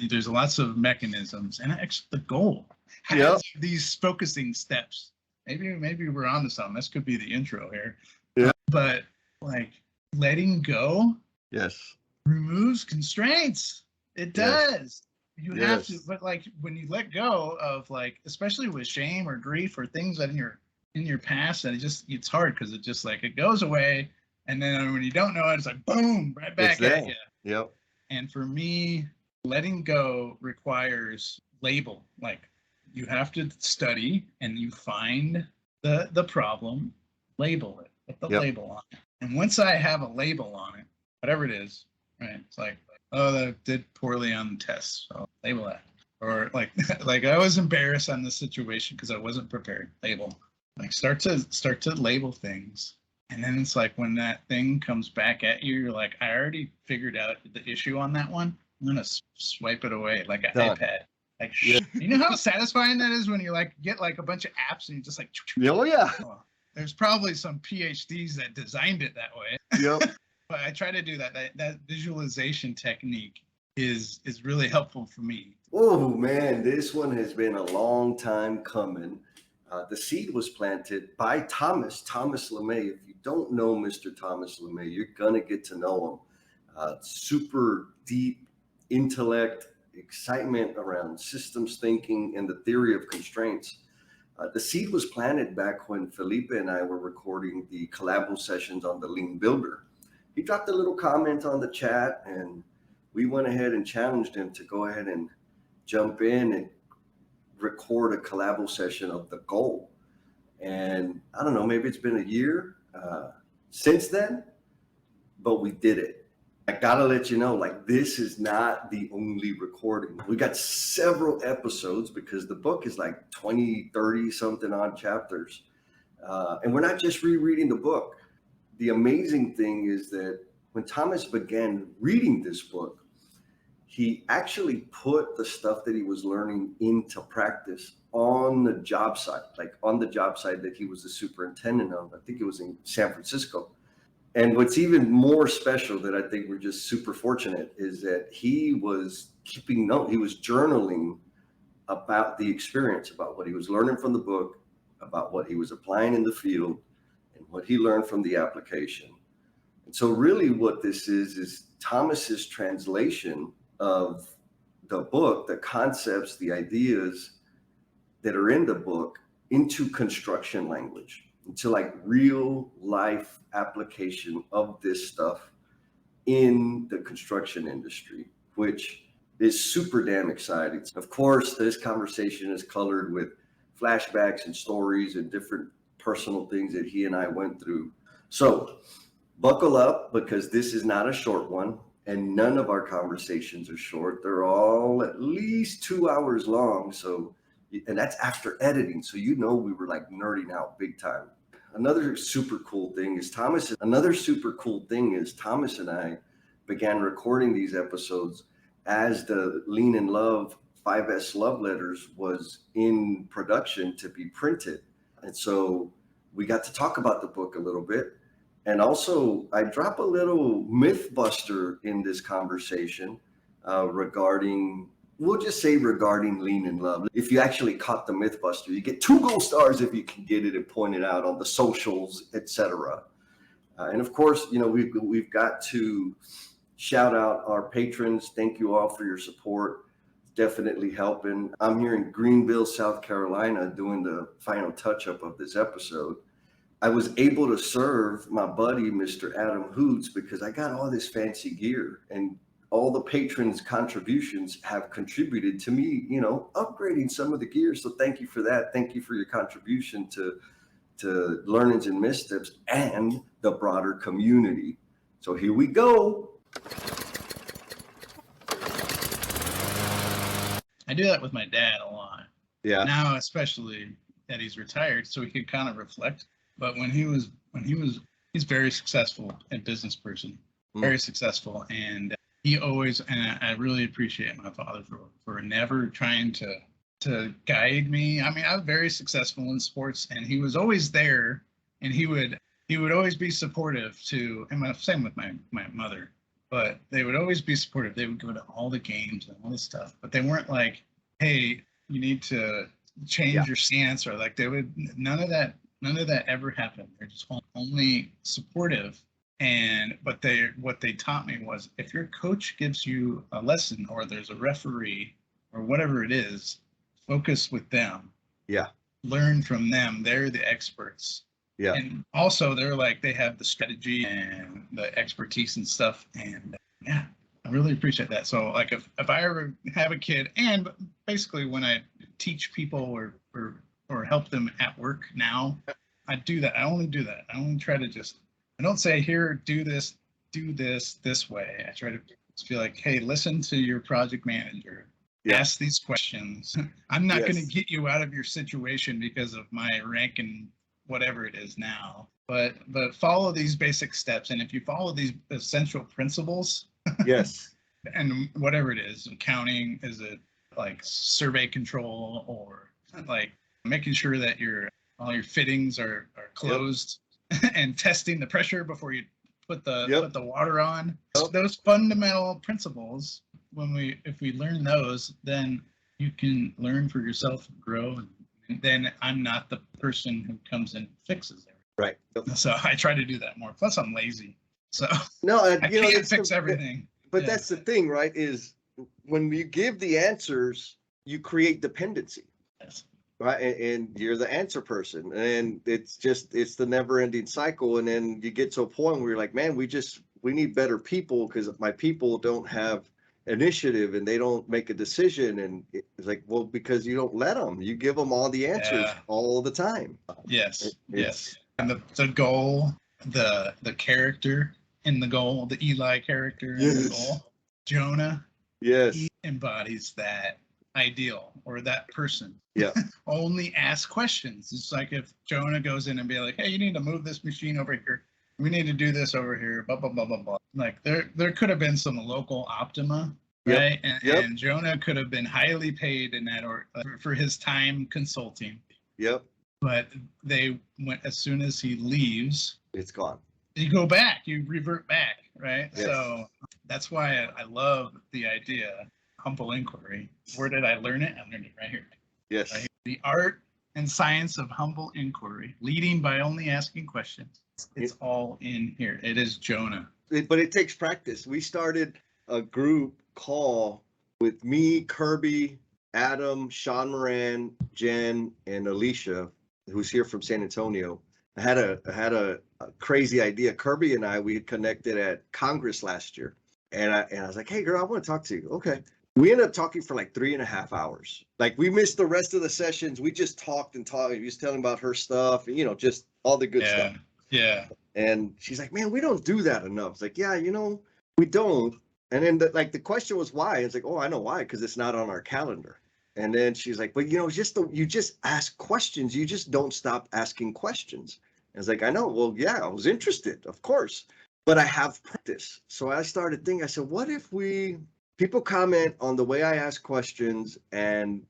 there's lots of mechanisms, and actually the goal has Yep. these focusing steps. Maybe we're on to something. This could be the intro here. Yeah. But like letting go Yes. removes constraints. It does. You have to, Yes. but like when you let go of like, especially with shame or grief or things that in your past, and it's hard because it just like it goes away, and then when you don't know it, it's like boom, right back at you. Yep. And for me, letting go requires label. Like you have to study and you find the problem, label it, put the label on it. And once I have a label on it, whatever it is, right? It's like, oh, that did poorly on the test, so label that. Or like like I was embarrassed on this situation because I wasn't prepared. Label. Like start to label things. And then it's like when that thing comes back at you, you're like, I already figured out the issue on that one. I'm gonna swipe it away like an iPad. Like, you know how satisfying that is when you like get like a bunch of apps and you just like. Oh yeah. There's probably some PhDs that designed it that way. Yep. But I try to do that. That visualization technique is really helpful for me. Oh man, this one has been a long time coming. The seed was planted by Thomas LeMay. If you don't know Mr. Thomas LeMay, you're gonna get to know him. Super deep intellect, excitement around systems thinking and the theory of constraints. The seed was planted back when Felipe and I were recording the collabo sessions on the Lean Builder. He dropped a little comment on the chat, and we went ahead and challenged him to go ahead and jump in and record a collabo session of the goal. And I don't know, maybe it's been a year since then, but we did it. I gotta let you know, like, this is not the only recording. We got several episodes because the book is like 20, 30 something odd chapters. And we're not just rereading the book. The amazing thing is that when Thomas began reading this book, he actually put the stuff that he was learning into practice on the job site, like on the job site that he was the superintendent of. I think it was in San Francisco. And what's even more special that I think we're just super fortunate is that he was keeping note, he was journaling about the experience, about what he was learning from the book, about what he was applying in the field, and what he learned from the application. And so really what this is Thomas's translation of the book, the concepts, the ideas that are in the book into construction language, into like real life application of this stuff in the construction industry, which is super damn exciting. Of course, this conversation is colored with flashbacks and stories and different personal things that he and I went through. So buckle up, because this is not a short one, and none of our conversations are short. They're all at least 2 hours long. So, and that's after editing. So, you know, we were like nerding out big time. Another super cool thing is Thomas and I began recording these episodes as the Lean in Love 5S Love Letters was in production to be printed. And so we got to talk about the book a little bit. And also I drop a little myth buster in this conversation regarding Lean in Love. If you actually caught the myth buster, you get 2 gold stars if you can get it and point it out on the socials, etc. And of course, you know, we've got to shout out our patrons. Thank you all for your support. Definitely helping. I'm here in Greenville, South Carolina, doing the final touch-up of this episode. I was able to serve my buddy, Mr. Adam Hoots, because I got all this fancy gear, and all the patrons' contributions have contributed to me, you know, upgrading some of the gear. So thank you for that. Thank you for your contribution to Learnings and Missteps and the broader community. So here we go. I do that with my dad a lot. Yeah. Now, especially that he's retired, so he could kind of reflect. But he's very successful and business person, very successful. And he always, and I really appreciate my father for never trying to guide me. I mean, I was very successful in sports, and he was always there, and he would always be supportive to, and same with my mother. but they would always be supportive. They would go to all the games and all this stuff, but they weren't like, hey, you need to change your stance, or like they would, none of that ever happened. They're just only supportive. And what they taught me was, if your coach gives you a lesson, or there's a referee or whatever it is, focus with them. Yeah. Learn from them. They're the experts. Yeah. And also they're like, they have the strategy and the expertise and stuff. And yeah, I really appreciate that. So like if I ever have a kid, and basically when I teach people or help them at work now, I do that. I only do that. I only try to I don't say, here, do this way. I try to feel like, hey, listen to your project manager. Yeah. Ask these questions. I'm not going to get you out of your situation because of my rank and whatever it is now. But follow these basic steps. And if you follow these essential principles, yes, and whatever it is, accounting, is it like survey control, or like making sure that all your fittings are closed, and testing the pressure before you put the water on. Those fundamental principles, if we learn those, then you can learn for yourself and grow. And then I'm not the person who comes and fixes everything. Right. So I try to do that more. Plus I'm lazy. So no, I can't fix everything. But that's the thing, right? Is when you give the answers, you create dependency. Yes. Right. And you're the answer person. And it's the never ending cycle. And then you get to a point where you're like, man, we need better people, because my people don't have initiative and they don't make a decision. And it's like, well, because you don't let them, you give them all the answers all the time. Yes. Yes. And the goal, the character in the goal, the Eli character in the goal, Jonah. Yes. He embodies that ideal, or that person. Yeah. Only ask questions. It's like if Jonah goes in and be like, hey, you need to move this machine over here. We need to do this over here. Blah, blah, blah, blah, blah. Like there could have been some local optima, right? And Jonah could have been highly paid in that, or for his time consulting. Yep. But they went, as soon as he leaves, it's gone. You go back, you revert back, right? Yes. So that's why I love the idea, humble inquiry. Where did I learn it? I learned it right here. Yes. Right here. The art and science of humble inquiry, leading by only asking questions. It's all in here. It is Jonah. But it takes practice. We started a group call with me, Kirby, Adam, Sean Moran, Jen, and Alicia, who's here from San Antonio. I had a crazy idea. Kirby and we had connected at Congress last year. And I was like, hey, girl, I want to talk to you. Okay. We ended up talking for like 3.5 hours. Like, we missed the rest of the sessions. We just talked and talked. He was telling about her stuff, and, just all the good stuff. Yeah. And she's like, man, we don't do that enough. It's like, yeah, we don't. And then the question was why? It's like, oh, I know why, because it's not on our calendar. And then she's like, but you just ask questions. You just don't stop asking questions. And I was like, I know. Well, yeah, I was interested, of course, but I have practice. So I started thinking, I said, what if people comment on the way I ask questions and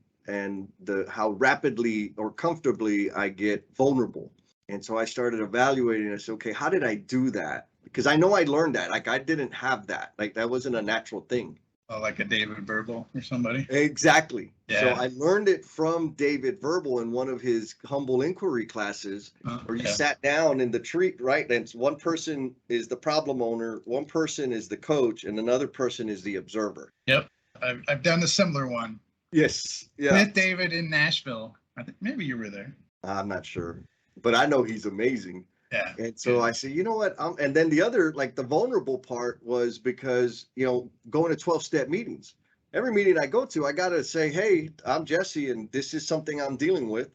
how rapidly or comfortably I get vulnerable. And so I started evaluating. I said, okay, how did I do that? Because I know I learned that. Like, I didn't have that. Like, that wasn't a natural thing. Oh, like a David Verbal or somebody? Exactly. Yeah. So I learned it from David Verbal in one of his humble inquiry classes, where you sat down in the tree, right? And one person is the problem owner, one person is the coach, and another person is the observer. Yep. I've done a similar one. Yes. Yeah. With David in Nashville. I think maybe you were there. I'm not sure, but I know he's amazing. Yeah. And so I said, you know what? And then the other, like, the vulnerable part was because, going to 12-step meetings. Every meeting I go to, I got to say, hey, I'm Jesse, and this is something I'm dealing with.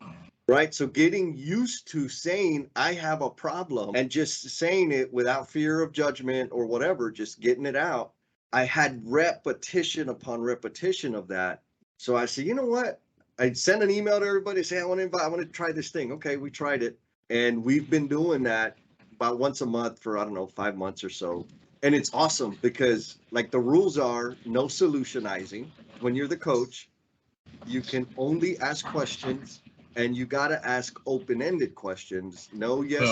Right. So getting used to saying I have a problem and just saying it without fear of judgment or whatever, just getting it out. I had repetition upon repetition of that. So I said, you know what? I'd send an email to everybody, say, I want to try this thing. Okay, we tried it. And we've been doing that about once a month for, 5 months or so. And it's awesome because, like, the rules are no solutionizing. When you're the coach, you can only ask questions, and you got to ask open-ended questions. No yes,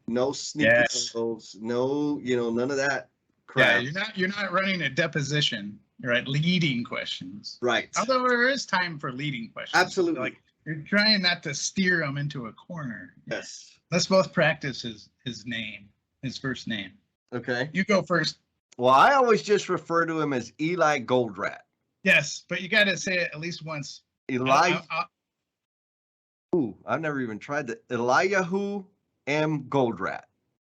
no sneaky calls, no, none of that. crap. Yeah, you're not running a deposition. You're at leading questions. Right. Although there is time for leading questions. Absolutely. Like you're trying not to steer them into a corner. Yes. Let's both practice his name, his first name. Okay. You go first. Well, I always just refer to him as Eli Goldratt. Yes, but you got to say it at least once. Eli. Ooh, I've never even tried that. Eliyahu M. Goldratt.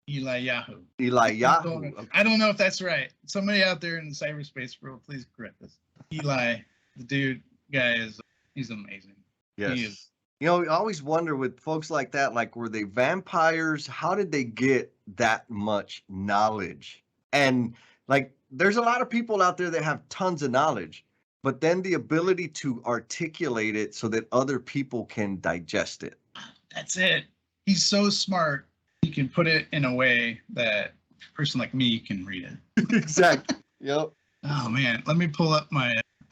Eliyahu. Eliyahu. Okay. I don't know if that's right. Somebody out there in the cyberspace world, please correct us. Eli, the guy he's amazing. Yes. He is. You know, I always wonder with folks like that, like, were they vampires? How did they get that much knowledge? And like, there's a lot of people out there that have tons of knowledge, but then the ability to articulate it so that other people can digest it. That's it. He's so smart. He can put it in a way that a person like me can read it. Exactly. Yep. Oh man, let me pull up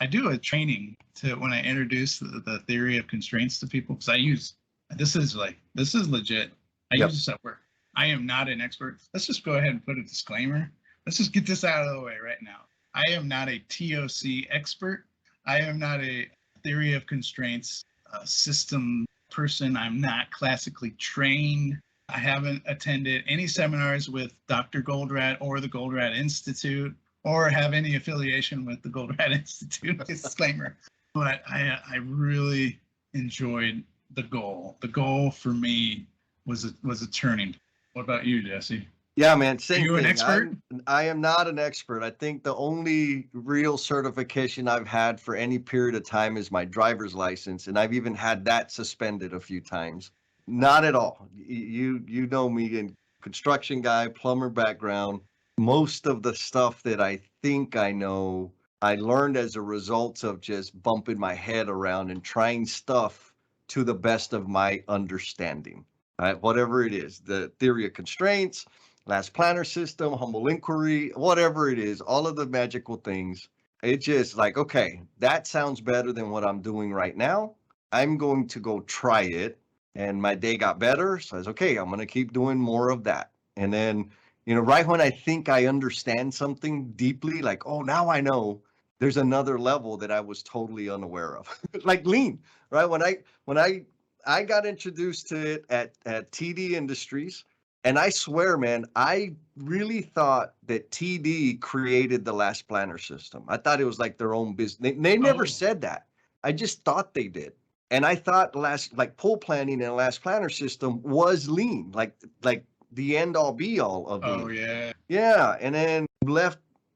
I do a training when I introduce the theory of constraints to people, because this is legit. I use this at work. I am not an expert. Let's just go ahead and put a disclaimer. Let's just get this out of the way right now. I am not a TOC expert. I am not a theory of constraints system person. I'm not classically trained. I haven't attended any seminars with Dr. Goldratt or the Goldratt Institute, or have any affiliation with the Goldratt Institute. Disclaimer. But I really enjoyed the goal. The goal for me was a turning. What about you, Jesse? Yeah, man. Same Are you thing. an expert? I am not an expert. I think the only real certification I've had for any period of time is my driver's license, and I've even had that suspended a few times. Not at all. You know me, in construction guy, plumber background. Most of the stuff that I think I know, I learned as a result of just bumping my head around and trying stuff to the best of my understanding. Right? Whatever it is, the theory of constraints, last planner system, humble inquiry, whatever it is, all of the magical things. It's just like, okay, that sounds better than what I'm doing right now. I'm going to go try it. And my day got better. So I was, okay, I'm going to keep doing more of that. And then, you know, right when I think I understand something deeply, like, oh, now I know, there's another level that I was totally unaware of. Like lean, right? When I got introduced to it at TD Industries, and I swear, man, I really thought that TD created the last planner system. I thought it was like their own business. They never said that. I just thought they did. And I thought like pull planning and last planner system was lean, like the end all be all of lean. Oh yeah. Yeah. And then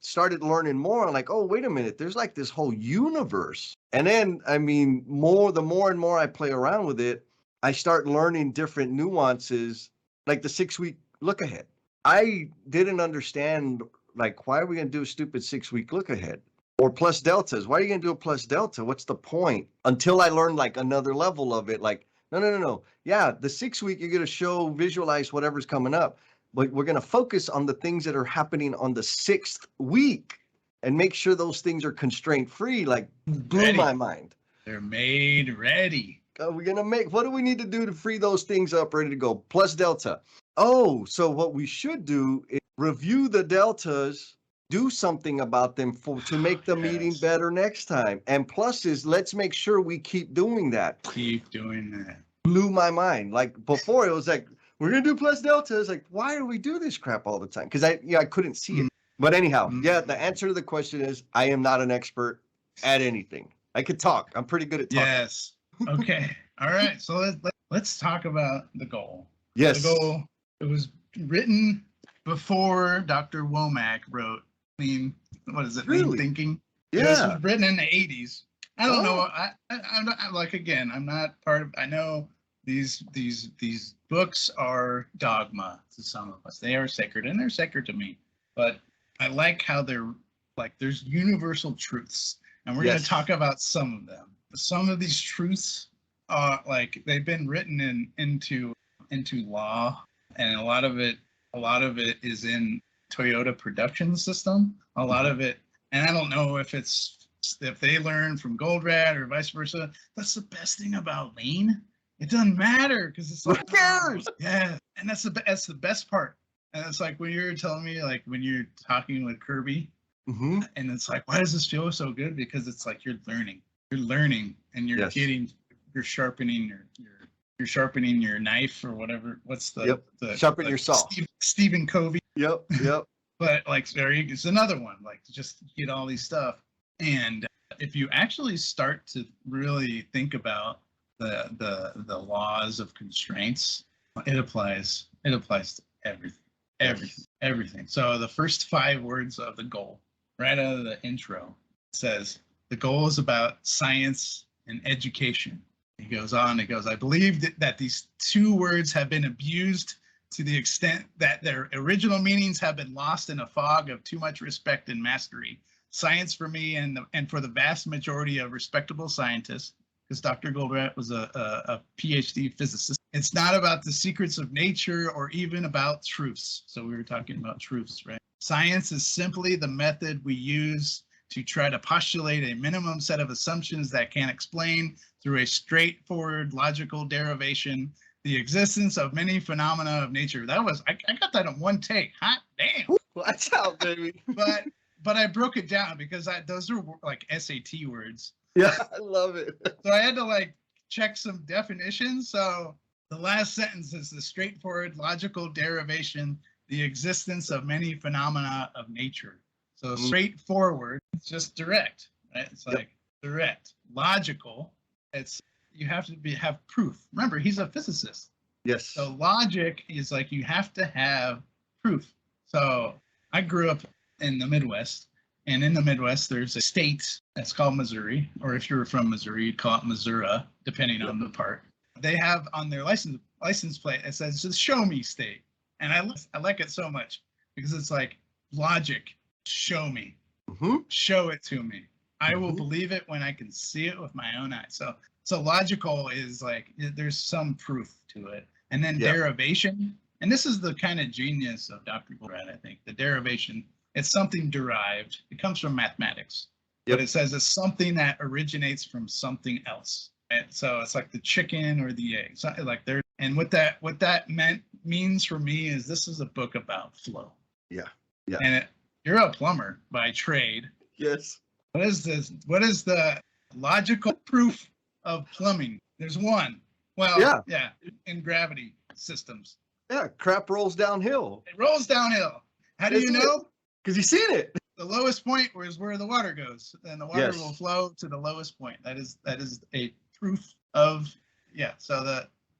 started learning more. I'm like, oh, wait a minute. There's like this whole universe. And then, I mean, the more and more I play around with it, I start learning different nuances, like the 6-week look ahead. I didn't understand, like, why are we going to do a stupid 6-week look ahead? Or plus deltas. Why are you going to do a plus delta? What's the point? Until I learned like another level of it. Like, no. Yeah, the 6-week, you're going to visualize whatever's coming up. But we're going to focus on the things that are happening on the 6th week and make sure those things are constraint free. Like, blew my mind. They're made ready. We're going to what do we need to do to free those things up, ready to go? Plus delta. Oh, so what we should do is review the deltas, do something about them to make the meeting better next time. And plus is, let's make sure we keep doing that. Keep doing that. Blew my mind. Like before, it was like, we're going to do plus delta. It's like, why do we do this crap all the time? Because I couldn't see it. But anyhow, yeah, the answer to the question is, I am not an expert at anything. I could talk. I'm pretty good at talking. Yes. Okay. All right. So let's talk about the goal. Yes. The goal, it was written before Dr. Womack wrote Lean, what is it? Really? Lean Thinking. Yeah. This was written in the 80s. I don't know. I'm not, like, again, I'm not part of, I know these books are dogma to some of us. They are sacred, and they're sacred to me. But I like how they're like, there's universal truths, and we're going to talk about some of them. Some of these truths are like, they've been written into law, and a lot of it is in Toyota production system. A lot of it, and I don't know if they learn from Goldratt or vice versa. That's the best thing about lean. It doesn't matter because it's like, who cares? Yeah, and that's the best part. And it's like when you were telling me, like when you're talking with Kirby, Mm-hmm. and it's like, why does this feel so good? Because it's like you're learning, and you're Yes. you're sharpening you're sharpening your knife or whatever. What's the Sharpen your saw. Stephen Covey. Yep. But like it's another one, like just get all these stuff. And if you actually start to really think about the laws of constraints, it applies to everything. So the first 5 words of the goal, right out of the intro, says the goal is about science and education. He goes on, I believe that these 2 words have been abused to the extent that their original meanings have been lost in a fog of too much respect and mastery. Science for me and for the vast majority of respectable scientists, because Dr. Goldratt was a PhD physicist, it's not about the secrets of nature or even about truths. So we were talking about truths, right? Science is simply the method we use to try to postulate a minimum set of assumptions that can explain through a straightforward logical derivation the existence of many phenomena of nature. That was, I got that in one take. Hot damn. Watch out, baby. But I broke it down because those are like SAT words. Yeah, I love it. So I had to like check some definitions. So the last sentence is the straightforward logical derivation, the existence of many phenomena of nature. So straightforward, it's just direct, right? It's like direct. Logical, it's you have to have proof. Remember, he's a physicist. Yes. So logic is like you have to have proof. So I grew up in the Midwest, and in the Midwest, there's a state that's called Missouri, or if you're from Missouri, you'd call it Missouri, depending on the part. They have on their license plate, it says, just show me state. And I like it so much because it's like logic, show me, show it to me. I will believe it when I can see it with my own eyes. So logical is like, there's some proof to it. And then derivation, and this is the kind of genius of Dr. Goldratt, I think. The derivation, it's something derived. It comes from mathematics. But it says it's something that originates from something else. And so it's like the chicken or the egg. So like there, and what that means for me is this is a book about flow. Yeah. And you're a plumber by trade. Yes. What is this? What is the logical proof of plumbing? There's one. Well, in gravity systems. Yeah, crap rolls downhill. It rolls downhill. How do you know? Because you've seen it. The lowest point is where the water goes, and the water will flow to the lowest point. That is a proof of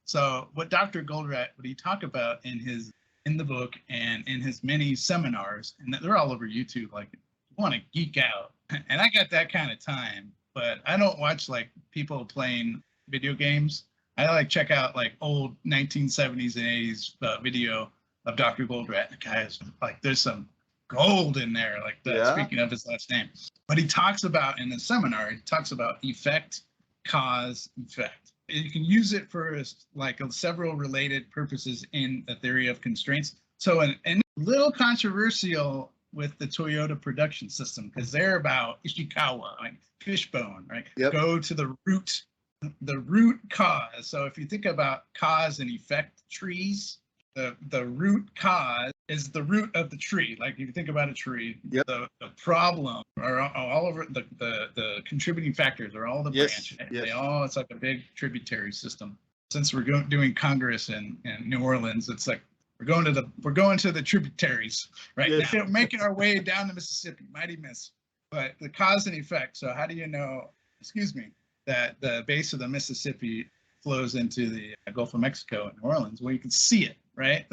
So what Dr. Goldratt, what he talked about in the book and in his many seminars, and they're all over YouTube. Like, you want to geek out, and I got that kind of time, but I don't watch like people playing video games. I like check out like old 1970s and 80s video of Dr. Goldratt. The guy is like, there's some gold in there. Like speaking of his last name, but he talks about in the seminar, he talks about effect, cause, effect. You can use it for like several related purposes in the theory of constraints. So and a little controversial with the Toyota production system because they're about Ishikawa, like fishbone, right? Go to the root cause. So if you think about cause and effect trees, the root cause is the root of the tree. Like if you think about a tree, the problem are all over the contributing factors are all the branches. They all, it's like a big tributary system. Since we're doing Congress in New Orleans, it's like we're going to the tributaries right now, making our way down the Mississippi. Mighty miss. But the cause and effect. So how do you know? That the base of the Mississippi flows into the Gulf of Mexico in New Orleans? Well, you can see it, right?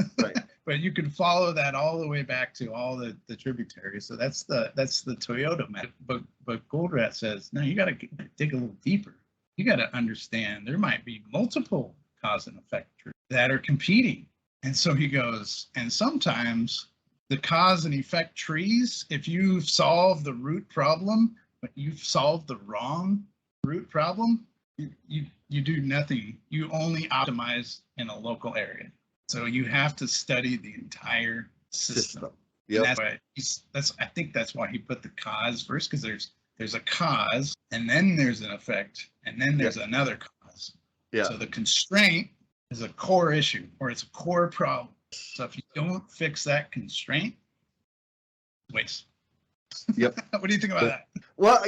But you can follow that all the way back to all the tributaries. So that's the Toyota method. But Goldratt says, no, you got to dig a little deeper. You got to understand there might be multiple cause and effect trees that are competing. And so he goes, and sometimes the cause and effect trees, if you've solved the root problem, but you've solved the wrong root problem, you do nothing. You only optimize in a local area. So you have to study the entire system. That's why I think that's why he put the cause first, because there's a cause and then there's an effect and then there's another cause. So the constraint is a core issue or it's a core problem. So if you don't fix that constraint, waste. Yep. What do you think about that? Well,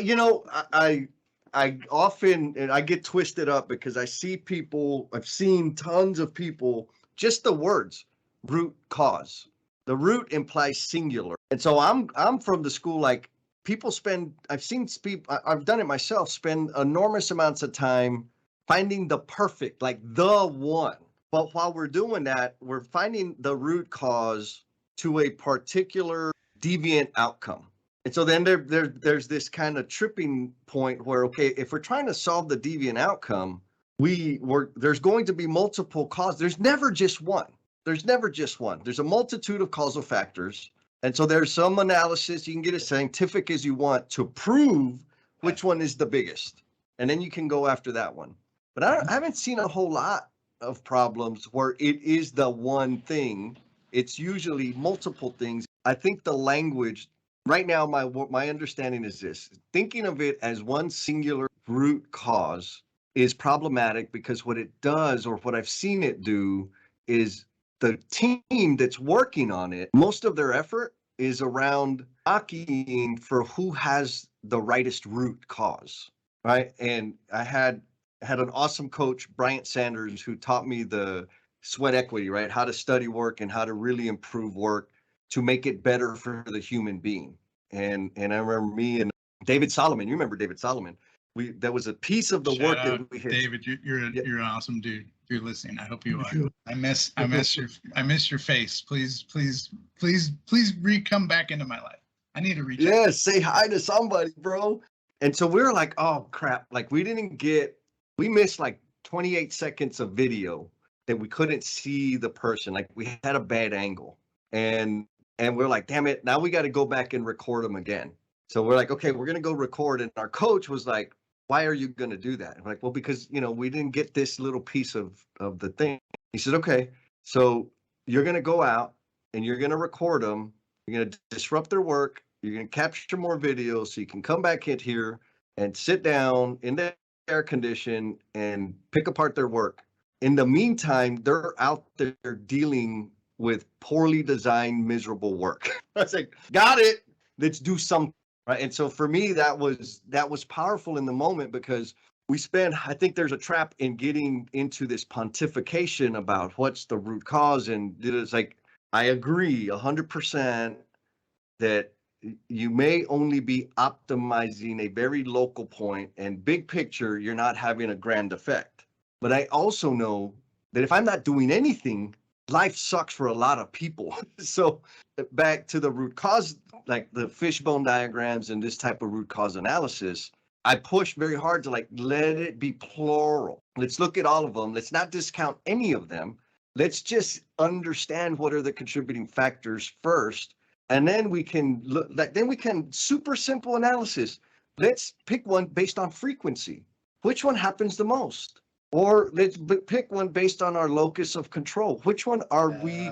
I often, and I get twisted up because I see people, I've seen tons of people, just the words root cause. The root implies singular. And so I'm from the school, like people spend, I've seen people, I've done it myself, spend enormous amounts of time finding the perfect, like the one. But while we're doing that, we're finding the root cause to a particular deviant outcome. And so then there's this kind of tripping point where, okay, if we're trying to solve the deviant outcome, there's going to be multiple causes. There's never just one. There's never just one. There's a multitude of causal factors. And so there's some analysis, you can get as scientific as you want to prove which one is the biggest. And then you can go after that one. But I haven't seen a whole lot of problems where it is the one thing. It's usually multiple things. I think the language right now, my understanding is this: thinking of it as one singular root cause is problematic because what it does, or what I've seen it do, is the team that's working on it, most of their effort is around jockeying for who has the rightest root cause, right? And I had an awesome coach, Bryant Sanders, who taught me the sweat equity, right? How to study work and how to really improve work to make it better for the human being. And I remember me and David Solomon. You remember David Solomon? That was a piece of the work that we had. David, you're an awesome dude. If you're listening, I hope you are. I miss your face. Please come back into my life. I need to reach out. Yeah, say hi to somebody, bro. And so we were like, oh crap, like we missed like 28 seconds of video that we couldn't see the person. Like we had a bad angle. And we're like, damn it, now we got to go back and record them again. So we're like, okay, we're going to go record. And our coach was like, why are you going to do that? I'm like, well, because, we didn't get this little piece of the thing. He said, okay, so you're going to go out and you're going to record them. You're going to disrupt their work. You're going to capture more videos so you can come back in here and sit down in the air condition and pick apart their work. In the meantime, they're out there dealing with poorly designed, miserable work. I was like, got it. Let's do something. Right. And so for me, that was powerful in the moment because I think there's a trap in getting into this pontification about what's the root cause. And it's like, I agree 100% that you may only be optimizing a very local point, and big picture, you're not having a grand effect. But I also know that if I'm not doing anything, life sucks for a lot of people. So back to the root cause, like the fishbone diagrams and this type of root cause analysis, I push very hard to let it be plural. Let's look at all of them. Let's not discount any of them. Let's just understand what are the contributing factors first. And then we can super simple analysis. Let's pick one based on frequency. Which one happens the most? Or let's pick one based on our locus of control. Which one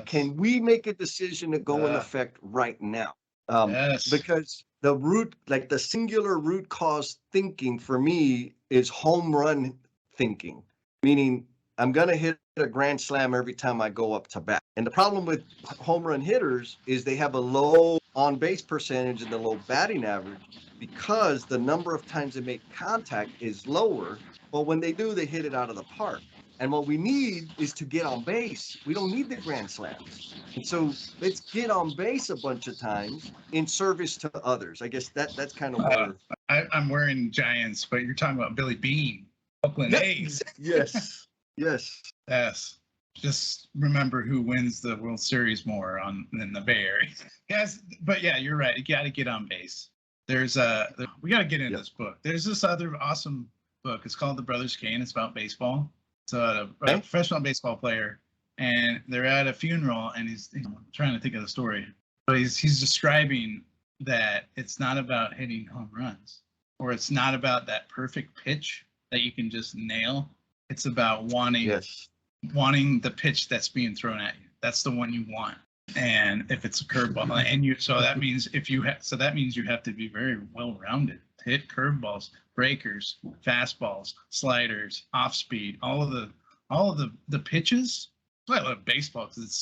can we make a decision to go in effect right now? Because the root, the singular root cause thinking for me is home run thinking, meaning I'm going to hit a grand slam every time I go up to bat. And the problem with home run hitters is they have a low on base percentage and the low batting average because the number of times they make contact is lower. But when they do, they hit it out of the park. And what we need is to get on base. We don't need the grand slams. And so let's get on base a bunch of times in service to others. I guess that's kind of where I'm wearing Giants, but you're talking about Billy Beane, Oakland A's. Yes. Just remember who wins the World Series more than the Bay Area. Yes, but yeah, you're right. You got to get on base. We got to get into this book. There's this other awesome book. It's called The Brothers Kane. It's about baseball. It's a professional baseball player, and they're at a funeral, and he's trying to think of the story. But he's describing that it's not about hitting home runs, or it's not about that perfect pitch that you can just nail. It's about wanting the pitch that's being thrown at you. That's the one you want. And if it's a curveball, that means you have to be very well-rounded to hit curveballs, breakers, fastballs, sliders, off speed, all of the pitches. That's why I love baseball, because it's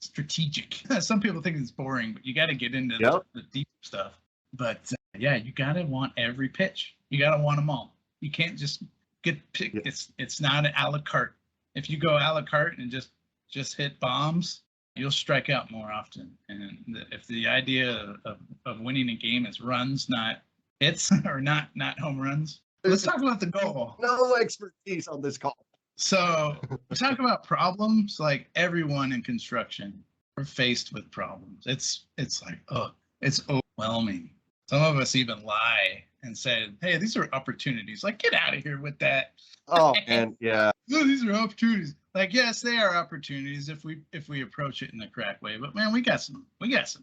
strategic. Some people think it's boring, but you got to get into the deep stuff. But yeah, you got to want every pitch. You got to want them all. You can't just get picked. It's not an a la carte. If you go a la carte and just hit bombs, you'll strike out more often. And if the idea of winning a game is runs, not hits, or not home runs. Let's talk about the goal. No expertise on this call. So we talk about problems. Like everyone in construction, we're faced with problems. It's like, it's overwhelming. Some of us even lie and said, hey, these are opportunities. Like, get out of here with that. Oh, and yeah. No, these are opportunities. Like, yes, they are opportunities if we approach it in the correct way. But man, we got some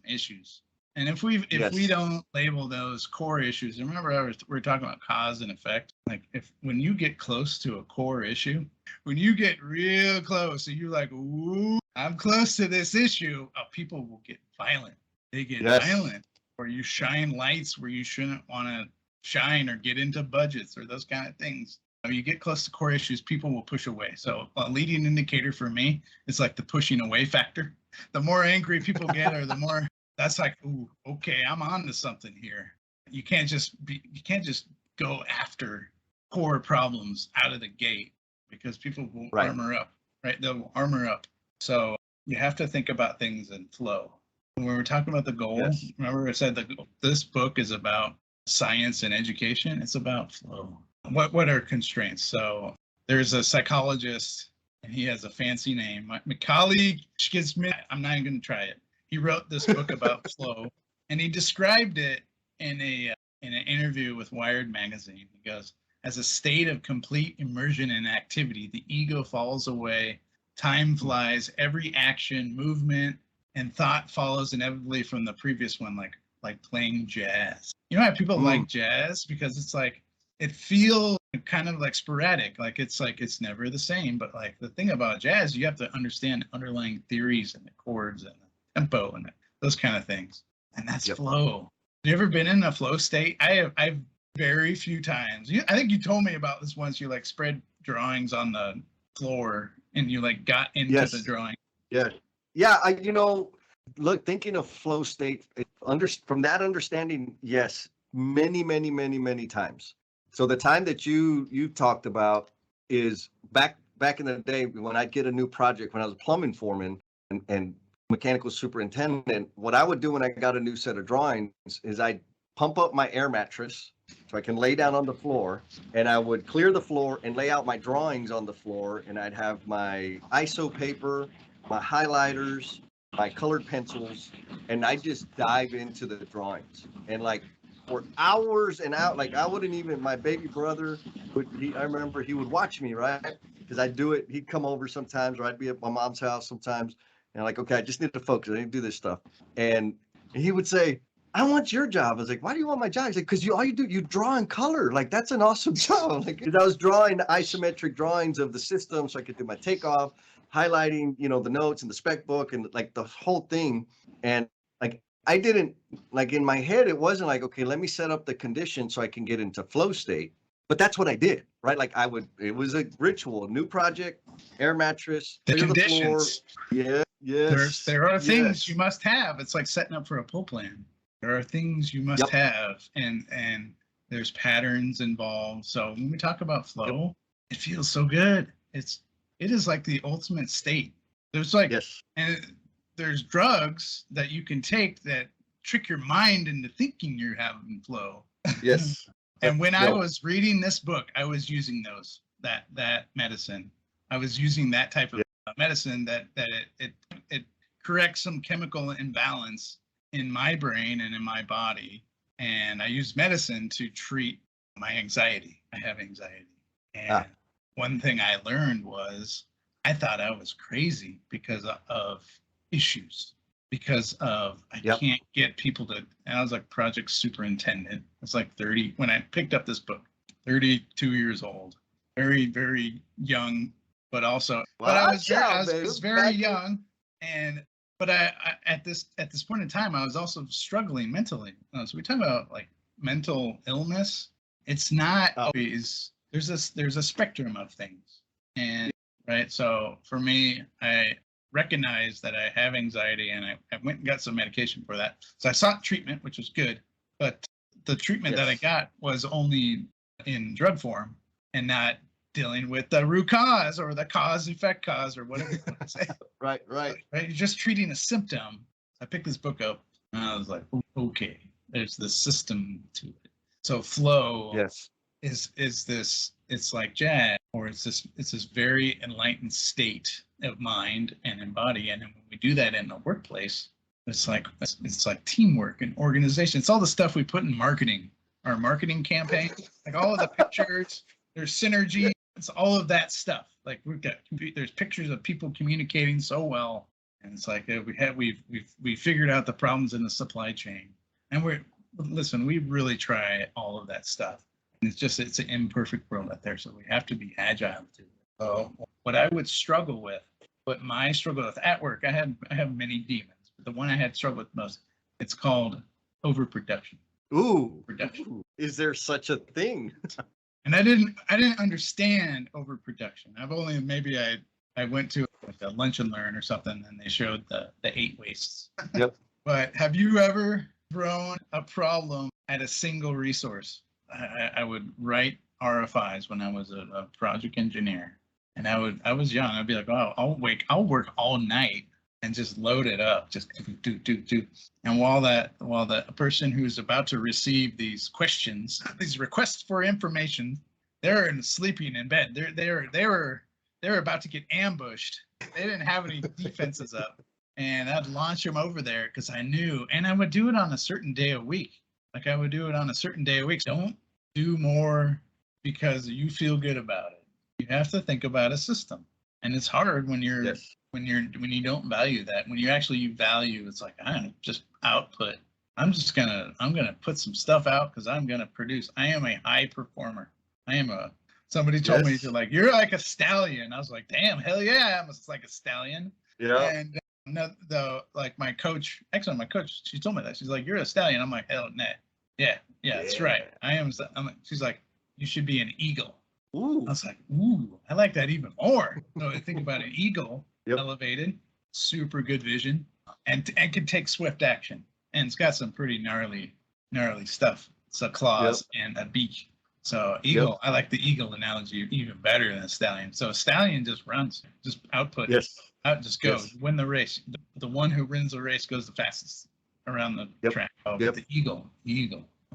issues. And if we don't label those core issues, remember we're talking about cause and effect. Like when you get close to a core issue, when you get real close, and you're like, ooh, I'm close to this issue, people will get violent. They get violent. Or you shine lights where you shouldn't want to shine, or get into budgets or those kind of things. When you get close to core issues, people will push away. So a leading indicator for me is like the pushing away factor. The more angry people get, or the more that's like, ooh, okay, I'm on to something here. You can't just go after core problems out of the gate, because people will armor up, right? They'll armor up. So you have to think about things in flow. When we were talking about the goal, remember I said this book is about science and education. It's about flow. What are constraints? So there's a psychologist, and he has a fancy name. My colleague, I'm not even going to try it. He wrote this book about flow, and he described it in an interview with Wired magazine. He goes, as a state of complete immersion in activity, the ego falls away, time flies, every action, movement, and thought follows inevitably from the previous one, like playing jazz. You know how people like jazz? Because it's like, it feels kind of like sporadic, like it's never the same. But like the thing about jazz, you have to understand underlying theories and the chords and the tempo and those kind of things. And that's flow. Have you ever been in a flow state? I've very few times. I think you told me about this once. You like spread drawings on the floor and you like got into the drawing. Yeah, look, thinking of flow state, from that understanding, yes, many times. So the time that you talked about is back in the day when I'd get a new project, when I was a plumbing foreman and mechanical superintendent. What I would do when I got a new set of drawings is I'd pump up my air mattress so I can lay down on the floor, and I would clear the floor and lay out my drawings on the floor, and I'd have my ISO paper, my highlighters, my colored pencils, and I just dive into the drawings. And like for hours and out, like I wouldn't even, my baby brother I remember he would watch me, right? Because I'd do it. He'd come over sometimes, or I'd be at my mom's house sometimes. And like, okay, I just need to focus. I need to do this stuff. And he would say, I want your job. I was like, why do you want my job? He's like, because all you do, you draw in color. Like, that's an awesome job. Like, I was drawing isometric drawings of the system so I could do my takeoff, highlighting, the notes and the spec book and like the whole thing. And like, I didn't, like in my head, it wasn't like, okay, let me set up the condition so I can get into flow state. But that's what I did, right? Like it was a ritual, new project, air mattress, the conditions. The floor. Yes. There are things you must have. It's like setting up for a pull plan. There are things you must have, and there's patterns involved. So when we talk about flow, it feels so good. It is like the ultimate state. There's like, and there's drugs that you can take that trick your mind into thinking you're having flow. Yes. And when I was reading this book, I was using that medicine. I was using that type of medicine that it corrects some chemical imbalance in my brain and in my body. And I use medicine to treat my anxiety. I have anxiety. And one thing I learned was I thought I was crazy because of issues. Because of I can't get people to, and I was like project superintendent. I was like 30 when I picked up this book, 32 years old, very, very young, but also, but I was very young. But I at this point in time, I was also struggling mentally. So we talk about like mental illness. It's not always, there's a spectrum of things. And right. So for me, recognized that I have anxiety, and I went and got some medication for that. So I sought treatment, which was good, but the treatment that I got was only in drug form and not dealing with the root cause or the cause-effect cause or whatever you want to say. Right. You're just treating a symptom. I picked this book up and I was like, okay, there's the system to it. So flow is this, it's like jazz, or it's this very enlightened state of mind and in body. And when we do that in the workplace, it's like teamwork and organization. It's all the stuff we put in marketing, our marketing campaign, like all of the pictures, there's synergy. It's all of that stuff. Like there's pictures of people communicating so well. And it's like we figured out the problems in the supply chain. And we really try all of that stuff. And it's an imperfect world out there. So we have to be agile too. So what I would struggle with, my struggle with at work, I have many demons. But the one I had struggled with most, it's called overproduction. Production. Is there such a thing? And I didn't understand overproduction. I went to like a lunch and learn or something, and they showed the 8 wastes. Yep. But have you ever thrown a problem at a single resource? I would write RFIs when I was a project engineer, and I was young. I'd be like, oh, I'll work all night and just load it up, just do. And while the person who's about to receive these questions, these requests for information, they're sleeping in bed. They were about to get ambushed. They didn't have any defenses up, and I'd launch them over there because I knew, and I would do it on a certain day a week. Like I would do it on a certain day a week. Don't do more because you feel good about it. You have to think about a system, and it's hard when you're when you don't value that. When you actually value, it's like I don't just output. I'm gonna put some stuff out because I'm gonna produce. I am a high performer. Somebody told me, you're like a stallion. I was like, damn, hell yeah, I'm like a stallion. Yeah. And my coach, she told me that. She's like, you're a stallion. I'm like, hell nah. Yeah, that's right. I am. She's like, you should be an eagle. Ooh. I was like, ooh, I like that even more. So I think about an eagle, elevated, super good vision, and can take swift action. And it's got some pretty gnarly stuff. It's a claws and a beak. So eagle, I like the eagle analogy even better than a stallion. So a stallion just runs, just output, just goes, win the race. The one who wins the race goes the fastest around the track. Oh, but the eagle.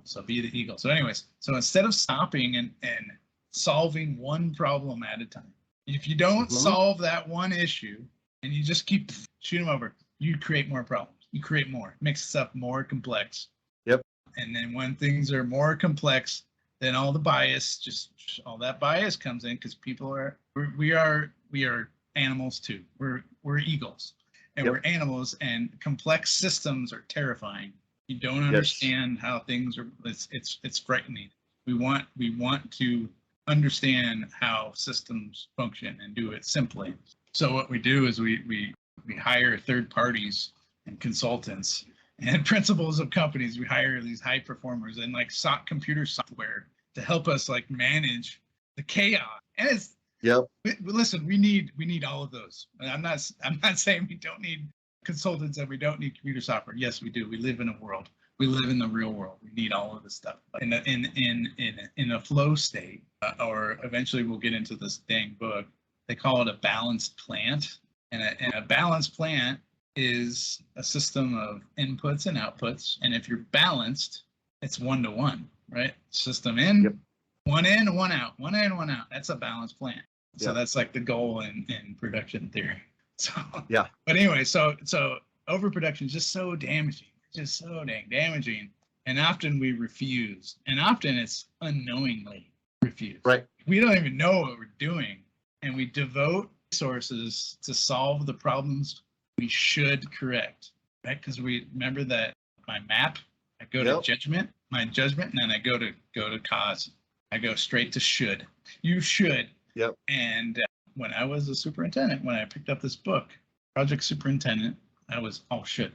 So be the eagle. So anyways, so instead of stopping and solving one problem at a time, if you don't solve that one issue and you just keep shooting them over, you create more problems. You create more, makes stuff more complex. Yep. And then when things are more complex, then all the bias, just all that bias comes in because we are animals too. We're eagles, and we're animals, and complex systems are terrifying. You don't understand how things are. It's frightening. We want to understand how systems function and do it simply. So what we do is we hire third parties and consultants and principals of companies. We hire these high performers and computer software to help us manage the chaos. And it's listen, we need all of those. I'm not saying we don't need consultants and we don't need computer software. Yes, we do. We live in a world. We live in the real world. We need all of this stuff. In a flow state, or eventually we'll get into this dang book. They call it a balanced plant, and a balanced plant is a system of inputs and outputs. And if you're balanced, it's 1-to-1, right? System in, one in, one out, one in, one out. That's a balanced plant. So that's like the goal in production theory. So But anyway, so overproduction is just so damaging, just so dang damaging. And often we refuse, and often it's unknowingly refused. Right. We don't even know what we're doing, and we devote resources to solve the problems we should correct, right? Because we remember that my map, I go to judgment, and then I go to cause. I go straight to should. You should. Yep. And when I was a superintendent, when I picked up this book, project superintendent, I was should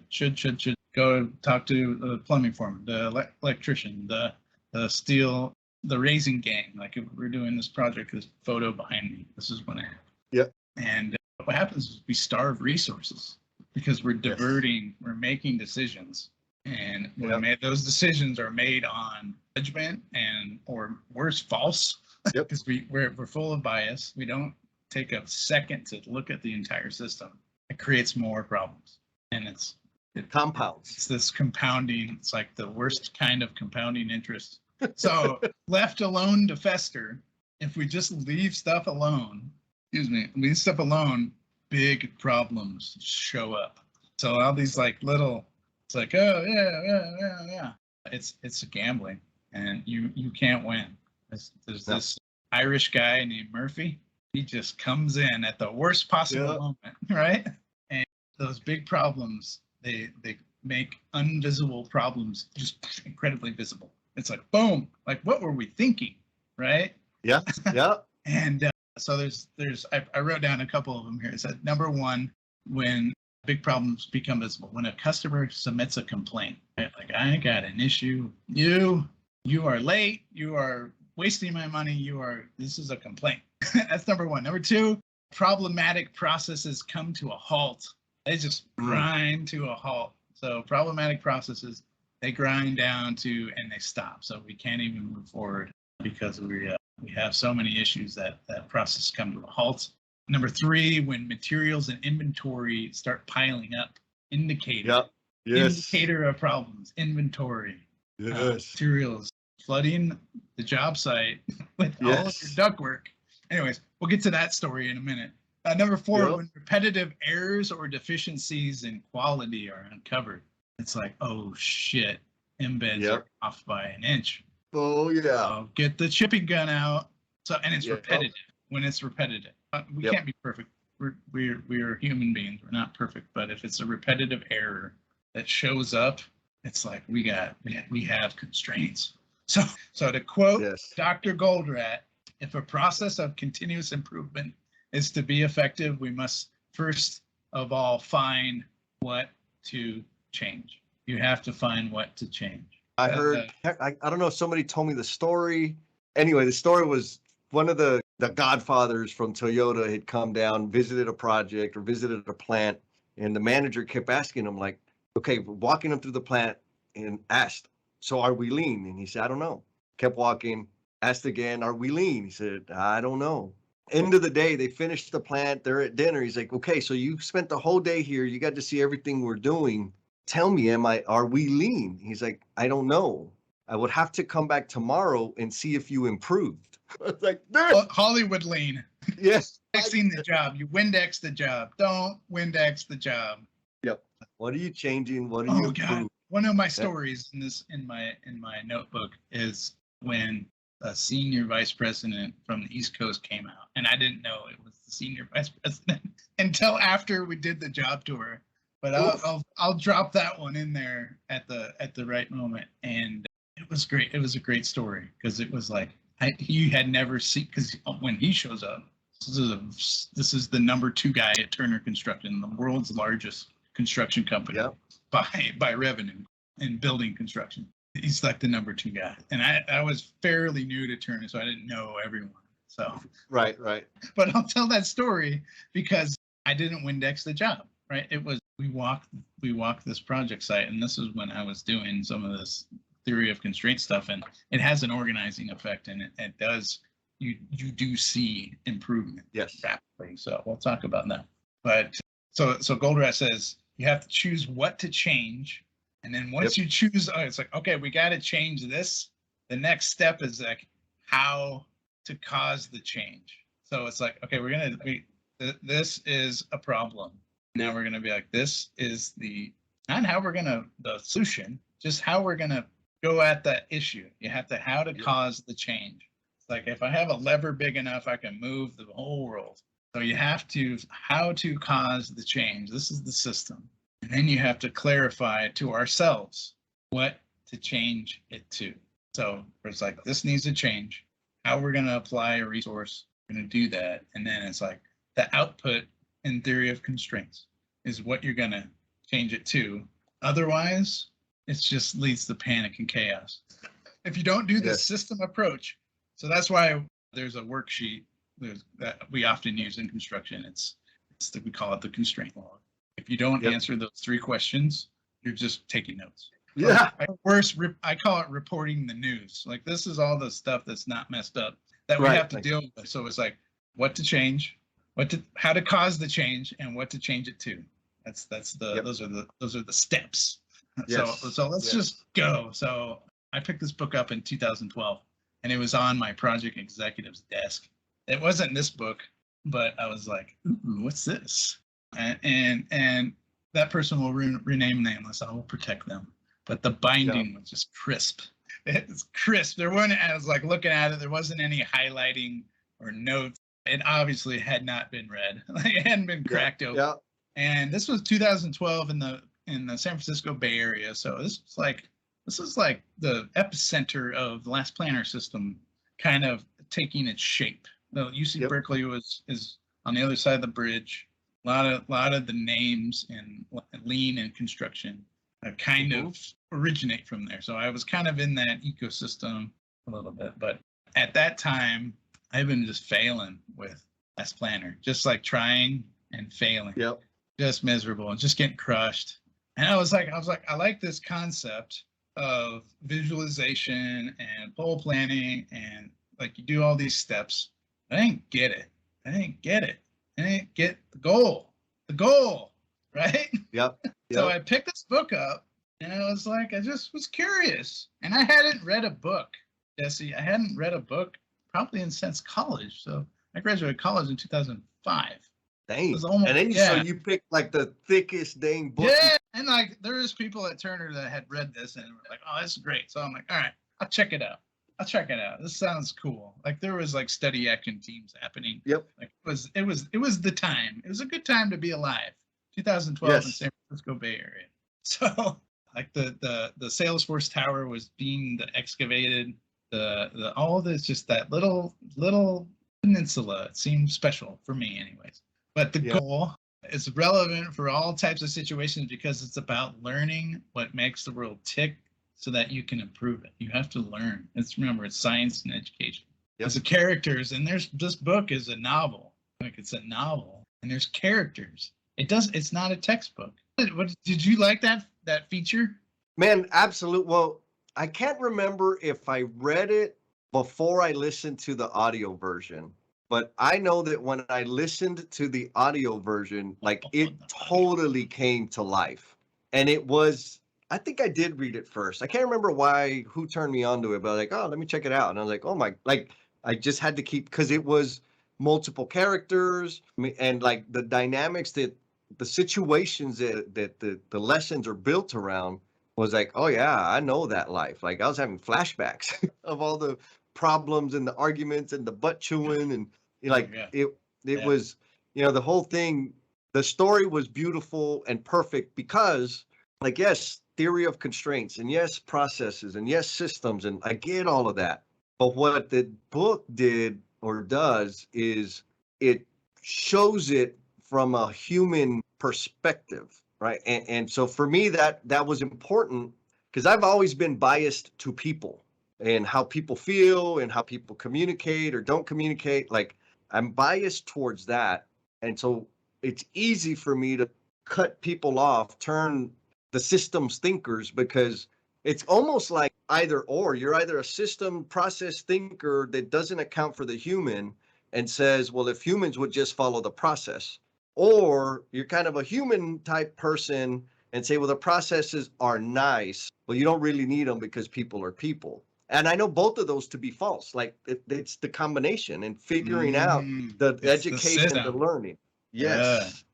go talk to the plumbing foreman, the electrician, the steel, the raising gang. Like if we're doing this project, this photo behind me, this is when I. Yep. And what happens is we starve resources because we're diverting, we're making decisions. And when those decisions are made on judgment and, or worse, false, because we're full of bias, we don't take a second to look at the entire system. It creates more problems. And it compounds. It's this compounding. It's like the worst kind of compounding interest. So left alone to fester, if we just leave stuff alone, leave stuff alone, big problems show up. So all these like little, it's like, oh yeah. It's gambling, and you can't win. There's this Irish guy named Murphy. He just comes in at the worst possible moment, right? And those big problems, they make invisible problems just incredibly visible. It's like, boom, like what were we thinking, right? Yeah. And so I wrote down a couple of them here. It said, number one, when big problems become visible, when a customer submits a complaint, right? Like, I got an issue. You are late. You are wasting my money. This is a complaint. That's number one. Number two, problematic processes come to a halt. They just grind to a halt. So problematic processes, they grind down to, and they stop. So we can't even move forward because we have so many issues that process come to a halt. Number three, when materials and inventory start piling up, indicator of problems, inventory, materials, flooding the job site with all of your ductwork. Anyways, we'll get to that story in a minute. Number four, when repetitive errors or deficiencies in quality are uncovered, it's like, oh shit, embeds are off by an inch. Oh yeah. Get the chipping gun out. So, and it's repetitive. When it's repetitive, we can't be perfect. We're human beings. We're not perfect. But if it's a repetitive error that shows up, it's like we have constraints. So to quote Dr. Goldratt, if a process of continuous improvement is to be effective, we must first of all find what to change. You have to find what to change. I heard, I don't know if somebody told me the story. Anyway, the story was one of the godfathers from Toyota had come down, visited a project or visited a plant, and the manager kept asking him, like, okay, walking him through the plant and asked, so are we lean? And he said, I don't know. Kept walking, asked again, are we lean? He said, I don't know. End of the day, they finished the plant. They're at dinner. He's like, okay, so you spent the whole day here. You got to see everything we're doing. Tell me, are we lean? He's like, I don't know. I would have to come back tomorrow and see if you improved. It's like, Hollywood lean. Yes. Indexing the job. You Windex the job. Don't Windex the job. Yep. What are you changing? What are you improving? One of my stories in my notebook is when a senior vice president from the East Coast came out, and I didn't know it was the senior vice president until after we did the job tour. But I'll drop that one in there at the right moment, and it was great. It was a great story because it was like he had never seen, because when he shows up, this is the number 2 guy at Turner Construction, the world's largest construction company by revenue in building construction. He's like the number 2 guy, and I was fairly new to Turner, so I didn't know everyone. So right. But I'll tell that story because I didn't Windex the job. Right, it was we walked this project site, and this is when I was doing some of this theory of constraint stuff, and it has an organizing effect, and it does you do see improvement rapidly. So we'll talk about that. But so Goldratt says you have to choose what to change, and then once you choose, it's like, okay, we got to change this. The next step is like how to cause the change. So it's like, okay, this is a problem. Now we're going to be like, this is not how we're going to, the solution, just how we're going to go at that issue. You have to, how to cause the change. It's like, if I have a lever big enough, I can move the whole world. So you have to, how to cause the change. This is the system. And then you have to clarify to ourselves what to change it to. So it's like, this needs to change. How we're going to apply a resource, we're going to do that. And then it's like the output in theory of constraints is what you're going to change it to. Otherwise, it just leads to panic and chaos. If you don't do the system approach, so that's why there's a worksheet that we often use in construction. It's We call it the constraint log. If you don't answer those 3 questions, you're just taking notes. Yeah. Worse, I call it reporting the news. Like, this is all the stuff that's not messed up that we have to deal with. So it's like what to change, how to cause the change, and what to change it to. Those are the steps. Yes. So let's just go. So I picked this book up in 2012, and it was on my project executive's desk. It wasn't this book, but I was like, ooh, what's this? And that person will rename nameless. I will protect them. But the binding was just crisp. It's crisp. I was like looking at it. There wasn't any highlighting or notes. It obviously had not been read. It hadn't been cracked open. Yeah. And this was 2012 in the San Francisco Bay Area. So this is like the epicenter of the last planner system kind of taking its shape. The UC Berkeley is on the other side of the bridge. A lot of the names in lean and construction kind of originate from there. So I was kind of in that ecosystem a little bit. But at that time, I've been just failing with last planner, just like trying and failing. Yep. Just miserable and just getting crushed. And I was like, I like this concept of visualization and goal planning, and like you do all these steps. I didn't get it. I didn't get the goal, right? Yep. So I picked this book up, and I was like, I just was curious. And I hadn't read a book, Jesse. I hadn't read a book probably since college. So I graduated college in 2005. Dang. So you picked like the thickest dang book. Yeah, and like there was people at Turner that had read this and were like, "Oh, this is great." So I'm like, "All right, I'll check it out. This sounds cool." Like there was like study action teams happening. Yep. Like it was the time. It was a good time to be alive. 2012 in San Francisco Bay Area. So like the Salesforce Tower was being excavated. The all of this, just that little peninsula. It seemed special for me, anyways. But the goal is relevant for all types of situations because it's about learning what makes the world tick so that you can improve it. You have to learn. Remember, it's science and education. There's the characters, and this book is a novel. Like it's a novel, and there's characters. It's not a textbook. What did you like that feature? Man, absolutely. Well, I can't remember if I read it before I listened to the audio version. But I know that when I listened to the audio version, like it totally came to life. And I think I did read it first. I can't remember who turned me on to it, but like, oh, let me check it out. And I was like, oh my, like I just had to because it was multiple characters and like the dynamics the situations that the lessons are built around was like, oh yeah, I know that life. Like I was having flashbacks of all the problems and the arguments and the butt chewing and it was, the whole thing, the story was beautiful and perfect because like, yes, theory of constraints and yes, processes and yes, systems. And I get all of that. But what the book did or does is it shows it from a human perspective. Right. And so for me, that was important because I've always been biased to people and how people feel and how people communicate or don't communicate. Like I'm biased towards that. And so it's easy for me to cut people off, turn the systems thinkers, because it's almost like either or. You're either a system process thinker that doesn't account for the human and says, well, if humans would just follow the process, or you're kind of a human type person and say, well, the processes are nice, but you don't really need them because people are people. And I know both of those to be false. Like it's the combination and figuring out the education, the learning. Yes.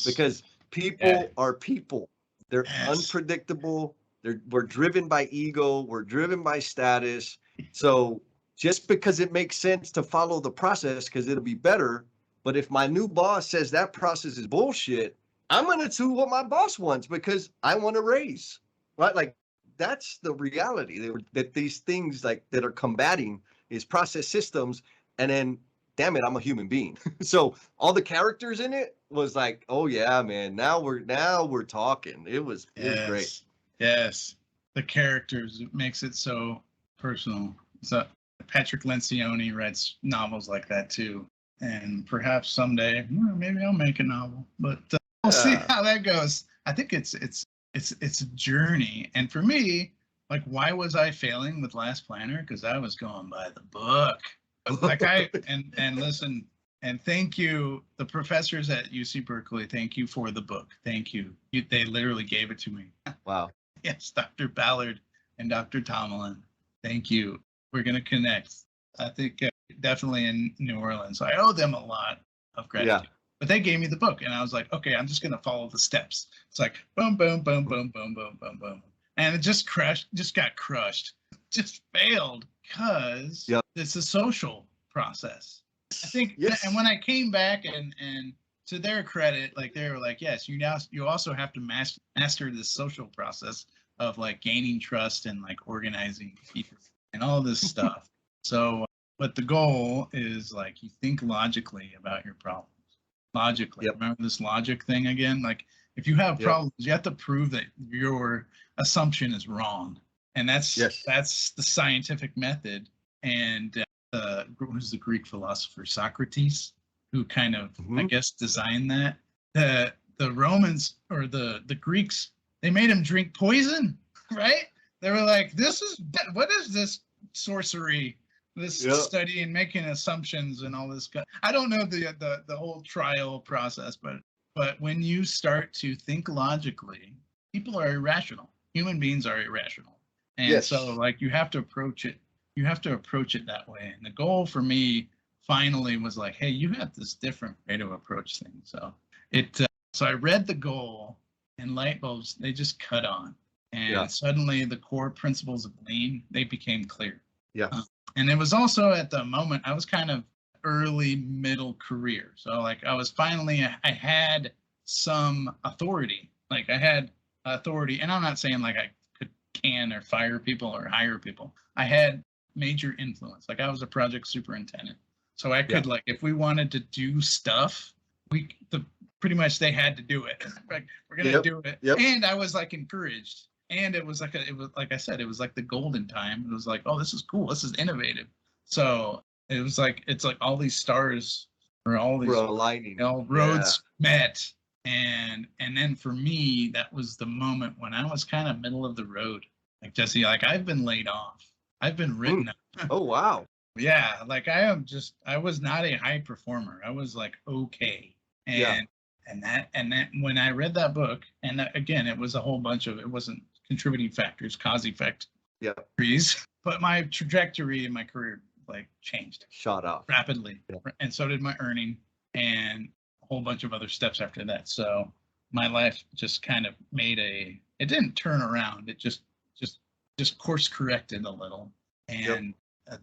Because people are people. They're unpredictable. We're driven by ego. We're driven by status. So just because it makes sense to follow the process because it'll be better. But if my new boss says that process is bullshit, I'm going to do what my boss wants because I want to raise. Right? Like that's the reality that these things like that are combating is process systems. And then, damn it, I'm a human being. So all the characters in it was like, oh yeah, man, now we're talking. It was great. Yes. The characters, it makes it so personal. So Patrick Lencioni writes novels like that too. and perhaps someday maybe I'll make a novel, but we'll see how that goes. I think it's a journey, and for me, like, why was I failing with Last Planner? Because I was going by the book. Like and listen, and thank you, the professors at UC Berkeley. Thank you for the book. Thank you. They literally gave it to me. Wow. Yes, Dr. Ballard and Dr. Tomlin. Thank you. We're gonna connect. I think definitely in New Orleans. I owe them a lot of gratitude. Yeah. But they gave me the book, and I was like, okay, I'm just gonna follow the steps. It's like boom, boom, boom, boom, boom, boom, boom, boom, and it just got crushed, just failed because it's a social process. I think, and when I came back and to their credit, like they were like, yes, you also have to master this social process of like gaining trust and like organizing people and all this stuff. So, but the goal is like you think logically about your problems. Logically, remember this logic thing again? Like if you have problems, you have to prove that your assumption is wrong, and that's the scientific method. And who's the Greek philosopher Socrates, who kind of I guess designed that. The Romans or the Greeks, they made him drink poison, right? They were like, what is this sorcery, this study and making assumptions and all this. I don't know the whole trial process, but when you start to think logically, people are irrational. Human beings are irrational, and so like you have to approach it. You have to approach it that way. And the goal for me finally was like, hey, you have this different way to approach things. So so I read the goal, and light bulbs, they just cut on. And suddenly the core principles of Lean, they became clear. Yeah. And it was also at the moment, I was kind of early middle career. So like I was finally, I had some authority. Like I had authority, and I'm not saying like I can or fire people or hire people. I had major influence. Like I was a project superintendent. So I could like, if we wanted to do stuff, pretty much they had to do it. Like we're going to do it. And I was like encouraged. And it was like I said, it was like the golden time. It was like, oh, this is cool. This is innovative. So it was like, it's like all these stars or all these aligning. Roads met. And then for me, that was the moment when I was kind of middle of the road. Like Jesse, like I've been laid off. I've been written up. Oh, wow. Yeah. Like I was not a high performer. I was like, okay. And that when I read that book, and that, again, it was a whole bunch of, it wasn't contributing factors, cause effect trees, but my trajectory in my career like changed. Shot up rapidly. And so did my earning and a whole bunch of other steps after that. So my life just kind of it didn't turn around. It just course corrected a little. And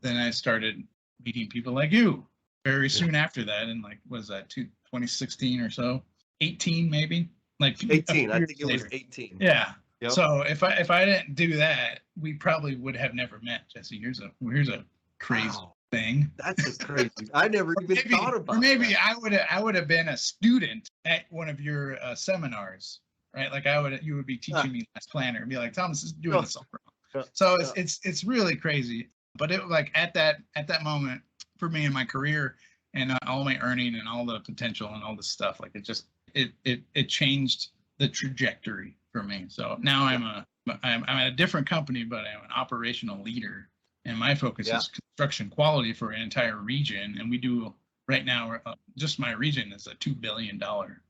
then I started meeting people like you very soon after that. And like, was that 2016 or so? 18 maybe? Like 18. I think it was 18. Yeah. Yep. So if I didn't do that, we probably would have never met, Jesse. Here's a crazy thing. That's a crazy. I never even thought about. Or maybe that. I would have been a student at one of your seminars, right? Like you would be teaching me Last Planner and be like, Thomas is doing this all wrong. So it's really crazy. But it like at that moment for me in my career and all my earning and all the potential and all this stuff, like it changed the trajectory for me. So now I'm at a different company, but I'm an operational leader, and my focus is construction quality for an entire region. And we do right now, just my region is a $2 billion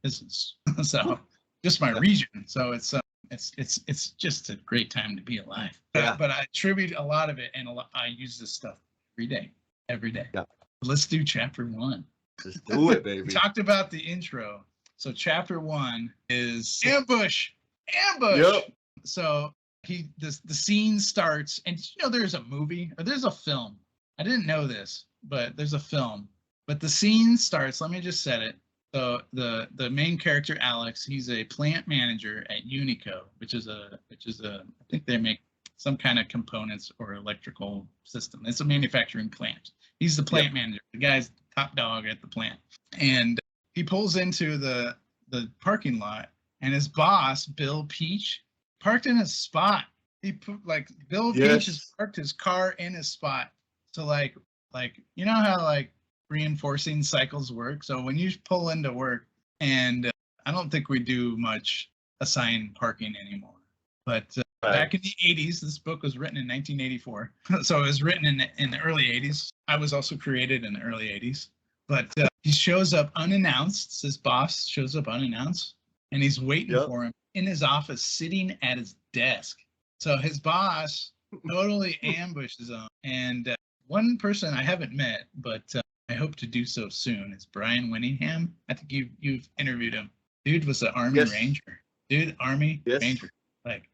business. So just my region. So it's just a great time to be alive. But I attribute a lot of it, and I use this stuff every day. Yeah. Let's do chapter 1. Just do it, baby. We talked about the intro. So chapter 1 is ambush. Yep. So the scene starts, and there's a movie or there's a film. I didn't know this, but there's a film. But the scene starts. Let me just set it. So the main character Alex, he's a plant manager at Unico, which is a I think they make some kind of components or electrical system. It's a manufacturing plant. He's the plant manager. The guy's top dog at the plant, and he pulls into the parking lot, and his boss, Bill Peach, parked in his spot. He put Bill Peach has parked his car in his spot. So like how like reinforcing cycles work. So when you pull into work, and I don't think we do much assigned parking anymore, but back in the 80s, this book was written in 1984. So it was written in the early 80s. I was also created in the early 80s. But he shows up unannounced. His boss shows up unannounced, and he's waiting for him in his office, sitting at his desk. So his boss totally ambushes him. And one person I haven't met, but I hope to do so soon, is Brian Winningham. I think you've interviewed him. Dude was an Army Ranger. Dude, Army Ranger. Like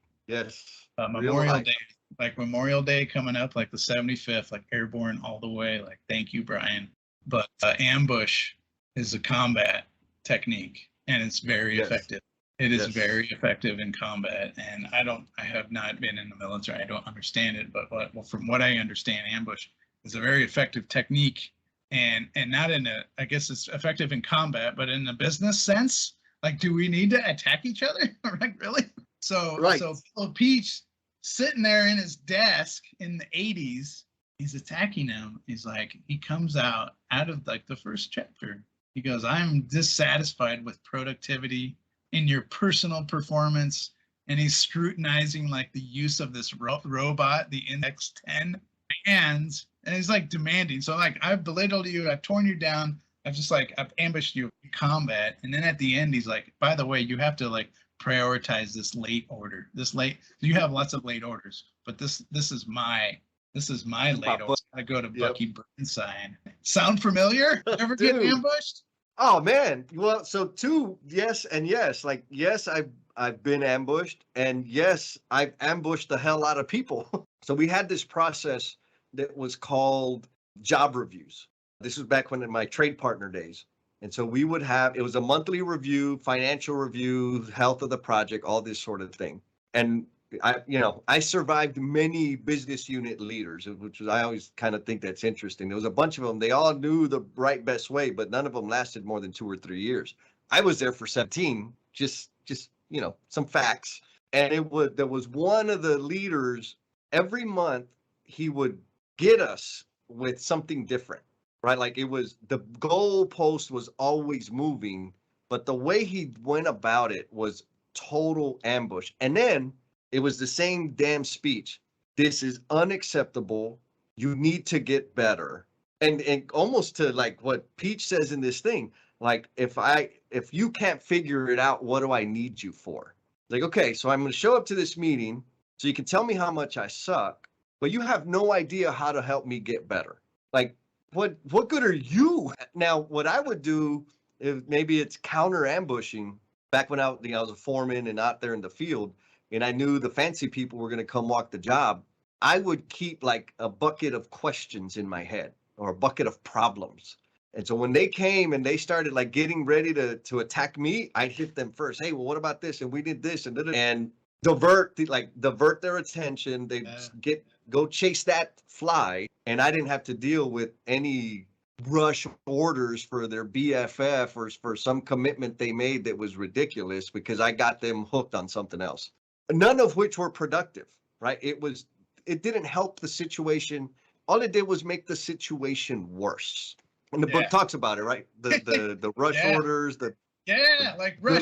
Memorial Day, like Memorial Day coming up, like the 75th, like airborne all the way. Like, thank you, Brian. But ambush is a combat technique, and it's very effective. It is very effective in combat, and I have not been in the military. I don't understand it, but from what I understand, ambush is a very effective technique, and not in a, I guess it's effective in combat, but in the business sense, like, do we need to attack each other? Like, really? So Phil Peach sitting there in his desk in the 80s, he's attacking him. He's like, he comes out of like the first chapter. He goes, I'm dissatisfied with productivity in your personal performance. And he's scrutinizing like the use of this robot, the Index 10 hands. And he's like demanding. So like, I've belittled you. I've torn you down. I've ambushed you in combat. And then at the end, he's like, by the way, you have to like prioritize this late order. You have lots of late orders, but this is my late order. I go to Bucky Burnside. Sound familiar? Ever get ambushed? Oh man. Well, so yes and yes. Like, yes, I've been ambushed, and yes, I've ambushed the hell out of people. So we had this process that was called job reviews. This was back when in my trade partner days. And so we would it was a monthly review, financial review, health of the project, all this sort of thing. And I survived many business unit leaders, which I always kind of think that's interesting. There was a bunch of them. They all knew the right best way, but none of them lasted more than 2 or 3 years. I was there for 17, just some facts. And there was one of the leaders every month, he would get us with something different. Right, like it was the goalpost was always moving, but the way he went about it was total ambush. And then it was the same damn speech. This is unacceptable. You need to get better. And almost to like what Peach says in this thing, like if you can't figure it out, what do I need you for? Like, okay, so I'm going to show up to this meeting so you can tell me how much I suck, but you have no idea how to help me get better. Like, what good are you? Now, what I would do, if maybe it's counter ambushing. Back when I was a foreman and out there in the field, and I knew the fancy people were going to come walk the job, I would keep like a bucket of questions in my head or a bucket of problems. And so when they came and they started like getting ready to attack me, I'd hit them first. Hey, well, what about this? And we did this and divert their attention. They go chase that fly, and I didn't have to deal with any rush orders for their BFF or for some commitment they made that was ridiculous, because I got them hooked on something else, none of which were productive, right? It didn't help the situation. All it did was make the situation worse. And the book talks about it, right? The rush orders, like rush.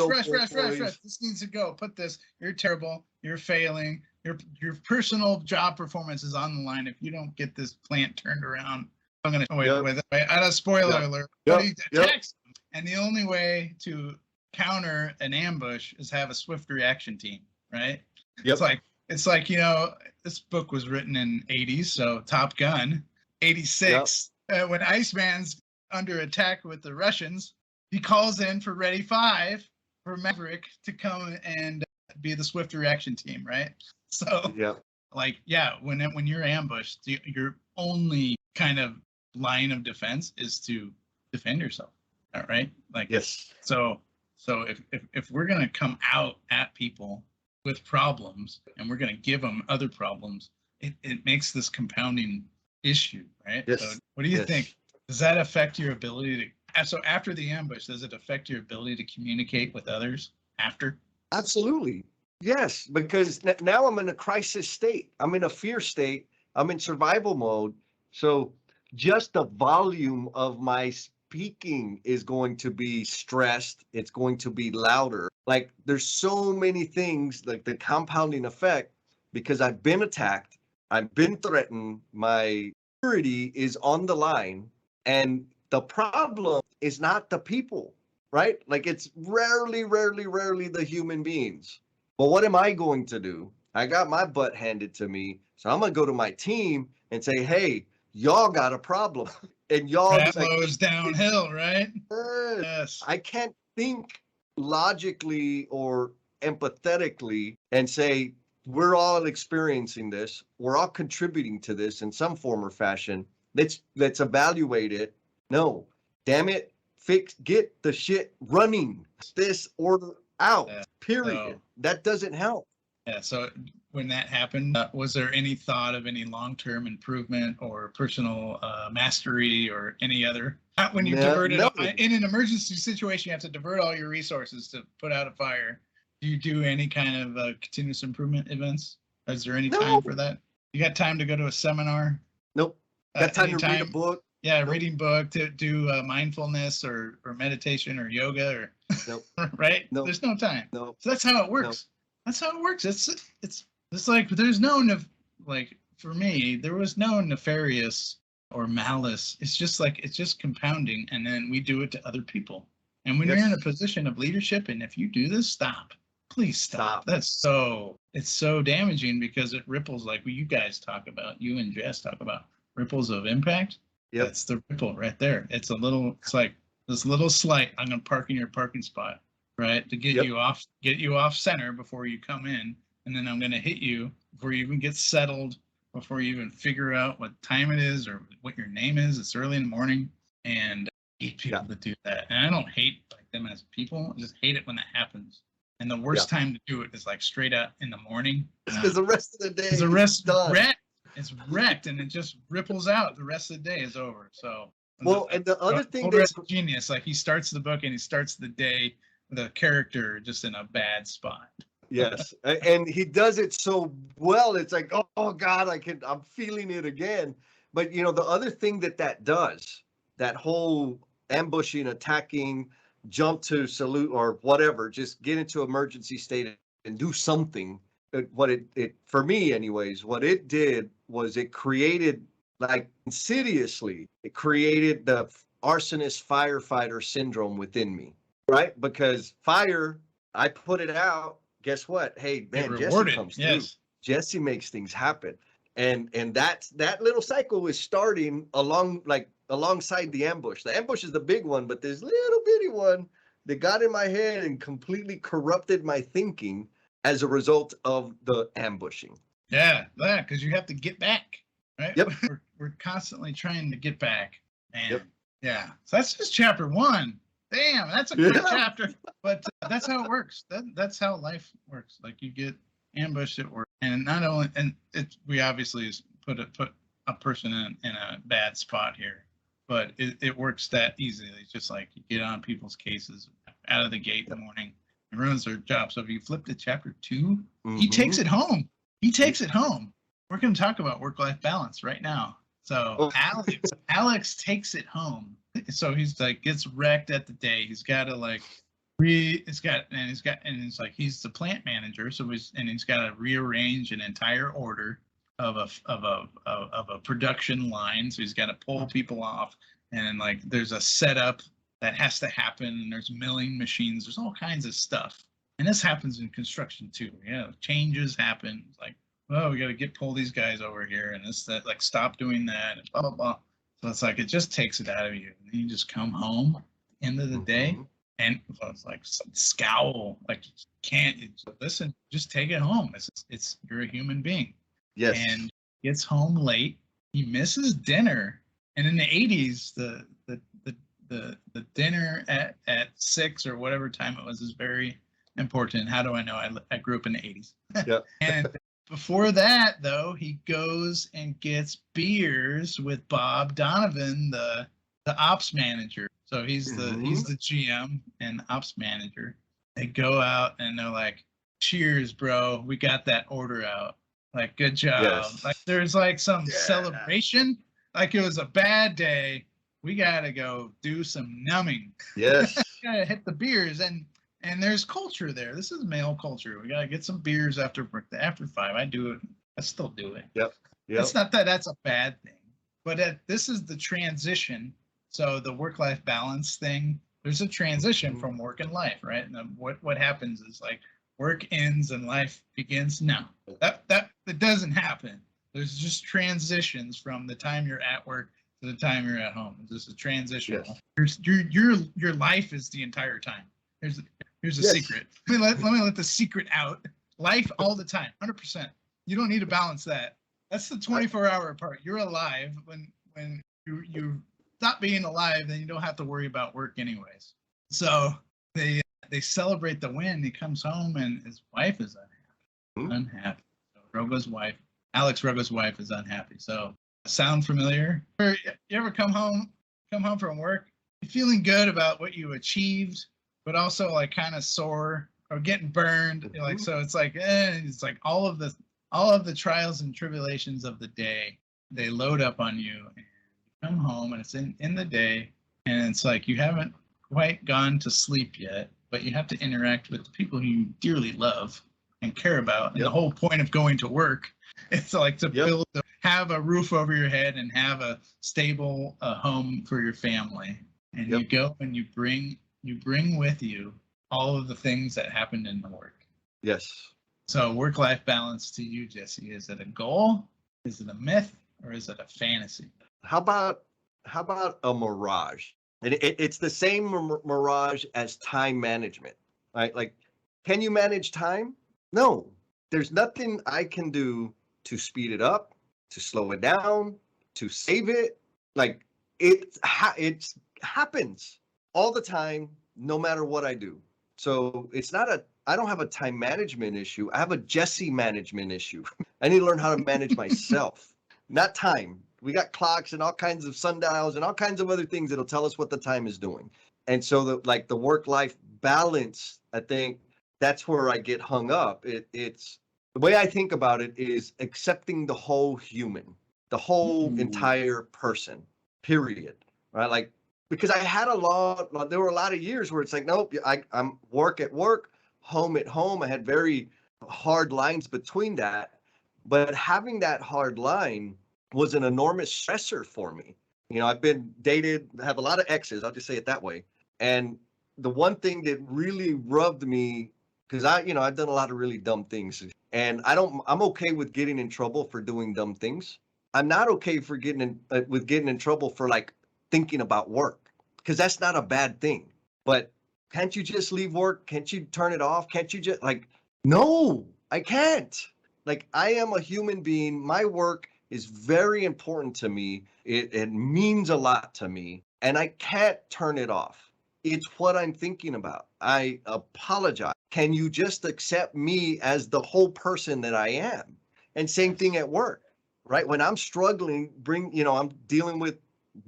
This needs to go. Put this. You're terrible. You're failing. Your personal job performance is on the line if you don't get this plant turned around. I'm gonna wait. I don't spoiler alert. And the only way to counter an ambush is have a swift reaction team, right? It's like this book was written in 80s, so Top Gun, 86. When Iceman's under attack with the Russians, he calls in for Ready 5 for Maverick to come and be the swift reaction team, right? So, when you're ambushed, your only kind of line of defense is to defend yourself, all right? Like, So if we're gonna come out at people with problems and we're gonna give them other problems, it makes this compounding issue, right? Yes. So, what do you think? Does that affect your ability to? So after the ambush, does it affect your ability to communicate with others after? Absolutely. Yes, because now I'm in a crisis state. I'm in a fear state. I'm in survival mode. So just the volume of my speaking is going to be stressed. It's going to be louder. Like there's so many things, like the compounding effect, because I've been attacked, I've been threatened, my security is on the line, and the problem is not the people, right? Like it's rarely the human beings. But what am I going to do? I got my butt handed to me. So I'm going to go to my team and say, hey, y'all got a problem. And y'all That like, goes downhill, right? "Eh, Yes. I can't think logically or empathetically and say, we're all experiencing this. We're all contributing to this in some form or fashion. Let's evaluate it. No, damn it. Get the shit running. This order out, Yeah. period. So- That doesn't help. Yeah. So when that happened, was there any thought of any long-term improvement or personal mastery or any other? Not when you diverted in an emergency situation, you have to divert all your resources to put out a fire. Do you do any kind of continuous improvement events? Is there any time for that? You got time to go to a seminar? Nope. Got time to read a book? Yeah, reading book, to do mindfulness or meditation or yoga or Nope. right? Nope. There's no time. Nope. So that's how it works. Nope. That's how it works. It's like there's no like for me there was no nefarious or malice. It's just compounding, and then we do it to other people. And when you're in a position of leadership, and if you do this, stop. Please stop. It's so damaging because it ripples like you guys talk about. You and Jess talk about ripples of impact. Yep. That's the ripple right there. It's like this little slight. I'm going to park in your parking spot, right? To get you off center before you come in. And then I'm going to hit you before you even get settled, before you even figure out what time it is or what your name is. It's early in the morning, and I hate people that do that. And I don't hate like them as people. I just hate it when that happens. And the worst time to do it is like straight out in the morning. Because the rest of the day is done. It's wrecked, and it just ripples out. The rest of the day is over. So, and the other thing that's genius. Like he starts the book and he starts the day with a character just in a bad spot. Yes, and he does it so well. It's like, oh God, I'm feeling it again. But the other thing that does, that whole ambushing, attacking, jump to salute or whatever, just get into emergency state and do something. What it for me anyways, what it did was it created, like insidiously, it created the arsonist firefighter syndrome within me, right? Because fire, I put it out. Guess what? Hey, man, Jesse comes through. Jesse makes things happen. And that little cycle is starting alongside the ambush. The ambush is the big one, but there's little bitty one that got in my head and completely corrupted my thinking as a result of the ambushing. Yeah, because you have to get back, right? Yep. We're constantly trying to get back. And so that's just chapter 1. Damn, that's a great chapter. But that's how it works. That's how life works. Like you get ambushed at work, and not only, and we obviously put a person in a bad spot here, but it works that easily. It's just like you get on people's cases out of the gate in the morning. It ruins their job. So if you flip to chapter 2, he takes it home. He takes it home. We're going to talk about work-life balance right now. So Alex takes it home. So he's like gets wrecked at the day. He's got to he's the plant manager. So he's got to rearrange an entire order of a production line. So he's got to pull people off, and like there's a setup that has to happen. And there's milling machines. There's all kinds of stuff. And this happens in construction too. Changes happen. It's like, oh, we got to pull these guys over here, and that, like, stop doing that, and blah, blah, blah. So it's like, it just takes it out of you. And then you just come home at the end of the day, and it's like some scowl, like listen, just take it home. It's you're a human being. Yes. And gets home late. He misses dinner. And in the 80s, the dinner at 6 or whatever time it was is very important. How do I know? I grew up in the 80s. Yeah. And before that, though, he goes and gets beers with Bob Donovan, the ops manager. So he's the GM and ops manager. They go out and they're like, "Cheers, bro! We got that order out. Like, good job." Yes. Like, there's like some celebration, like it was a bad day. We gotta go do some numbing. Yes. Gotta hit the beers, and there's culture there. This is male culture. We gotta get some beers after work. After 5, I do it. I still do it. Yep. It's not that that's a bad thing, but this is the transition. So the work-life balance thing, there's a transition from work and life, right? And what happens is like work ends and life begins. No, that doesn't happen. There's just transitions from the time you're at work to the time you're at home. It's just a transition. Yes. Your life is the entire time. Here's a secret. Let me let the secret out. Life all the time, 100%. You don't need to balance that. That's the 24-hour part. You're alive. When you stop being alive, then you don't have to worry about work anyways. So they celebrate the win. He comes home and his wife is unhappy. So Alex Rogo's wife is unhappy. So sound familiar? You ever come home from work, you're feeling good about what you achieved, but also like kind of sore or getting burned. You're like, so it's like all of the trials and tribulations of the day, they load up on you, and you come home and it's in the day, and it's like you haven't quite gone to sleep yet, but you have to interact with the people who you dearly love and care about. And the whole point of going to work, it's like to have a roof over your head and have a stable home for your family. And you go and you bring with you all of the things that happened in the work. Yes. So work-life balance to you, Jesse, is it a goal? Is it a myth? Or is it a fantasy? How about a mirage? And it's the same mirage as time management, right? Like, can you manage time? No, there's nothing I can do to speed it up, to slow it down, to save it. Like it happens all the time, no matter what I do. So I don't have a time management issue. I have a Jesse management issue. I need to learn how to manage myself, not time. We got clocks and all kinds of sundials and all kinds of other things that'll tell us what the time is doing. And so the work-life balance, I think that's where I get hung up. It's the way I think about it is accepting the whole human, the whole entire person, period. Right? Like, because I had there were a lot of years where it's like, nope, I'm work at work, home at home. I had very hard lines between that, but having that hard line was an enormous stressor for me. You know, I've been dated, have a lot of exes, I'll just say it that way. And the one thing that really rubbed me, because I've done a lot of really dumb things, and I'm okay with getting in trouble for doing dumb things. I'm not okay for getting in trouble for like thinking about work, because that's not a bad thing. But can't you just leave work? Can't you turn it off? Can't you just no, I can't. Like, I am a human being. My work is very important to me. It means a lot to me, and I can't turn it off. It's what I'm thinking about. I apologize. Can you just accept me as the whole person that I am? And same thing at work, right? When I'm struggling, I'm dealing with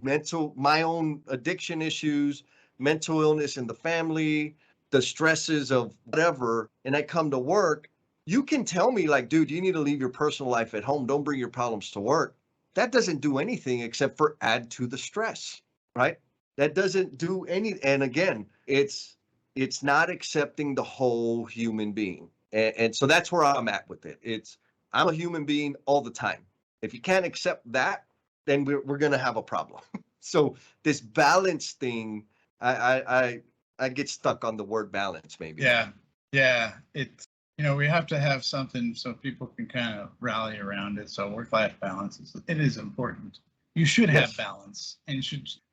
my own addiction issues, mental illness in the family, the stresses of whatever, and I come to work, you can tell me like, dude, you need to leave your personal life at home. Don't bring your problems to work. That doesn't do anything except for add to the stress, right? That doesn't do any. And again, it's not accepting the whole human being. And so that's where I'm at with it. I'm a human being all the time. If you can't accept that, then we're going to have a problem. So this balance thing, I get stuck on the word balance maybe. Yeah. It's, we have to have something so people can kind of rally around it. So work-life balance is important. You should have balance, and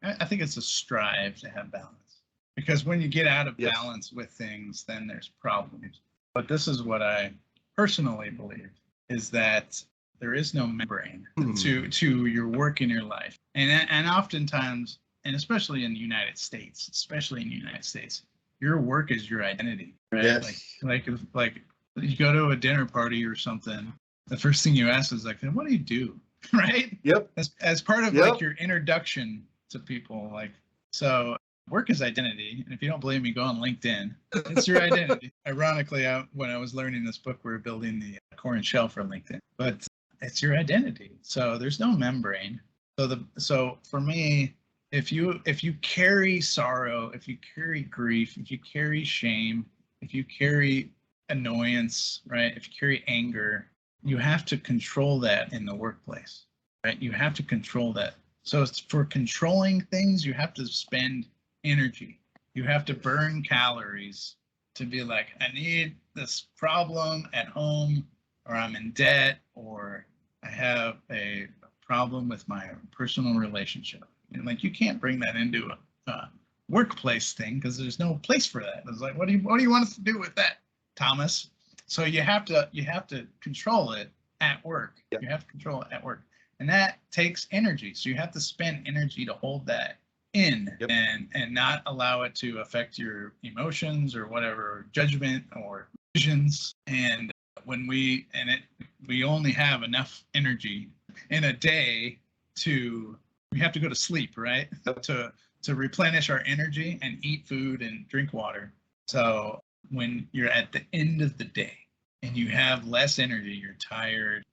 I think it's a strive to have balance, because when you get out of balance with things, then there's problems. But this is what I personally believe, is that there is no membrane to your work in your life. And oftentimes, and especially in the United States, your work is your identity, right? Yes. Like you go to a dinner party or something, the first thing you ask is like, what do you do? Right? Yep. As part of like your introduction to people, like, so work is identity. And if you don't believe me, go on LinkedIn. It's your identity. Ironically, when I was learning this book, we were building the core and shell for LinkedIn, but it's your identity. So there's no membrane. So for me, if you carry sorrow, if you carry grief, if you carry shame, if you carry annoyance, right? If you carry anger, you have to control that in the workplace, right? You have to control that. So it's for controlling things, you have to spend energy. You have to burn calories to be like, I need this problem at home, or I'm in debt, or I have a problem with my personal relationship. And like, you can't bring that into a workplace thing because there's no place for that. It's like, what do you want us to do with that, Thomas? So you have to control it at work. Yeah. You have to control it at work, and that takes energy. So you have to spend energy to hold that in. Yep. and not allow it to affect your emotions or whatever, or judgment or visions. And we only have enough energy in a day we have to go to sleep, right? Yep. To replenish our energy and eat food and drink water. So when you're at the end of the day and you have less energy, you're tired,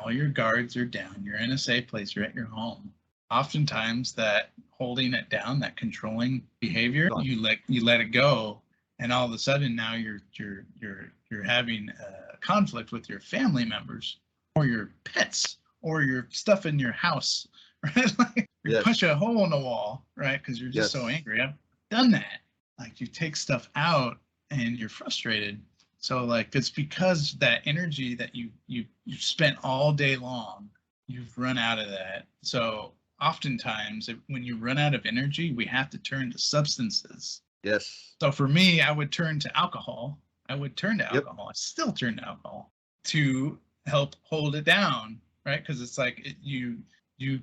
all your guards are down, you're in a safe place, you're at your home. Oftentimes that holding it down, that controlling behavior, you let it go, and all of a sudden now you're having a conflict with your family members or your pets or your stuff in your house, right? Like you Yes. punch a hole in the wall, right? Because you're just so angry. I've done that. Like you take stuff out and you're frustrated. So like it's because that energy that you spent all day long, you've run out of that. So oftentimes when you run out of energy, we have to turn to substances. Yes. So for me, I would turn to alcohol. I Yep. still turn to alcohol to help hold it down, right? Because it's like you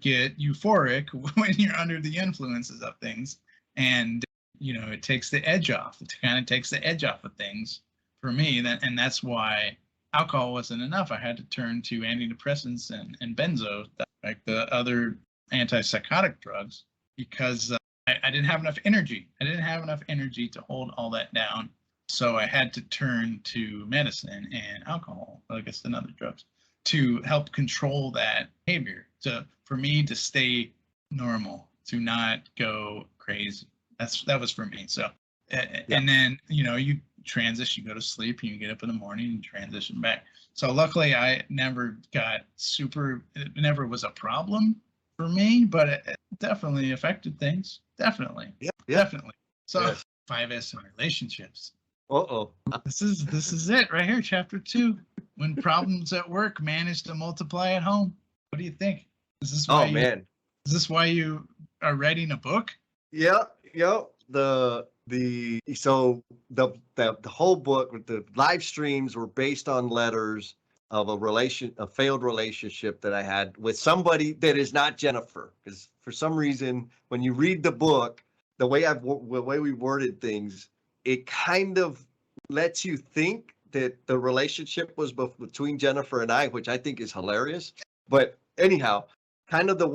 get euphoric when you're under the influences of things, and it takes the edge off. It kind of takes the edge off of things for me. And that's why alcohol wasn't enough. I had to turn to antidepressants and benzo, like the other antipsychotic drugs, because I didn't have enough energy. I didn't have enough energy to hold all that down. So I had to turn to medicine and alcohol, I guess, and other drugs, to help control that behavior. For me to stay normal, to not go crazy. That was for me. So, and then you transition, you go to sleep, and you get up in the morning and transition back. So luckily, I never got it never was a problem for me, but it definitely affected things. Definitely. So Yes. 5S in relationships. Uh-oh. This is it right here, chapter 2. When problems at work manage to multiply at home. What do you think? Is this why Is this why you are writing a book? Yeah. The whole book with the live streams were based on letters of a failed relationship that I had with somebody that is not Jennifer. Because for some reason, when you read the book, the way we worded things, it kind of lets you think that the relationship was between Jennifer and I, which I think is hilarious. But anyhow, kind of the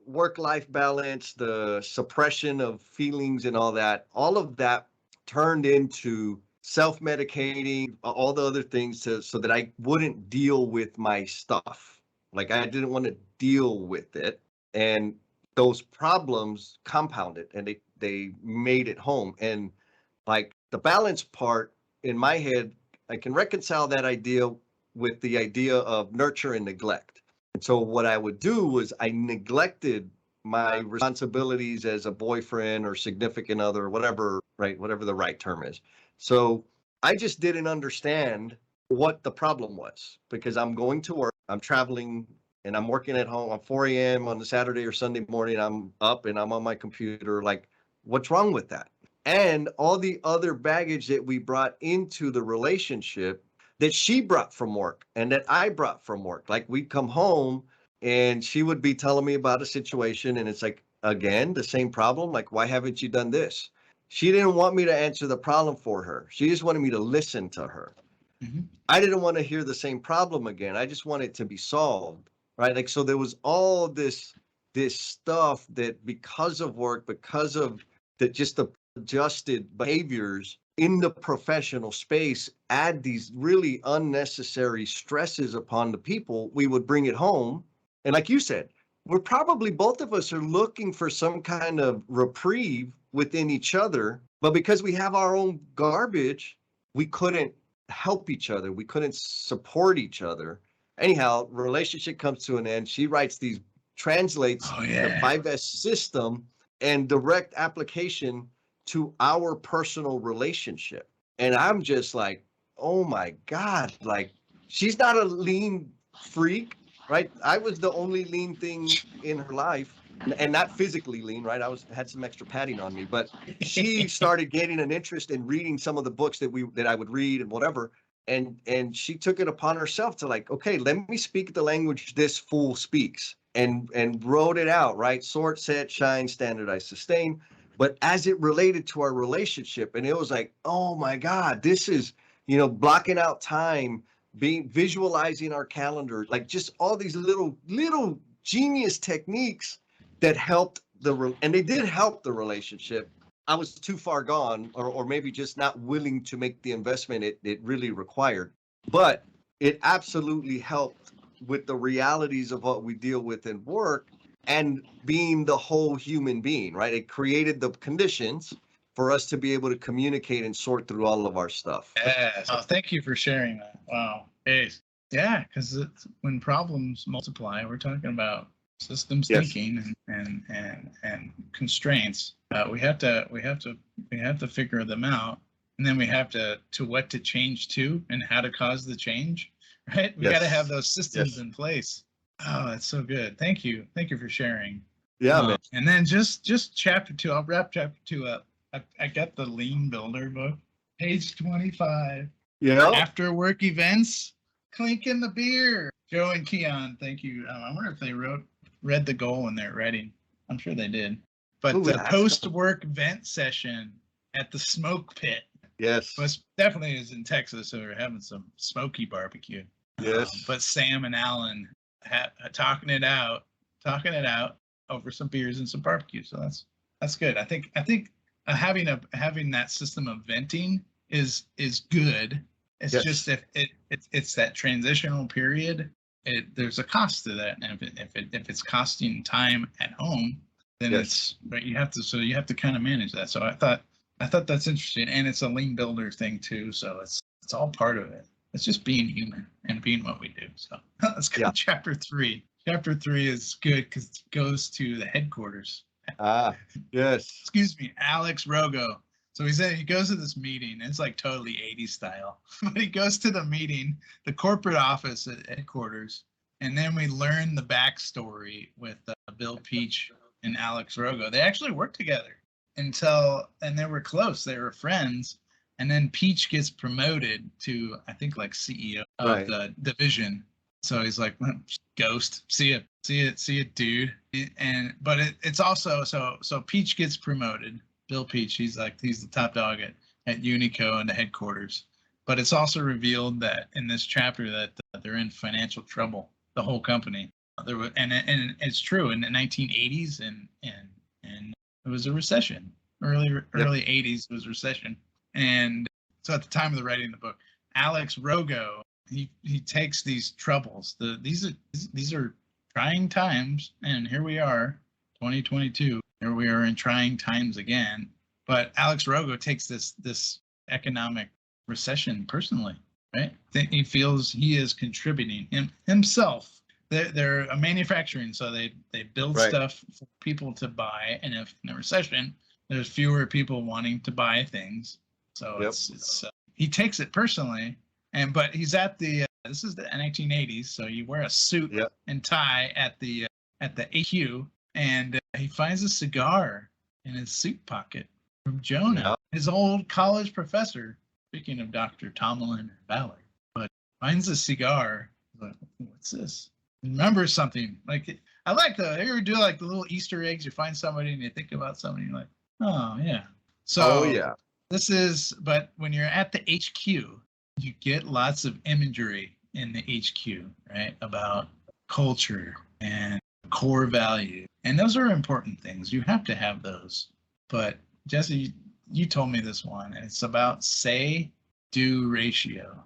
work-life balance, the suppression of feelings and all of that turned into self-medicating, all the other things so that I wouldn't deal with my stuff. Like I didn't want to deal with it. And those problems compounded and they made it home. And like the balance part in my head, I can reconcile that idea with the idea of nurture and neglect. And so what I would do was I neglected my responsibilities as a boyfriend or significant other, or whatever the right term is. So I just didn't understand what the problem was because I'm going to work, I'm traveling, and I'm working at home. I'm 4 a.m. on the Saturday or Sunday morning. I'm up and I'm on my computer. Like, what's wrong with that? And all the other baggage that we brought into the relationship that she brought from work and that I brought from work. Like we'd come home and she would be telling me about a situation and it's like, again, the same problem. Like, why haven't you done this? She didn't want me to answer the problem for her. She just wanted me to listen to her. Mm-hmm. I didn't want to hear the same problem again. I just wanted it to be solved, right? Like, so there was all this stuff that because of work, because of just the adjusted behaviors in the professional space add these really unnecessary stresses upon the people. We would bring it home. And like you said, we're probably, both of us are looking for some kind of reprieve within each other, but because we have our own garbage, we couldn't help each other. We couldn't support each other. Anyhow, relationship comes to an end. She translates Oh the yeah. 5S system and direct application to our personal relationship. And I'm just like, oh my God, like, she's not a lean freak, right? I was the only lean thing in her life, and not physically lean, right? Had some extra padding on me, but she started getting an interest in reading some of the books that I would read and whatever. And she took it upon herself to, like, okay, let me speak the language this fool speaks, and wrote it out, right? Sort, set, shine, standardize, sustain. But as it related to our relationship, and it was like, oh my God, this is, blocking out time, visualizing our calendar, like just all these little genius techniques that helped and they did help the relationship. I was too far gone, or maybe just not willing to make the investment it really required. But it absolutely helped with the realities of what we deal with in work, and being the whole human being, right? It created the conditions for us to be able to communicate and sort through all of our stuff. Yes. Oh, thank you for sharing that. Wow. Hey. Yeah, because when problems multiply, we're talking about systems Yes. thinking and constraints. We have to figure them out, and then we have to what to change to and how to cause the change. Right? We got to have those systems in place. Oh, that's so good. Thank you for sharing. Yeah, man. And then just chapter 2. I'll wrap chapter 2 up. I got the Lean Builder book, page 25. Yeah. After work events, clinking the beer. Joe and Keon, thank you. I wonder if they read the goal in their writing. I'm sure they did. But the post-work vent session at the smoke pit. Yes. Was definitely is in Texas, so we're having some smoky barbecue. Yes. But Sam and Alan talking it out over some beers and some barbecue. So that's good. I think having that system of venting is good. It's just if it's that transitional period, there's a cost to that, and if it's costing time at home, then you have to kind of manage that. So I thought that's interesting, and it's a lean builder thing too. So it's all part of it. It's just being human and being what we do. So let's go to chapter 3. Chapter 3 is good because it goes to the headquarters. Yes. Excuse me, Alex Rogo. So he goes to this meeting. It's like totally 80s style. But he goes to the meeting, the corporate office at headquarters, and then we learn the backstory with Bill Peach and Alex Rogo. They actually worked together and they were close. They were friends. And then Peach gets promoted to, I think, like CEO of the division. So he's like, ghost, see it, dude. But it's also so Peach gets promoted. Bill Peach, he's the top dog at Unico and the headquarters. But it's also revealed that in this chapter that they're in financial trouble, the whole company. And it's true in the 1980s and it was a recession. Early 80s was recession. And so at the time of the writing of the book, Alex Rogo, he takes these troubles. These are trying times, and here we are, 2022. Here we are in trying times again. But Alex Rogo takes this economic recession personally, right? He feels he is contributing himself. They're a manufacturing, so they build stuff for people to buy, and if in a recession, there's fewer people wanting to buy things. So it's he takes it personally, but he's at the this is the 1980s, so you wear a suit and tie at the AQ, and he finds a cigar in his suit pocket from Jonah, his old college professor. Speaking of Dr. Tomlin and Ballard, but finds a cigar. He's like, what's this? Remember something? Like I like you ever do like the little Easter eggs? You find somebody and you think about somebody, you're like, oh yeah. So but when you're at the HQ, you get lots of imagery in the HQ, right? About culture and core value. And those are important things. You have to have those. But Jesse, you told me this one, and it's about say-do ratio.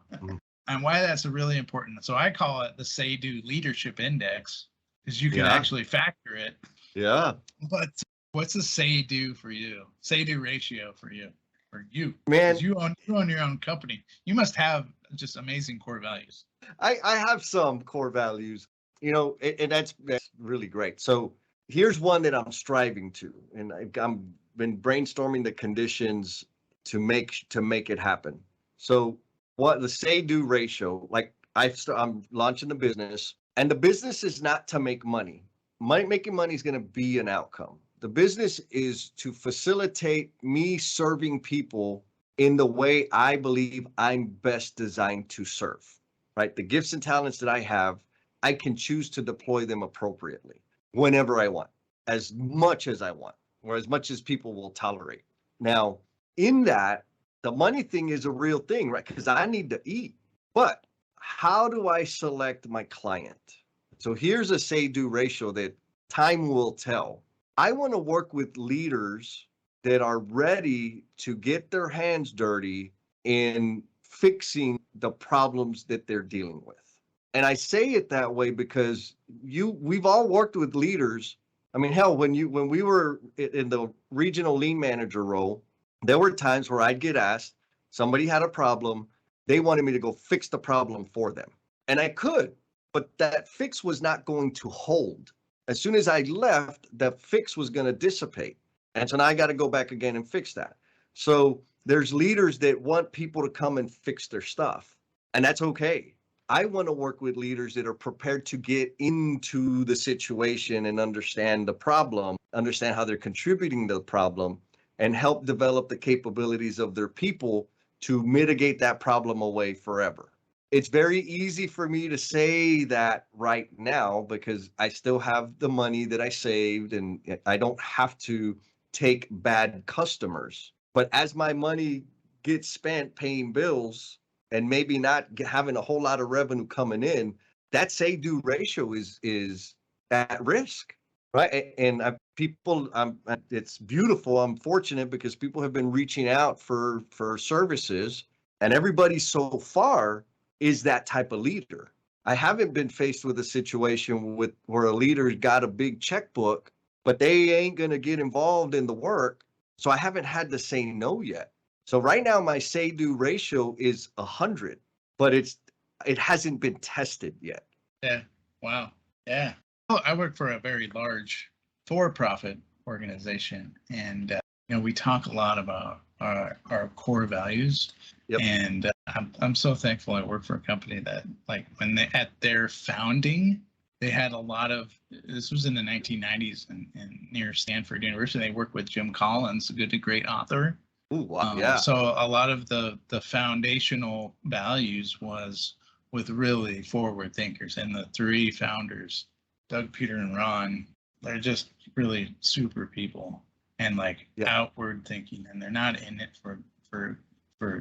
And why that's really important. So I call it the say-do leadership index. because you can Yeah. actually factor it. Yeah. But what's the say-do for you? Say-do ratio for you? For you? Man, Because you own your own company. You must have just amazing core values. I have some core values, and that's really great. So here's one that I'm striving to, and I'm been brainstorming the conditions to make it happen. So what the say-do ratio, like I'm launching the business, and the business is not to make money. Making money is going to be an outcome. The business is to facilitate me serving people in the way I believe I'm best designed to serve, right? The gifts and talents that I have, I can choose to deploy them appropriately whenever I want, as much as I want, or as much as people will tolerate. Now, in that, the money thing is a real thing, right? Because I need to eat. But how do I select my client? So here's a say-do ratio that time will tell. I want to work with leaders that are ready to get their hands dirty in fixing the problems that they're dealing with. And I say it that way because we've all worked with leaders. I mean, hell, when we were in the regional lean manager role, there were times where I'd get asked, somebody had a problem, they wanted me to go fix the problem for them. And I could, but that fix was not going to hold. As soon as I left, the fix was going to dissipate. And so now I got to go back again and fix that. So there's leaders that want people to come and fix their stuff, and that's okay. I want to work with leaders that are prepared to get into the situation and understand the problem, understand how they're contributing to the problem, and help develop the capabilities of their people to mitigate that problem away forever. It's very easy for me to say that right now because I still have the money that I saved and I don't have to take bad customers. But as my money gets spent paying bills and maybe not having a whole lot of revenue coming in, that say-do ratio is at risk, right? And it's beautiful. I'm fortunate because people have been reaching out for services, and everybody so far is that type of leader. I haven't been faced with a situation where a leader got a big checkbook, but they ain't going to get involved in the work. So I haven't had to say no yet. So right now my say-do ratio is 100, but it hasn't been tested yet. Yeah. Wow. Yeah. Oh, I work for a very large for-profit organization, and we talk a lot about our core values. Yep. And I'm so thankful I work for a company that, like, when they at their founding, they had a lot of, this was in the 1990s and near Stanford University. They worked with Jim Collins, a great author. Ooh, wow, yeah. So a lot of the foundational values was with really forward thinkers, and the three founders, Doug, Peter, and Ron, they're just really super people and outward thinking, and they're not in it for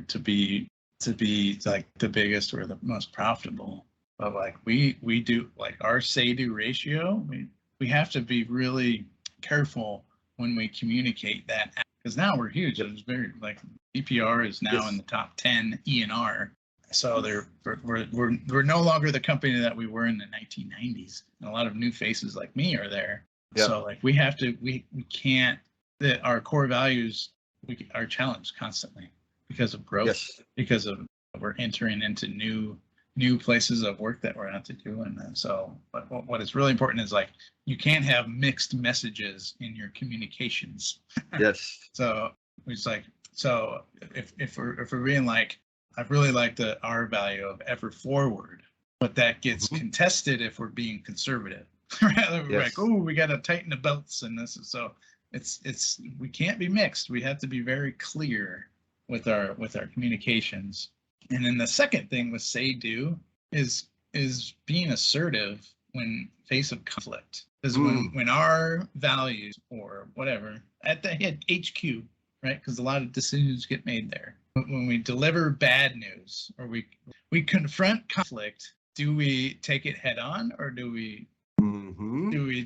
to be like the biggest or the most profitable. But like we do, like, our say-do ratio, we have to be really careful when we communicate that, because now we're huge. It's very, like, EPR is now in the top 10 E&R. So we're no longer the company that we were in the 1990s. And a lot of new faces like me are there. Yep. So like we can't, our core values are challenged constantly because of growth, because of we're entering into new places of work that we're out to do. And so, but what is really important is, like, you can't have mixed messages in your communications. Yes. So it's like, so if we're being like, I really like our value of ever forward, but that gets contested if we're being conservative. We're like, oh, we got to tighten the belts, and this is so. It's we can't be mixed. We have to be very clear with our communications. And then the second thing with say-do is being assertive when face of conflict. Because when our values or whatever at the head HQ, right? Because a lot of decisions get made there. When we deliver bad news or we confront conflict, do we take it head on, or do we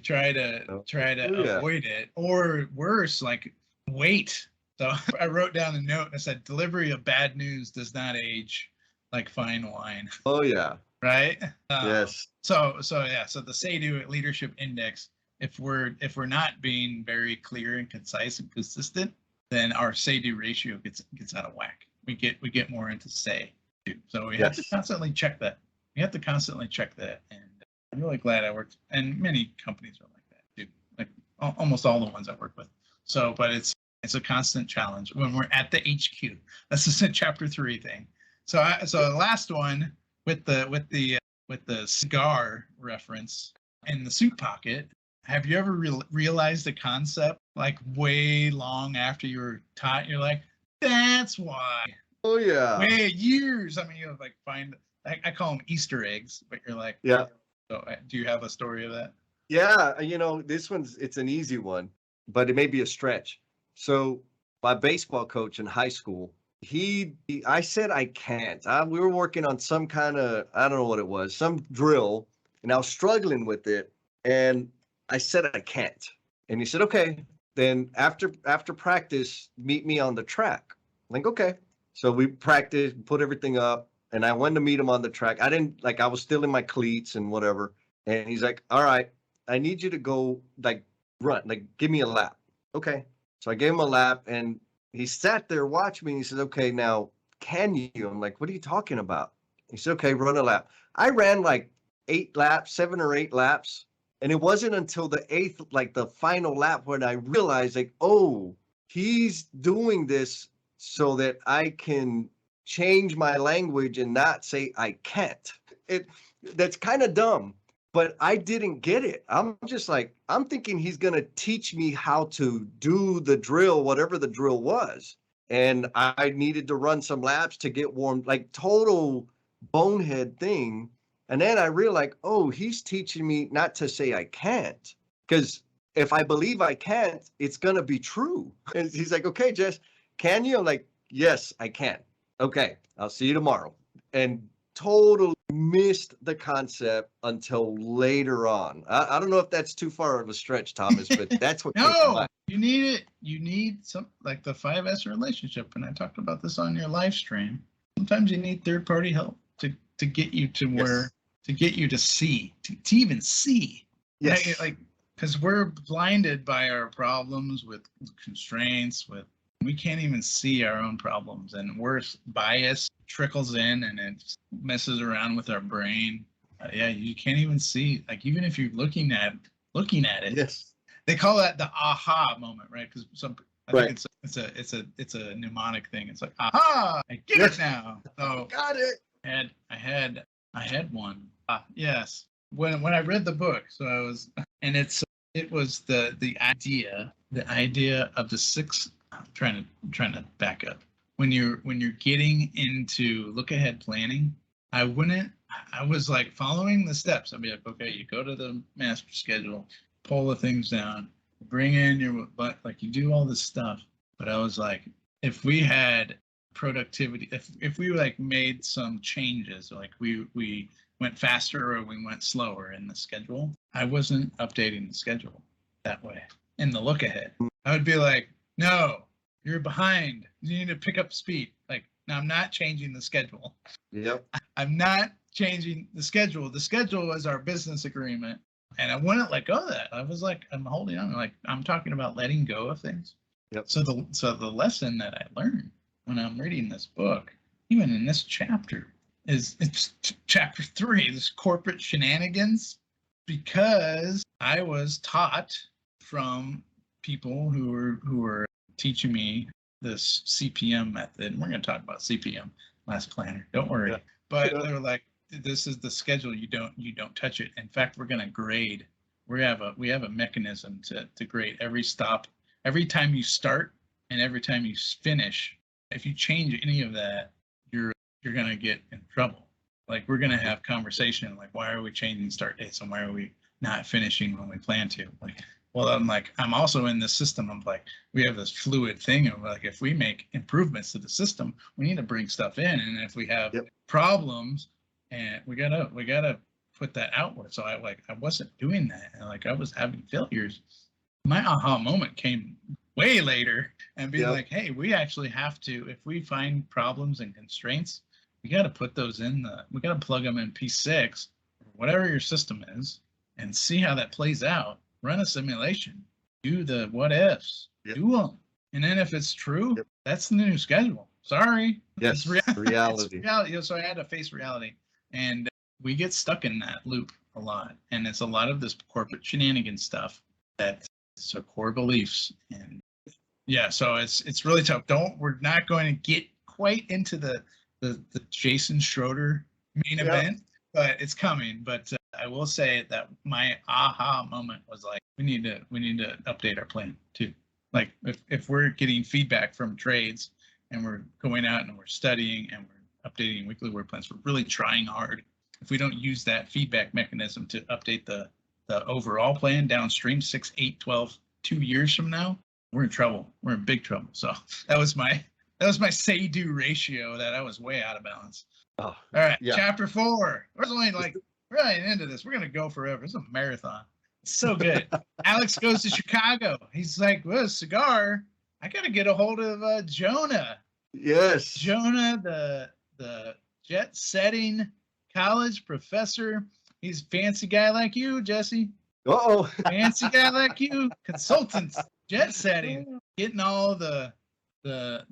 try to avoid it, or worse, like, wait? So I wrote down a note and I said, delivery of bad news does not age like fine wine. Oh yeah. right? Yes. So the say-do leadership index, if we're not being very clear and concise and consistent, then our say-do ratio gets out of whack. We get more into say. So we have to constantly check that. We have to constantly check that, and I'm really glad I worked. And many companies are like that too, like almost all the ones I work with. So, but it's a constant challenge when we're at the HQ. That's just a chapter 3 thing. So the last one with the cigar reference in the suit pocket. Have you ever realized the concept like way long after you were taught? You're like, that's why. Oh yeah. Wait, years. I mean, you like find. I call them Easter eggs, but you're like, yeah. So, do you have a story of that? Yeah, this it's an easy one, but it may be a stretch. So my baseball coach in high school, I said I can't. We were working on some kind of, I don't know what it was, some drill, and I was struggling with it, and I said I can't. And he said, okay, then after practice, meet me on the track. I'm like, okay. So we practiced, put everything up, and I went to meet him on the track. I was still in my cleats and whatever. And he's like, all right, I need you to go run, give me a lap. Okay. So I gave him a lap, and he sat there, watched me, and he said, okay, now can you? I'm like, what are you talking about? He said, okay, run a lap. I ran like 7 or 8 laps. And it wasn't until the 8th, like the final lap, when I realized oh, he's doing this so that I can change my language and not say I can't. That's kind of dumb, but I didn't get it. I'm just like, I'm thinking he's going to teach me how to do the drill, whatever the drill was. And I needed to run some laps to get warm, like total bonehead thing. And then I realized, oh, he's teaching me not to say I can't, because if I believe I can't, it's going to be true. And he's like, okay, Jess, can you? I'm like, yes, I can. Okay, I'll see you tomorrow. And totally missed the concept until later on. I don't know if that's too far of a stretch, Thomas, but that's what came to mind. You need it. You need some, like the 5S relationship. And I talked about this on your live stream. Sometimes you need third-party help to get you to where, to get you to see, to even see. Yes. Right? Like, because we're blinded by our problems with constraints, we can't even see our own problems, and worse, bias trickles in and it messes around with our brain. You can't even see, like, even if you're looking at it. Yes. They call that the aha moment, right? Because I Right. think it's a mnemonic thing. It's like, aha, I get it now. So Got it. I had one. Yes. When I read the book, so I was, and it was the idea of the 6. I'm trying to back up. When you're getting into look ahead planning, I was like following the steps. I'd be like, okay, you go to the master schedule, pull the things down, bring in your, but like you do all this stuff. But I was like, if we had productivity, if we like made some changes, like we went faster or we went slower in the schedule, I wasn't updating the schedule that way. In the look ahead, I would be like, no, you're behind. You need to pick up speed. Like, no, I'm not changing the schedule. Yep. I'm not changing the schedule. The schedule is our business agreement. And I wouldn't let go of that. I was like, I'm holding on. Like, I'm talking about letting go of things. Yep. So the lesson that I learned when I'm reading this book, even in this chapter, it's chapter 3, this corporate shenanigans, because I was taught from people who were teaching me this CPM method. And we're going to talk about CPM, last planner. Don't worry. Yeah. But they were like, this is the schedule. You don't touch it. In fact, we're going to grade. We have a mechanism to grade every stop, every time you start and every time you finish. If you change any of that, you're going to get in trouble. Like, we're going to have conversation. Like, why are we changing start dates and why are we not finishing when we plan to? Like, well, I'm also in the system. I'm like, we have this fluid thing of like, if we make improvements to the system, we need to bring stuff in. And if we have problems, and we gotta put that outward. So I wasn't doing that. And like, I was having failures. My aha moment came way later and be like, hey, we actually have to, if we find problems and constraints, we got to put those we got to plug them in P6, whatever your system is, and see how that plays out. Run a simulation, do the what ifs, do them. And then if it's true, that's the new schedule. Sorry. Yes, it's reality. It's reality. So I had to face reality. And we get stuck in that loop a lot. And it's a lot of this corporate shenanigans stuff that's so core beliefs. And yeah, so it's really tough. We're not going to get quite into the Jason Schroeder main event, but it's coming. But I will say that my aha moment was like, we need to update our plan too. Like if we're getting feedback from trades and we're going out and we're studying and we're updating weekly work plans, we're really trying hard. If we don't use that feedback mechanism to update the overall plan downstream 6, 8, 12, 2 years from now, we're in trouble. We're in big trouble. So that was my say-do ratio that I was way out of balance. Oh, all right, yeah. Chapter 4. We're only we're not into this. We're gonna go forever. It's a marathon. It's so good. Alex goes to Chicago. He's like, well, a cigar. I gotta get a hold of Jonah. Yes. Jonah, the jet-setting college professor. He's a fancy guy like you, Jesse. Uh-oh. Fancy guy like you, consultants, jet setting, getting all the got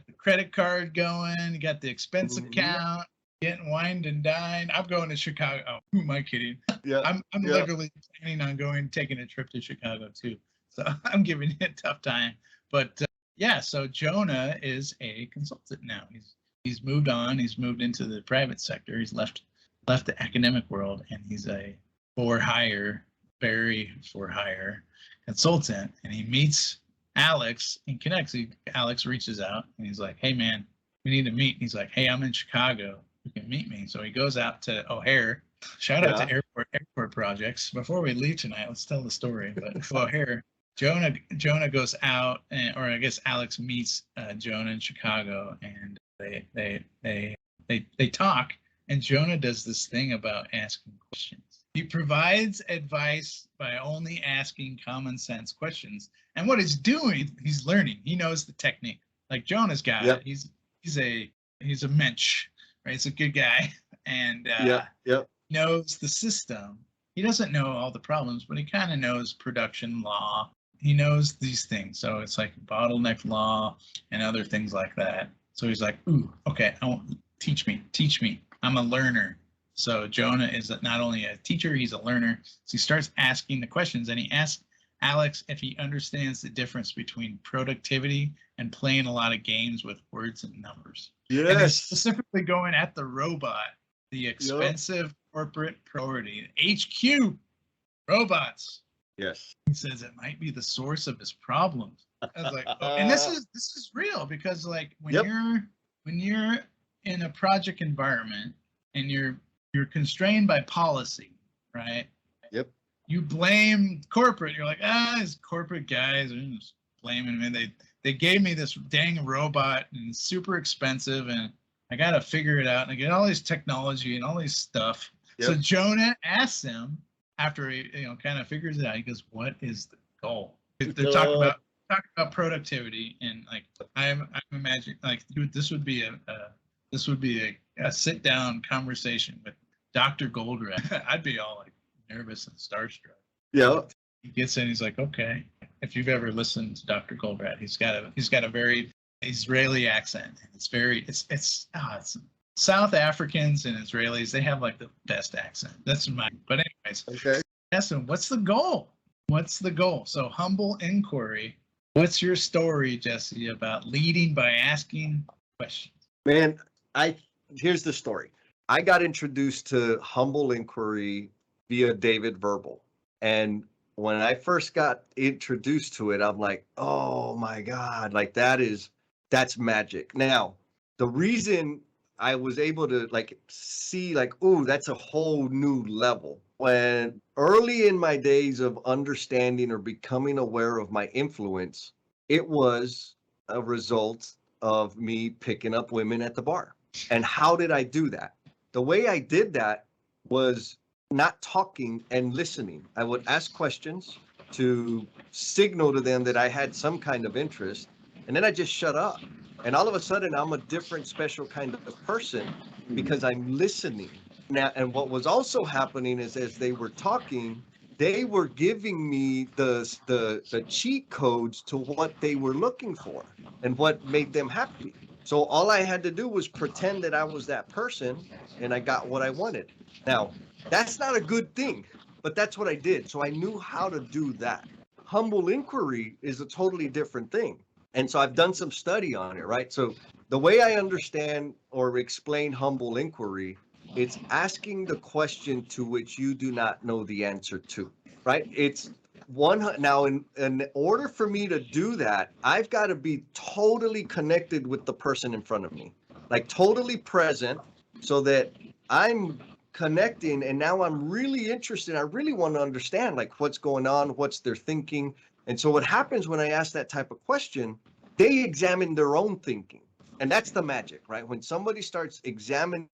the credit card going, you got the expense account, getting wined and dined. I'm going to Chicago. Oh, who am I kidding? Yeah. I'm literally planning on taking a trip to Chicago too. So I'm giving it a tough time. But yeah, so Jonah is a consultant now. He's moved on. He's moved into the private sector. He's left the academic world, and he's a very for hire consultant. And he meets Alex and connects. Alex reaches out and he's like, hey man, we need to meet. He's like, hey, I'm in Chicago. You can meet me. So he goes out to O'Hare. Shout out to airport projects. Before we leave tonight, let's tell the story. But O'Hare, Jonah goes out, or I guess Alex meets Jonah in Chicago, and they talk. And Jonah does this thing about asking questions. He provides advice by only asking common sense questions. And what he's doing, he's learning. He knows the technique. Like Jonah's got it. He's a mensch, right? He's a good guy, and knows the system. He doesn't know all the problems, but he kind of knows production law. He knows these things. So it's like bottleneck law and other things like that. So he's like, ooh, okay, teach me. I'm a learner. So Jonah is not only a teacher, he's a learner. So he starts asking the questions, and he asks Alex if he understands the difference between productivity and playing a lot of games with words and numbers. Yes. And he's specifically going at the robot, the expensive corporate priority, HQ, robots. Yes. He says it might be the source of his problems. I was like, oh. And this is real, because like when you're in a project environment and you're constrained by policy, right? Yep. You blame corporate. You're like, these corporate guys are just blaming me. They gave me this dang robot and it's super expensive, and I got to figure it out. And I get all this technology and all this stuff. Yep. So Jonah asks him after he kind of figures it out. He goes, "What is the goal?" They're talking about productivity, and like I'm imagining like this would be a sit down conversation with Dr. Goldratt. I'd be all like nervous and starstruck. Yeah. He gets in. He's like, okay. If you've ever listened to Dr. Goldratt, he's got a very Israeli accent. It's South Africans and Israelis. They have like the best accent. That's mine. But anyways, okay. Ask him, what's the goal? What's the goal? So humble inquiry. What's your story, Jesse, about leading by asking questions? Man, here's the story. I got introduced to humble inquiry via David Verbal. And when I first got introduced to it, I'm like, oh my God, like that's magic. Now, the reason I was able to like see like, ooh, that's a whole new level. When early in my days of understanding or becoming aware of my influence, it was a result of me picking up women at the bar. And how did I do that? The way I did that was not talking and listening. I would ask questions to signal to them that I had some kind of interest, and then I just shut up. And all of a sudden, I'm a different, special kind of person because I'm listening. Now, and what was also happening is as they were talking, they were giving me the cheat codes to what they were looking for and what made them happy. So all I had to do was pretend that I was that person and I got what I wanted. Now, that's not a good thing, but that's what I did. So I knew how to do that. Humble inquiry is a totally different thing. And so I've done some study on it, right? So the way I understand or explain humble inquiry, it's asking the question to which you do not know the answer to, right? It's one. Now, in order for me to do that, I've got to be totally connected with the person in front of me, like totally present, so that I'm connecting. And now I'm really interested. I really want to understand like what's going on, what's their thinking. And so what happens when I ask that type of question, they examine their own thinking. And that's the magic, right? When somebody starts examining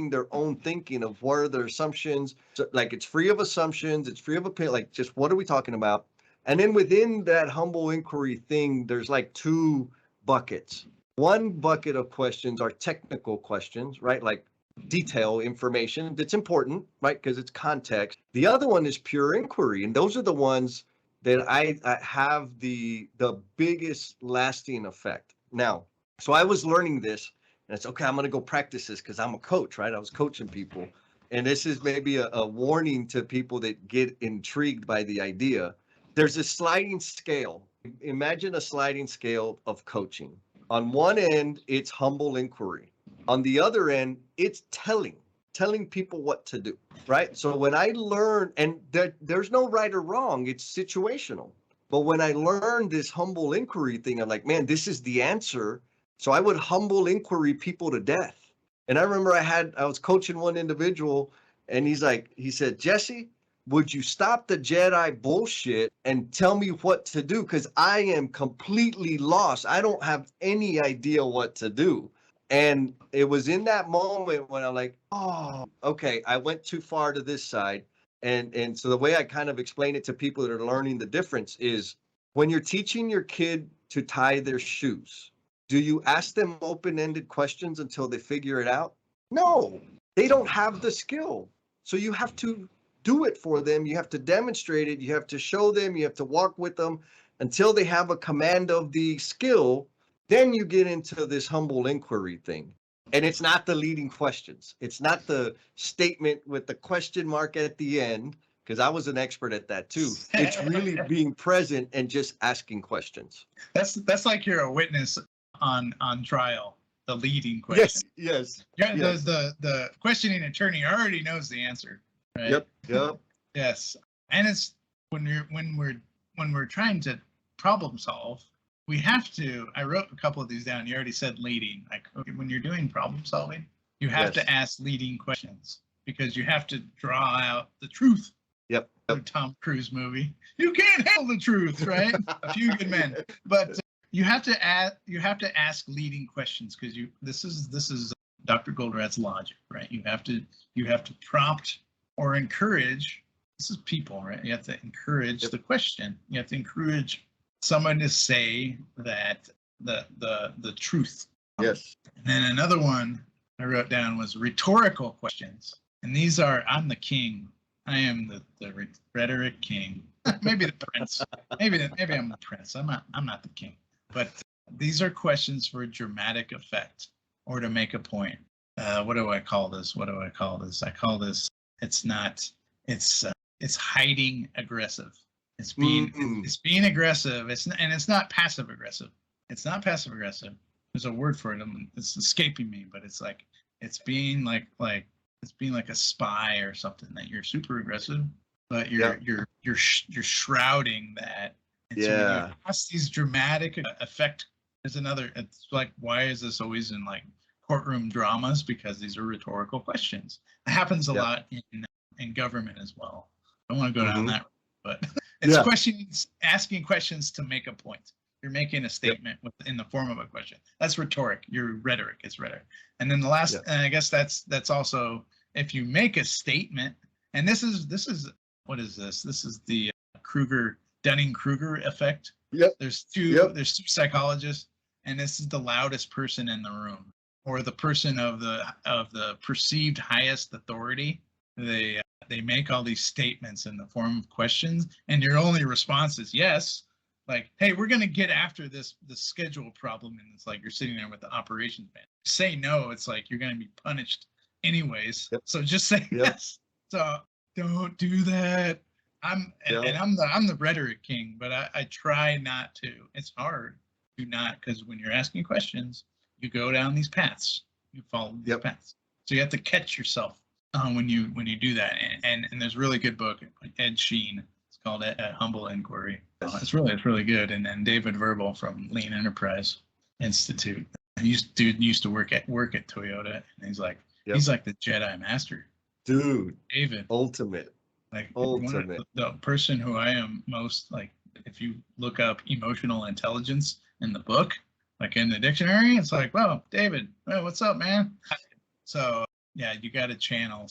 their own thinking of what are their assumptions, so like it's free of assumptions, it's free of opinion, like just what are we talking about? And then within that humble inquiry thing, there's like two buckets. One bucket of questions are technical questions, right? Like detail information that's important, right? Because it's context. The other one is pure inquiry. And those are the ones that I have the biggest lasting effect. Now, so I was learning this, and it's okay, I'm going to go practice this because I'm a coach, right? I was coaching people. And this is maybe a warning to people that get intrigued by the idea. There's a sliding scale. Imagine a sliding scale of coaching. On one end, it's humble inquiry. On the other end, it's telling people what to do, right? So when I learn, and there's no right or wrong, it's situational. But when I learned this humble inquiry thing, I'm like, man, this is the answer. So I would humble inquiry people to death. And I remember I was coaching one individual, and he said, Jesse, would you stop the Jedi bullshit and tell me what to do? Because I am completely lost. I don't have any idea what to do. And it was in that moment when I'm like, oh, okay, I went too far to this side. And so the way I kind of explain it to people that are learning the difference is when you're teaching your kid to tie their shoes, do you ask them open-ended questions until they figure it out? No, they don't have the skill. So you have to do it for them. You have to demonstrate it. You have to show them. You have to walk with them until they have a command of the skill. Then you get into this humble inquiry thing. And it's not the leading questions. It's not the statement with the question mark at the end, because I was an expert at that too. It's really being present and just asking questions. That's like you're a witness on trial, the leading question. Yes. Yeah, the questioning attorney already knows the answer, right? Yep. Yes. And it's when we're trying to problem solve, we have to, I wrote a couple of these down. You already said leading. Like when you're doing problem solving, you have to ask leading questions because you have to draw out the truth. Yep. Tom Cruise movie. You can't handle the truth, right? A Few Good Men. But you have to ask leading questions because this is Dr. Goldratt's logic, right? You have to prompt or encourage. This is people, right? You have to encourage the question. You have to encourage someone to say that the truth. Yes. And then another one I wrote down was rhetorical questions. And these are, I'm the king. I am the rhetoric king. Maybe the prince. Maybe I'm the prince. I'm not the king. But these are questions for dramatic effect or to make a point. What do I call this? I call this. It's hiding aggressive. It's being aggressive. It's not passive aggressive. It's not passive aggressive. There's a word for it. It's escaping me, but it's being like a spy or something, that you're super aggressive, but you're shrouding that. And so when you ask these dramatic effect, there's another. It's like, why is this always in like courtroom dramas? Because these are rhetorical questions. It happens a lot in government as well. I don't want to go down that road, but it's questions, asking questions to make a point. You're making a statement in the form of a question. That's rhetoric. Your rhetoric is rhetoric. And then the last, and I guess that's also if you make a statement. And this is what is this? This is the Dunning-Kruger effect. Yep. There's two psychologists, and this is the loudest person in the room. or the person of the perceived highest authority, they make all these statements in the form of questions, and your only response is yes. Like, hey, we're gonna get after this schedule problem, and it's like you're sitting there with the operations man. Say no, it's like you're gonna be punished anyways. Yep. So just say yes. So don't do that. I'm the rhetoric king, but I try not to. It's hard to not, because when you're asking questions, you go down these paths, you follow these paths. So you have to catch yourself when you do that. And there's a really good book, Ed Sheen. It's called Humble Inquiry. It's really good. And then David Verbal from Lean Enterprise Institute. He used to work at Toyota, and he's like the Jedi Master. Dude, David, ultimate. Like the person who I am most like, if you look up emotional intelligence in the book, like in the dictionary, it's like, well, David, hey, what's up, man? So yeah, you got to channel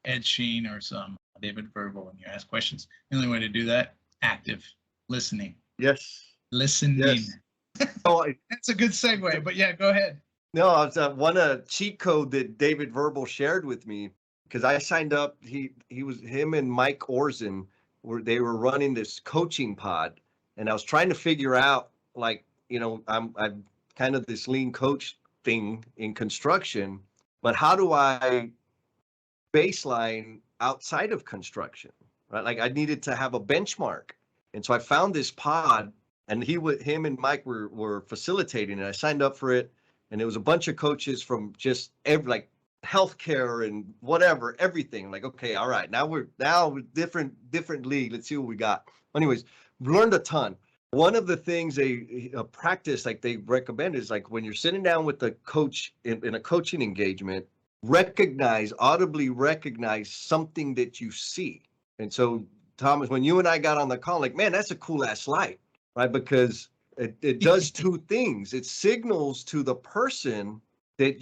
Ed Sheen or some David Verbal when you ask questions. The only way to do that, active listening. Yes. Listening. Yes. Oh, that's a good segue, but yeah, go ahead. No, I was one cheat code that David Verbal shared with me, because I signed up. Him and Mike Orzen they were running this coaching pod, and I was trying to figure out, like, I'm kind of this lean coach thing in construction, but how do I baseline outside of construction, right? Like, I needed to have a benchmark, and so I found this pod, and him and Mike were facilitating it. I signed up for it, and it was a bunch of coaches from just healthcare and whatever, everything. Like, okay, all right, now we're different league. Let's see what we got. Anyways, learned a ton. One of the things a practice like they recommend is, like, when you're sitting down with the coach in a coaching engagement, audibly recognize something that you see. And so, Thomas, when you and I got on the call, like, man, that's a cool ass light, right? Because it does two things. It signals to the person that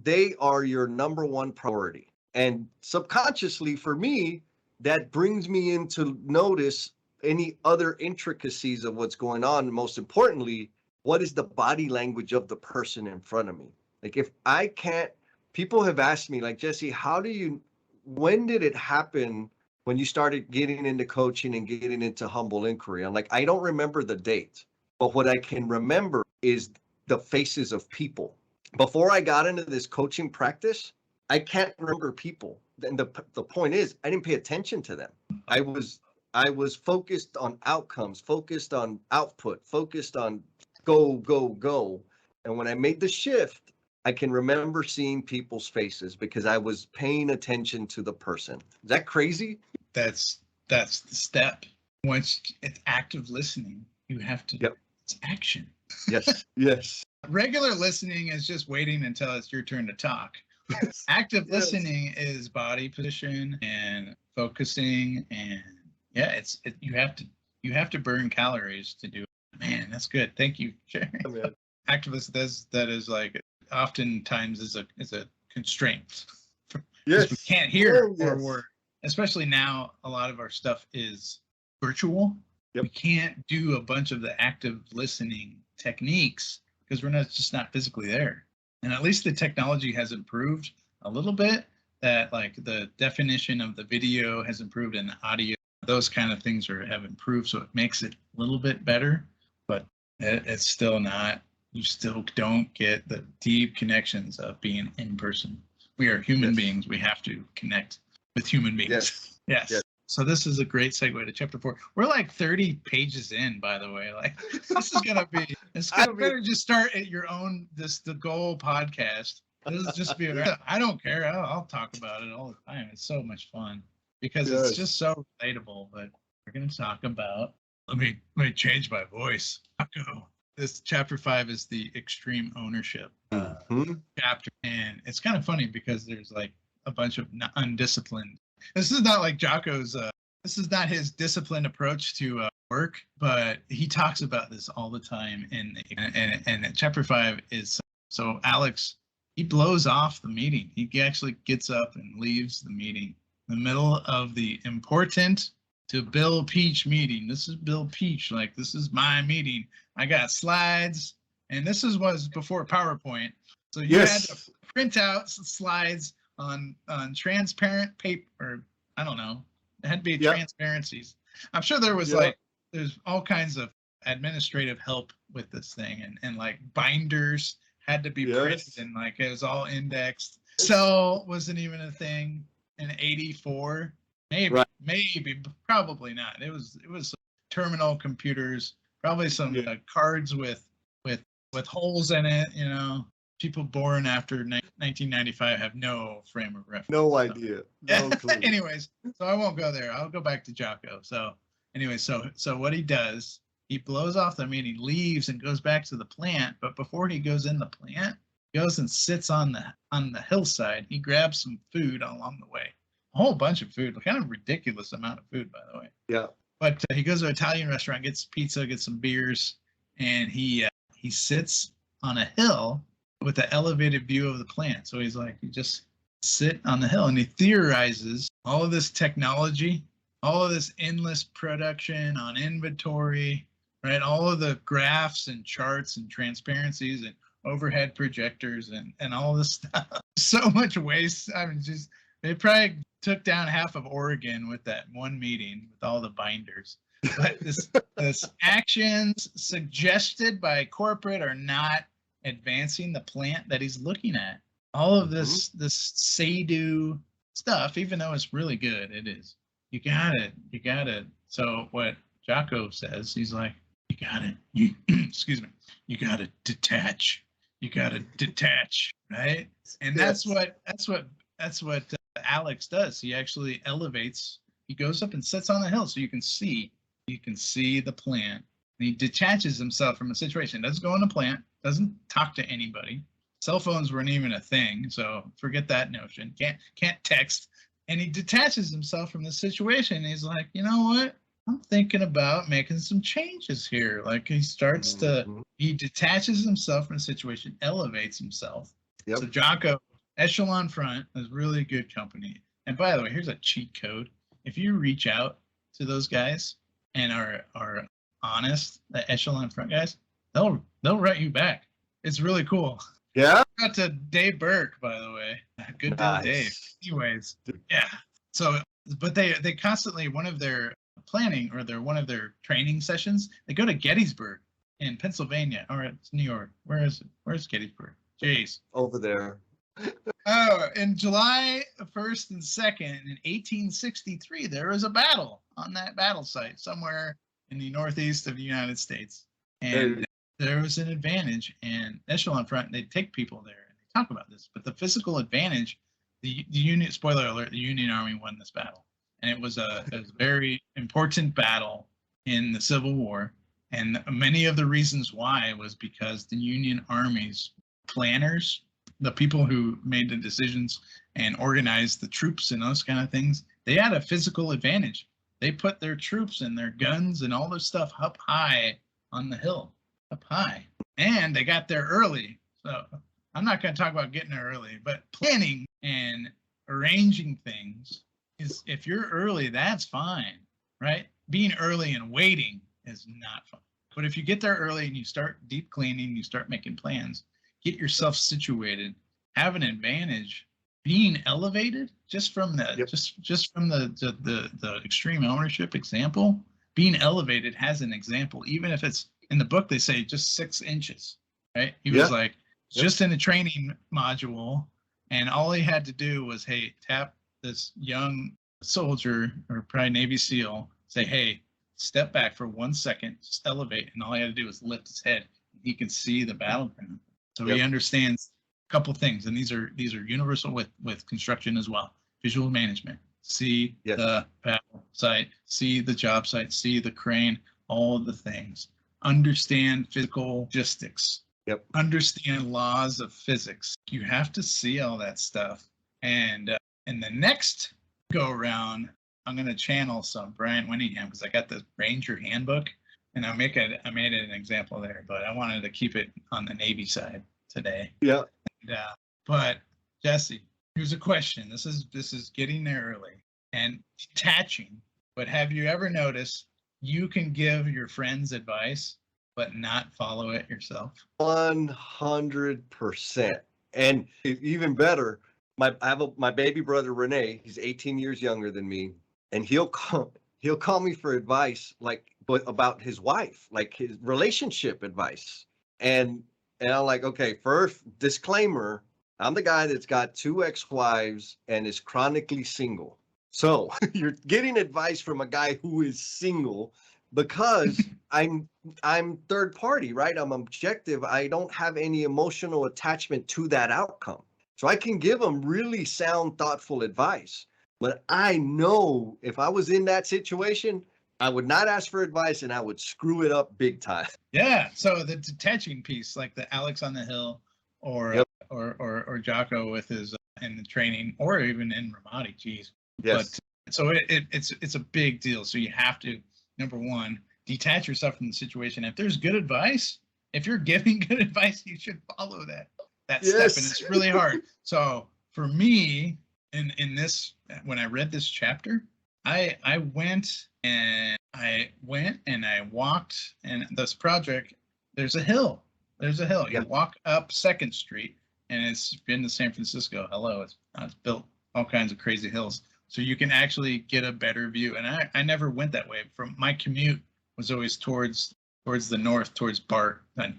they are your number one priority. And subconsciously, for me, that brings me into notice any other intricacies of what's going on. Most importantly, what is the body language of the person in front of me? Like, if I can't, people have asked me, like, Jesse, when did it happen when you started getting into coaching and getting into humble inquiry? I'm like, I don't remember the date, but what I can remember is the faces of people. Before I got into this coaching practice, I can't remember people. And the point is, I didn't pay attention to them. I was focused on outcomes, focused on output, focused on go. And when I made the shift, I can remember seeing people's faces because I was paying attention to the person. Is that crazy? That's the step. Once it's active listening, you have to. Yep. It's action. Yes. Regular listening is just waiting until it's your turn to talk. Yes. Active listening is body position and focusing, and you have to burn calories to do it. Man, that's good. Thank you. Oh, Activist that is like oftentimes is a constraint. Yes. We can't hear or we're, especially now, a lot of our stuff is virtual. Yep. We can't do a bunch of the active listening techniques because we're just not physically there. And at least the technology has improved a little bit, that like the definition of the video has improved and the audio, those kind of things have improved. So it makes it a little bit better, but it's still not, you still don't get the deep connections of being in person. We are human beings. We have to connect with human beings. Yes. So this is a great segue to chapter 4. We're like 30 pages in, by the way. Like, this is gonna be. Better just start at your own. The Goal podcast. This is just be. I don't care. I'll talk about it all the time. It's so much fun because it's just so relatable. But we're gonna talk about. Let me change my voice. This chapter 5 is the extreme ownership chapter, and it's kind of funny because there's like a bunch of undisciplined. This is not like Jocko's, this is not his disciplined approach to work, but he talks about this all the time. And chapter 5 is, so Alex, he blows off the meeting. He actually gets up and leaves the meeting in the middle of the important to Bill Peach meeting. This is Bill Peach. Like, this is my meeting. I got slides. And this was before PowerPoint. So you had to print out slides on transparent paper, or I don't know. It had to be transparencies. I'm sure there was there's all kinds of administrative help with this thing, and like binders had to be printed, and like it was all indexed. Excel wasn't even a thing in '84. Maybe, probably not. It was terminal computers, probably some cards with holes in it. You know, people born after 1995 have no frame of reference. No idea. No clue. Anyways, so I won't go there. I'll go back to Jocko. So anyway, so what he does, he blows off the meeting, leaves, and goes back to the plant. But before he goes in the plant, he goes and sits on the hillside. He grabs some food along the way, a whole bunch of food, kind of ridiculous amount of food, by the way. Yeah. But he goes to an Italian restaurant, gets pizza, gets some beers, and he sits on a hill with an elevated view of the plant. So he's like, you just sit on the hill, and he theorizes all of this technology, all of this endless production on inventory, right? All of the graphs and charts and transparencies and overhead projectors and all this stuff. So much waste. I mean, just they probably took down half of Oregon with that one meeting with all the binders. But this actions suggested by corporate are not advancing the plant that he's looking at. All of this say-do stuff, even though it's really good, it is. You gotta. So what Jocko says, he's like, excuse me, you gotta detach. You gotta detach, right? And that's what Alex does. He actually elevates. He goes up and sits on the hill so you can see the plant. And he detaches himself from a situation. Doesn't go in the plant. Doesn't talk to anybody. Cell phones weren't even a thing, so forget that notion. Can't text. And he detaches himself from the situation. And he's like, you know what? I'm thinking about making some changes here. Like he starts he detaches himself from the situation, elevates himself. Yep. So Jocko, Echelon Front is really good company. And by the way, here's a cheat code. If you reach out to those guys and are honest, the Echelon Front guys, they'll write you back. It's really cool. Yeah. Shout out to Dave Burke, by the way. Good deal, Dave. Anyways, yeah. So, but they constantly, one of their planning or one of their training sessions, they go to Gettysburg in Pennsylvania, or it's New York. Where is it? Where's Gettysburg? Jeez. Over there. Oh, in July 1st and 2nd in 1863, there was a battle on that battle site somewhere in the northeast of the United States. And there was an advantage, and Echelon Front, they take people there and they talk about this. But the physical advantage, the Union, spoiler alert, the Union Army won this battle. And it was a very important battle in the Civil War. And many of the reasons why was because the Union Army's planners, the people who made the decisions and organized the troops and those kind of things, they had a physical advantage. They put their troops and their guns and all this stuff up high on the hill, up high. And they got there early. So I'm not going to talk about getting there early, but planning and arranging things is, if you're early, that's fine, right? Being early and waiting is not fun. But if you get there early and you start deep cleaning, you start making plans, get yourself situated, have an advantage, being elevated just from the just from the extreme ownership example, being elevated has an example, even if it's in the book, they say just 6 inches, right? He was like, just in a training module, and all he had to do was, hey, tap this young soldier or probably Navy SEAL, say, hey, step back for 1 second, just elevate, and all he had to do was lift his head. He can see the battleground. So he understands a couple things, and these are universal with construction as well. Visual management. See the battle site, see the job site, see the crane, all of the things. Understand physical logistics. Understand laws of physics. You have to see all that stuff. And in the next go around, I'm going to channel some Brian Winningham because I got the Ranger Handbook, and I made it an example there, but I wanted to keep it on the Navy side today. Yeah. And, but Jesse, here's a question. This is getting there early and detaching. But have you ever noticed you can give your friends advice, but not follow it yourself? 100%. And even better, my baby brother Renee. He's 18 years younger than me, and he'll call me for advice, about his wife, like his relationship advice. And I'm like, okay, first disclaimer: I'm the guy that's got 2 ex-wives and is chronically single. So you're getting advice from a guy who is single, because I'm third party, right? I'm objective. I don't have any emotional attachment to that outcome. So I can give them really sound, thoughtful advice. But I know if I was in that situation, I would not ask for advice and I would screw it up big time. Yeah. So the detaching piece, like the Alex on the Hill, or Yep. or Jocko with his in the training, or even in Ramadi. Geez. Yes. But so it's a big deal. So you have to, number one, detach yourself from the situation. If there's good advice, if you're giving good advice, you should follow that step, and it's really hard. So for me, in this, when I read this chapter, I went and I walked, and this project, there's a hill. There's a hill. You walk up 2nd Street, and it's been to San Francisco. Hello, it's built all kinds of crazy hills, so you can actually get a better view. And I never went that way. From my commute was always towards the north, towards BART. But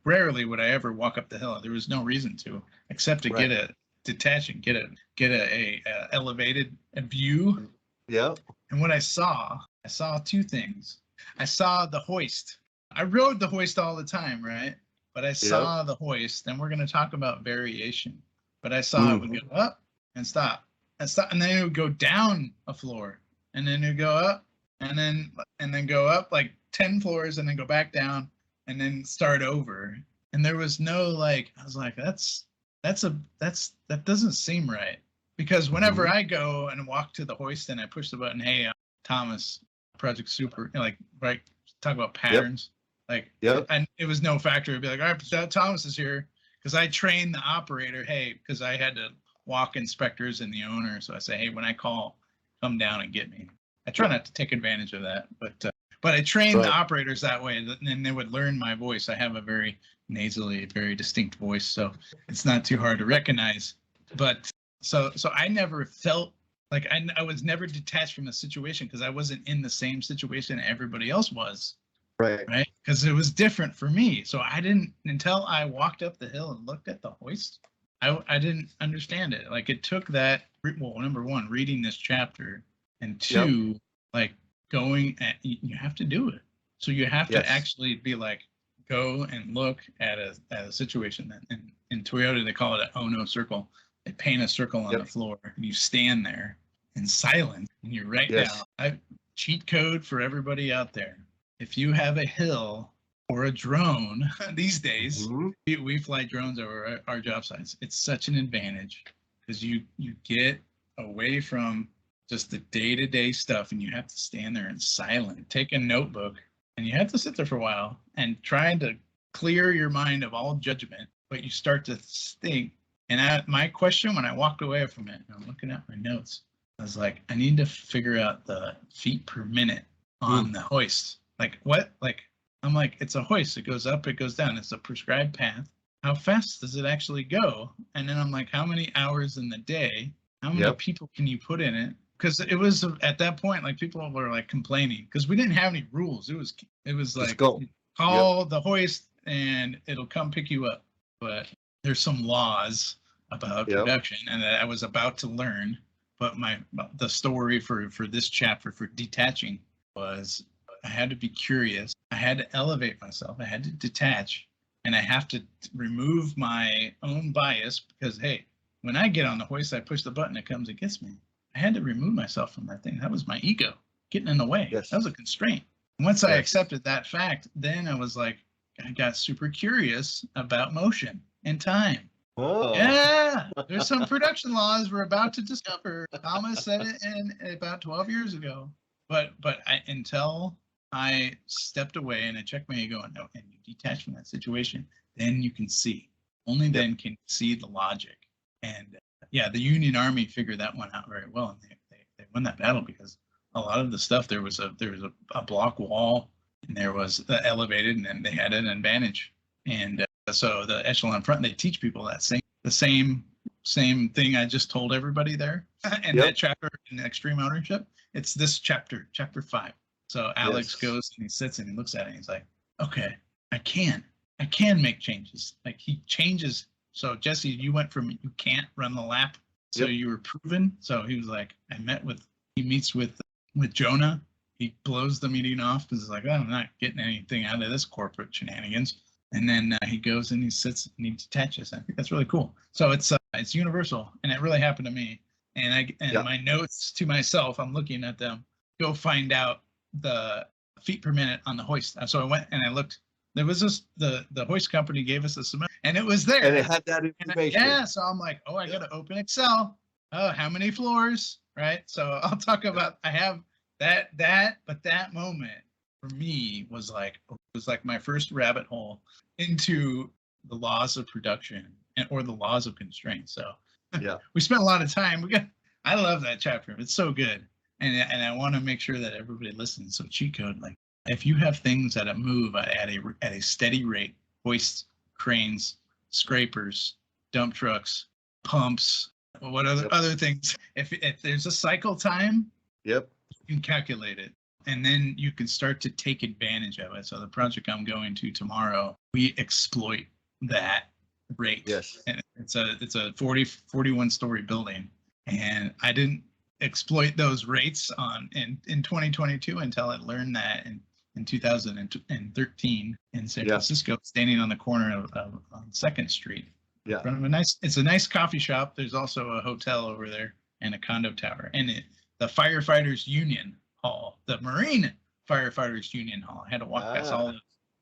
rarely would I ever walk up the hill. There was no reason to, except to get a detaching, get a elevated view. Yeah. And what I saw 2 things. I saw the hoist. I rode the hoist all the time, right? But I saw the hoist, and we're going to talk about variation. But I saw it would go up and stop, and then it would go down a floor, and then it would go up, and then go up like 10 floors, and then go back down, and then start over. And there was no, I was like, that doesn't seem right. Because whenever I go and walk to the hoist and I push the button, hey, Thomas, Project Super, right, talk about patterns. And it was no factor. It'd be like, all right, Thomas is here, because I trained the operator, hey, because I had to walk inspectors and the owner. So I say, hey, when I call, come down and get me. I try not to take advantage of that, but I trained the operators that way, and they would learn my voice. I have a very nasally, very distinct voice, so it's not too hard to recognize. But so I never felt like I was never detached from the situation, because I wasn't in the same situation everybody else was. Right. Because it was different for me. So I didn't, until I walked up the hill and looked at the hoist, I didn't understand it. Like, it took that, well, number one, reading this chapter, and 2, going at, you have to do it. So you have to actually be like, go and look at a situation. And in Toyota, they call it an oh no circle. They paint a circle on the floor, and you stand there in silence, and you write down. Cheat code for everybody out there. If you have a hill or a drone these days, we fly drones over our job sites. It's such an advantage, because you get away from just the day-to-day stuff, and you have to stand there in silence. Take a notebook, and you have to sit there for a while and try to clear your mind of all judgment, but you start to think. And my question when I walked away from it, I'm looking at my notes, I was like, I need to figure out the feet per minute on the hoist. Like, what? Like, I'm like, it's a hoist. It goes up, it goes down. It's a prescribed path. How fast does it actually go? And then I'm like, how many hours in the day? How many people can you put in it? Because it was at that point, like, people were like complaining, because we didn't have any rules. It was like, call the hoist and it'll come pick you up. But there's some laws about production, and that I was about to learn. But the story for this chapter, for detaching, was I had to be curious. I had to elevate myself. I had to detach, and I have to remove my own bias, because, hey, when I get on the hoist, I push the button, it comes, it gets me. I had to remove myself from that thing. That was my ego getting in the way. That was a constraint. Once I accepted that fact, then I was like, I got super curious about motion and time. Oh. Yeah, there's some production laws we're about to discover. Thomas said it in about 12 years ago. But until I stepped away and I checked my ego, and you detach from that situation, then you can see. Only then can you see the logic. And the Union Army figured that one out very well, and they won that battle, because a lot of the stuff, there was a block wall and there was the elevated, and then they had an advantage. And so the echelon front, they teach people that the same thing I just told everybody there. And that chapter in Extreme Ownership, it's this chapter 5. So Alex goes and he sits and he looks at it and he's like, okay, I can make changes. Like he changes. So Jesse, you went from you can't run the lap, so you were proven. So he was like, he meets with Jonah. He blows the meeting off because he's like, oh, I'm not getting anything out of this corporate shenanigans. And then he goes and he sits and he detaches. I think that's really cool. So it's universal, and it really happened to me. And my notes to myself, I'm looking at them. Go find out the feet per minute on the hoist. So I went and I looked. There was the hoist company gave us a submit, and it was there. And it had that information. So I'm like, oh, I got to open Excel. Oh, how many floors, right? So I'll talk about. I have that, but that moment for me was like my first rabbit hole into the laws of production or the laws of constraint. So we spent a lot of time. I love that chapter. It's so good, and I want to make sure that everybody listens. So cheat code, like if you have things that move at a steady rate, hoists, cranes, scrapers, dump trucks, pumps, what other things? If there's a cycle time, you can calculate it. And then you can start to take advantage of it. So the project I'm going to tomorrow, we exploit that rate. Yes. And it's a 41 story building. And I didn't exploit those rates in 2022 until I learned that in 2013 in San Francisco, standing on the corner of 2nd Street. Yeah. It's a nice coffee shop. There's also a hotel over there and a condo tower. And the firefighters union hall, the Marine Firefighters Union Hall. I had to walk past all of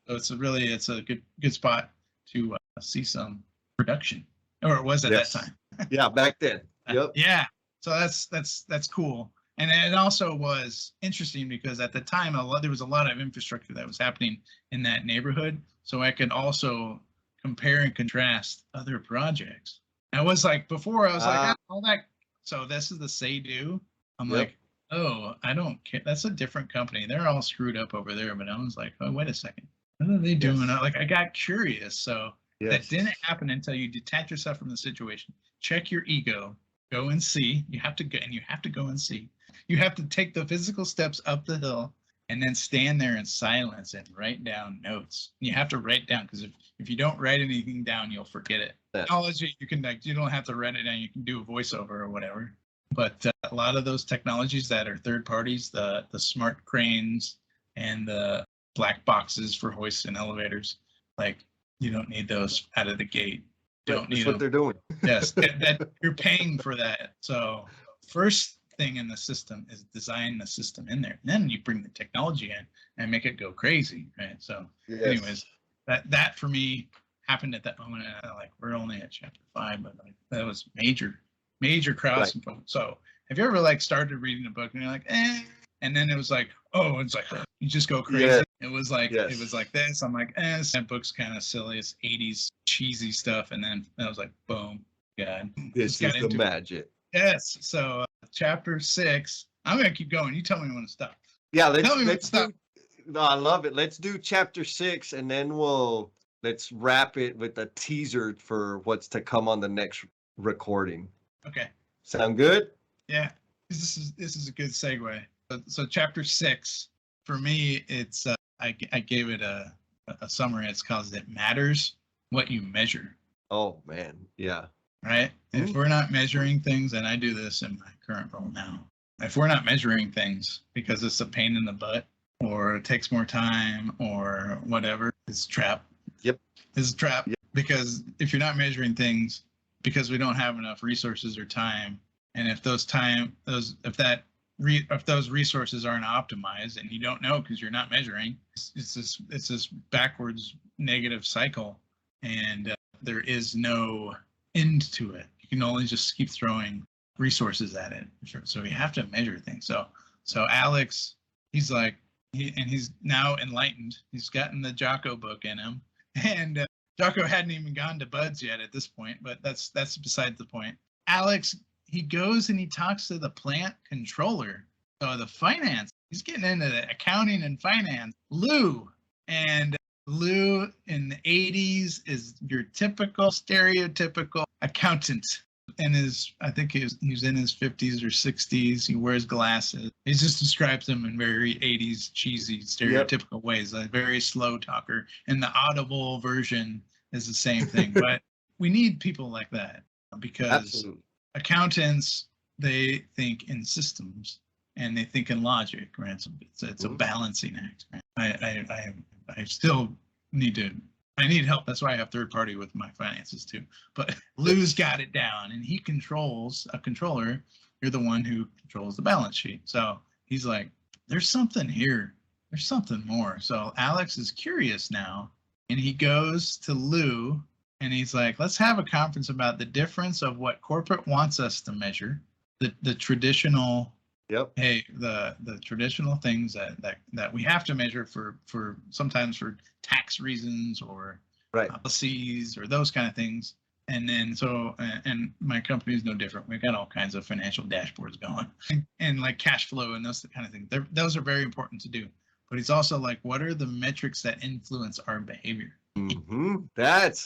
those. So it's a good spot to see some production, or it was at that time. Yeah, back then. Yep. Yeah. So that's cool. And it also was interesting because at the time there was a lot of infrastructure that was happening in that neighborhood. So I could also compare and contrast other projects. I was like, before I was like, all that. So this is the Say-Do. I'm like, oh, I don't care. That's a different company. They're all screwed up over there. But I was like, oh, wait a second. What are they doing? Like, I got curious. So that didn't happen until you detach yourself from the situation. Check your ego. Go and see. You have to go and see. You have to take the physical steps up the hill and then stand there in silence and write down notes. You have to write down, because if you don't write anything down, you'll forget it. Technology, you don't have to write it down. You can do a voiceover or whatever. But a lot of those technologies that are third parties, the smart cranes and the black boxes for hoists and elevators, like you don't need those out of the gate. Don't need what they're doing. Yes, that you're paying for that. So first thing in the system is design the system in there. And then you bring the technology in and make it go crazy, right? So anyways, that for me happened at that moment. And I'm like, we're only at chapter 5, but like that was major cross. Right. So have you ever started reading a book and you're like, and then it was like, oh, it's like you just go crazy. Yeah. It was like this. I'm like, that book's kind of silly. It's 80s cheesy stuff. And then I was like, boom, God. This is the magic. Yes. So chapter 6, I'm gonna keep going. You tell me when to stop. Yeah, let's stop. No, I love it. Let's do chapter 6, and then let's wrap it with a teaser for what's to come on the next recording. Okay. Sound good? Yeah. This is a good segue. So chapter 6, for me, it's I gave it a summary. It's called "It Matters What You Measure." Oh man, yeah. Right. Mm-hmm. If we're not measuring things, and I do this in my current role now, if we're not measuring things because it's a pain in the butt or it takes more time or whatever, it's a trap. Yep. It's a trap. Yep. Because if you're not measuring things because we don't have enough resources or time, and if those resources aren't optimized and you don't know because you're not measuring, it's this backwards negative cycle, and there is no end to it. You can only just keep throwing resources at it. So you have to measure things. So Alex, he's like, he's now enlightened. He's gotten the Jocko book in him, and Jocko hadn't even gone to Buds yet at this point, but that's besides the point. Alex, he goes and he talks to the plant controller, so the finance He's getting into the accounting and finance. Lou. And Lou in the 80s is your typical stereotypical accountant. And I think he's in his 50s or 60s. He wears glasses. He just describes him in very 80s cheesy stereotypical ways. A very slow talker. And the Audible version is the same thing. But we need people like that because accountants, they think in systems and they think in logic, right? So it's a balancing act. Right? I still I need help. That's why I have third party with my finances too. But Lou's got it down, and he controls a controller. You're the one who controls the balance sheet. So he's like, there's something here. There's something more. So Alex is curious now, and he goes to Lou, and he's like, let's have a conference about the difference of what corporate wants us to measure, the traditional. Hey, the traditional things that we have to measure for sometimes for tax reasons or policies or those kind of things. And then and my company is no different. We've got all kinds of financial dashboards going and like cash flow and those kind of things. Those are very important to do. But he's also like, what are the metrics that influence our behavior? Mm-hmm. That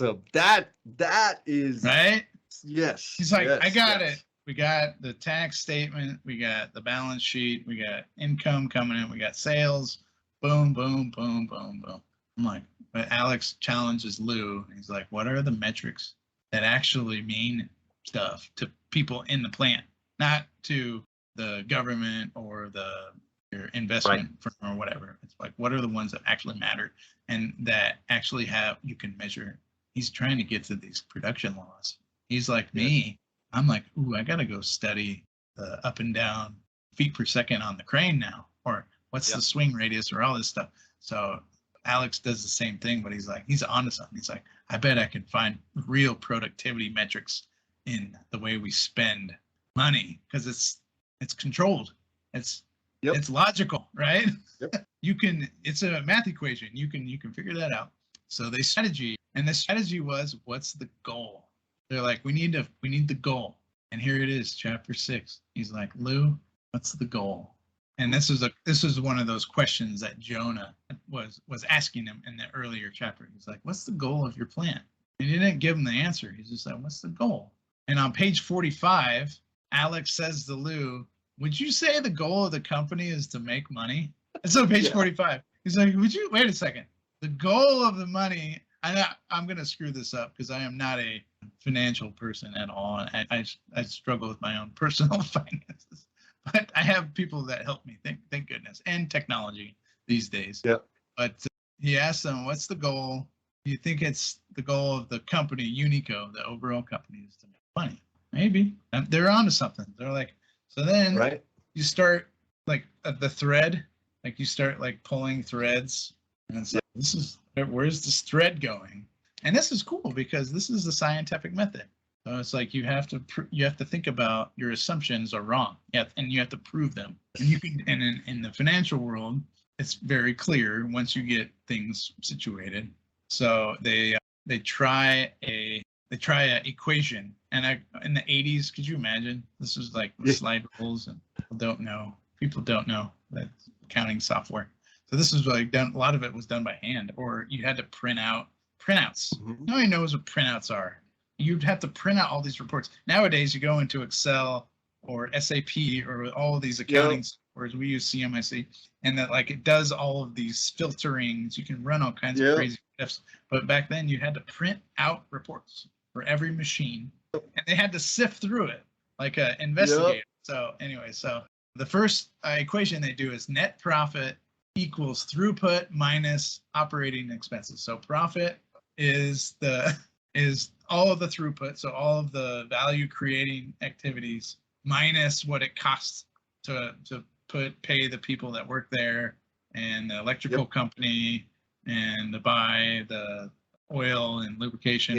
is right. Yes. He's like, I got it. We got the tax statement, we got the balance sheet, we got income coming in, we got sales, boom, boom, boom, boom, boom. I'm like, but Alex challenges Lou, and he's like, what are the metrics that actually mean stuff to people in the plant, not to the government or your investment firm or whatever. It's like, what are the ones that actually matter and that actually you can measure? He's trying to get to these production laws. He's like me. I'm like, ooh, I got to go study the up and down feet per second on the crane now, or what's the swing radius or all this stuff. So Alex does the same thing, but he's onto something. He's like, I bet I can find real productivity metrics in the way we spend money because it's controlled. It's logical, right? It's a math equation. You can figure that out. So they strategy, and the strategy was, what's the goal? They're like, we need the goal. And here it is, chapter 6. He's like, Lou, what's the goal? And this is one of those questions that Jonah was asking him in the earlier chapter. He's like, what's the goal of your plan? And he didn't give him the answer. He's just like, what's the goal? And on page 45, Alex says to Lou, would you say the goal of the company is to make money? And so page 45, he's like, wait a second. The goal of the money, I'm going to screw this up because I am not a financial person at all. I struggle with my own personal finances, but I have people that help me, thank goodness, and technology these days. But he asked them, what's the goal? Do you think it's the goal of the company, Unico, the overall company, is to make money? Maybe. And they're onto something. They're like, so then you start like the thread, like you start like pulling threads, and it's like, where's this thread going? And this is cool because this is the scientific method. So it's like you have to think about your assumptions are wrong, and you have to prove them. And you can, and in the financial world, it's very clear once you get things situated. So they try a equation, and in the 80s, could you imagine? This was like slide rules, and people don't know that accounting software. So this is like done. A lot of it was done by hand, or you had to print out printouts. Nobody knows what printouts are. You'd have to print out all these reports. Nowadays, you go into Excel or SAP or all of these accounting softwares. We use CMIC, and that like it does all of these filterings. You can run all kinds of crazy stuff. But back then, you had to print out reports for every machine, and they had to sift through it like an investigator. So anyway, so the first equation they do is net profit equals throughput minus operating expenses. So profit is all of the throughput, so all of the value creating activities minus what it costs to pay the people that work there and the electrical company and to buy the oil and lubrication,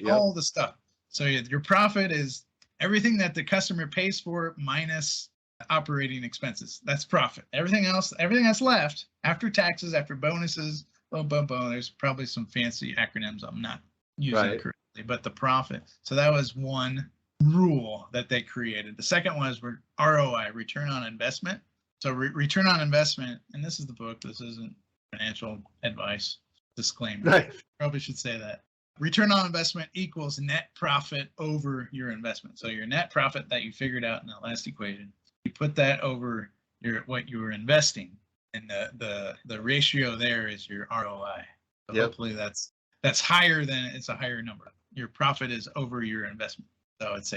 all the stuff. So your profit is everything that the customer pays for minus operating expenses. That's profit. Everything that's left after taxes, after bonuses, there's probably some fancy acronyms I'm not using correctly, but the profit. So that was one rule that they created. The second one is ROI, return on investment. So return on investment, and this is the book. This isn't financial advice. Disclaimer. Right. Probably should say that. Return on investment equals net profit over your investment. So your net profit that you figured out in that last equation, you put that over what you were investing, and the ratio there is your ROI. So hopefully that's higher than it's a higher number. Your profit is over your investment. So it's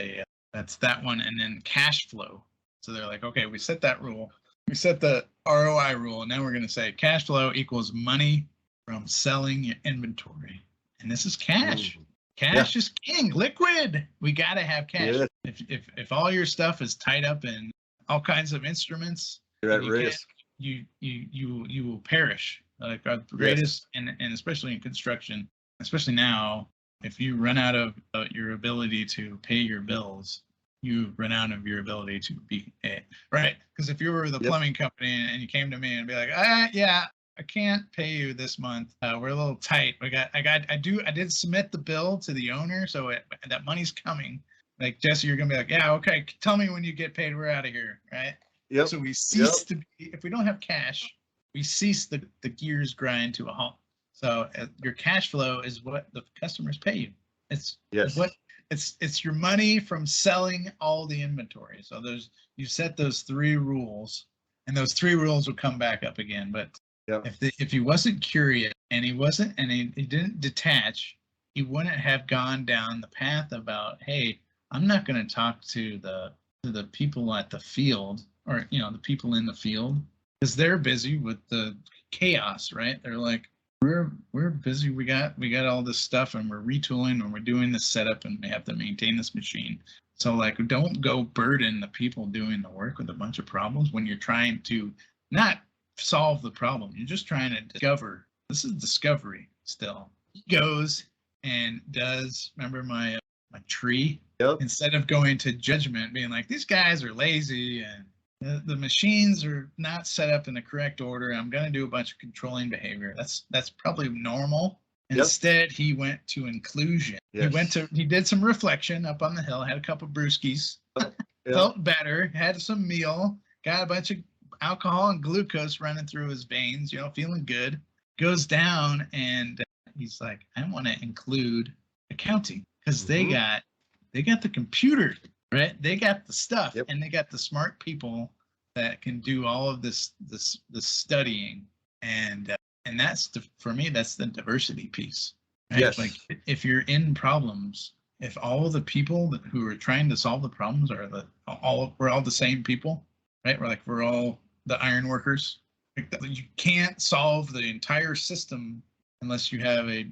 that's that one, and then cash flow. So they're like, okay, we set that rule. We set the ROI rule, and now we're going to say cash flow equals money from selling your inventory. And this is cash. Cash is king, liquid. We got to have cash. Yeah. If all your stuff is tied up in all kinds of instruments, you're at risk. You will perish. Like our greatest, and especially in construction, especially now, if you run out of your ability to pay your bills, you run out of your ability to be right. Because if you were the plumbing company and you came to me and be like, I can't pay you this month. We're a little tight. I did submit the bill to the owner, so that money's coming. Like, Jesse, you're gonna be like, yeah, okay. Tell me when you get paid. We're out of here, right? Yep. So we cease to be. If we don't have cash, we cease the gears grind to a halt. So your cash flow is what the customers pay you. It's your money from selling all the inventory. So you set those 3 rules, and those 3 rules will come back up again, but. If he wasn't curious and he didn't detach, he wouldn't have gone down the path about, hey, I'm not going to talk to the people at the field, or the people in the field, because they're busy with the chaos, right? They're like, we're busy. We got all this stuff, and we're retooling, and we're doing this setup, and we have to maintain this machine. So like, don't go burden the people doing the work with a bunch of problems when you're trying to not solve the problem. You're just trying to discover. This is discovery still. He goes and does, remember my tree? Yep. Instead of going to judgment, being like, these guys are lazy and the machines are not set up in the correct order. I'm going to do a bunch of controlling behavior. That's probably normal. Instead, he went to inclusion. Yes. He did some reflection up on the hill, had a couple brewskis, felt better, had some meal, got a bunch of alcohol and glucose running through his veins, feeling good, goes down, and he's like, I want to include accounting, because they got the computer, right? They got the stuff, and they got the smart people that can do all of this studying, and that's for me, that's the diversity piece, right? Yes. Like, if you're in problems, if all the people who are trying to solve the problems are we're all the same people, right? We're all the iron workers. You can't solve the entire system unless you have a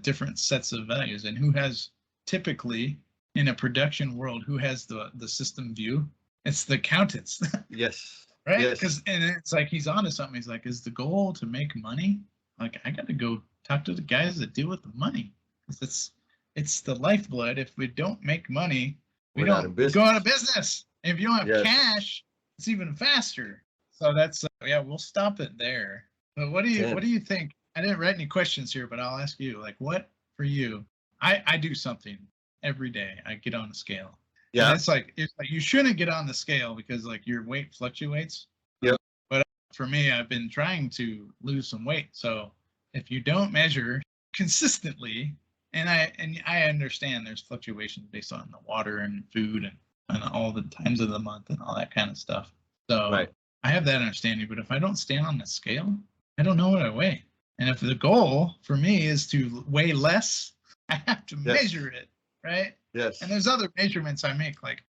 different sets of values. And who has typically in a production world, who has the system view? It's the accountants. Yes. Right? Yes. And it's like, he's onto something. He's like, is the goal to make money? Like, I got to go talk to the guys that deal with the money. It's the lifeblood. If we don't make money, we don't go out of business. And if you don't have cash, it's even faster. So that's we'll stop it there. But what do you think? I didn't write any questions here, but I'll ask you. Like, what for you? I do something every day. I get on the scale. Yeah. And it's like you shouldn't get on the scale because like your weight fluctuates. Yep. But for me, I've been trying to lose some weight. So if you don't measure consistently, and I understand there's fluctuations based on the water and food and all the times of the month and all that kind of stuff. So I have that understanding, but if I don't stand on the scale, I don't know what I weigh. And if the goal for me is to weigh less, I have to measure it, right? Yes. And there's other measurements I make, like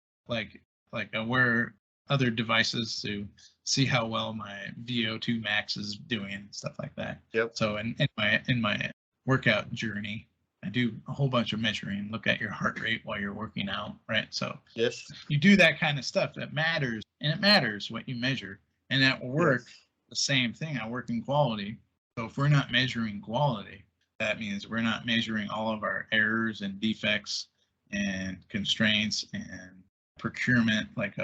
I wear other devices to see how well my VO2 max is doing and stuff like that. Yep. So in my workout journey, I do a whole bunch of measuring, look at your heart rate while you're working out, right? So yes, you do that kind of stuff. That matters, and it matters what you measure. And at work, the same thing. I work in quality. So if we're not measuring quality, that means we're not measuring all of our errors and defects and constraints and procurement, like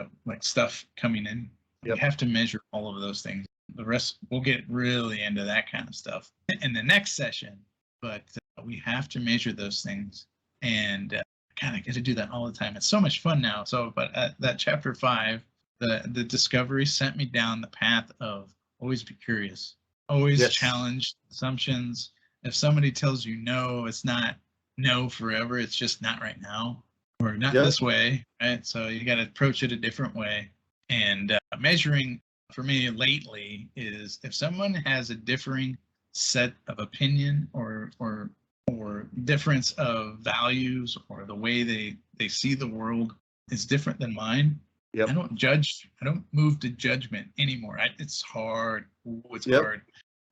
stuff coming in. You have to measure all of those things. The rest, we'll get really into that kind of stuff in the next session. But we have to measure those things, and I get to do that all the time. It's so much fun now. So, but that chapter 5, the discovery sent me down the path of always be curious, always Yes. challenge assumptions. If somebody tells you no, it's not no forever. It's just not right now, or not Yep. this way, right? So you got to approach it a different way. And measuring for me lately is if someone has a differing set of opinion or difference of values, or the way they see the world is different than mine. Yep. I don't judge. I don't move to judgment anymore. It's hard. Ooh, it's Yep. hard.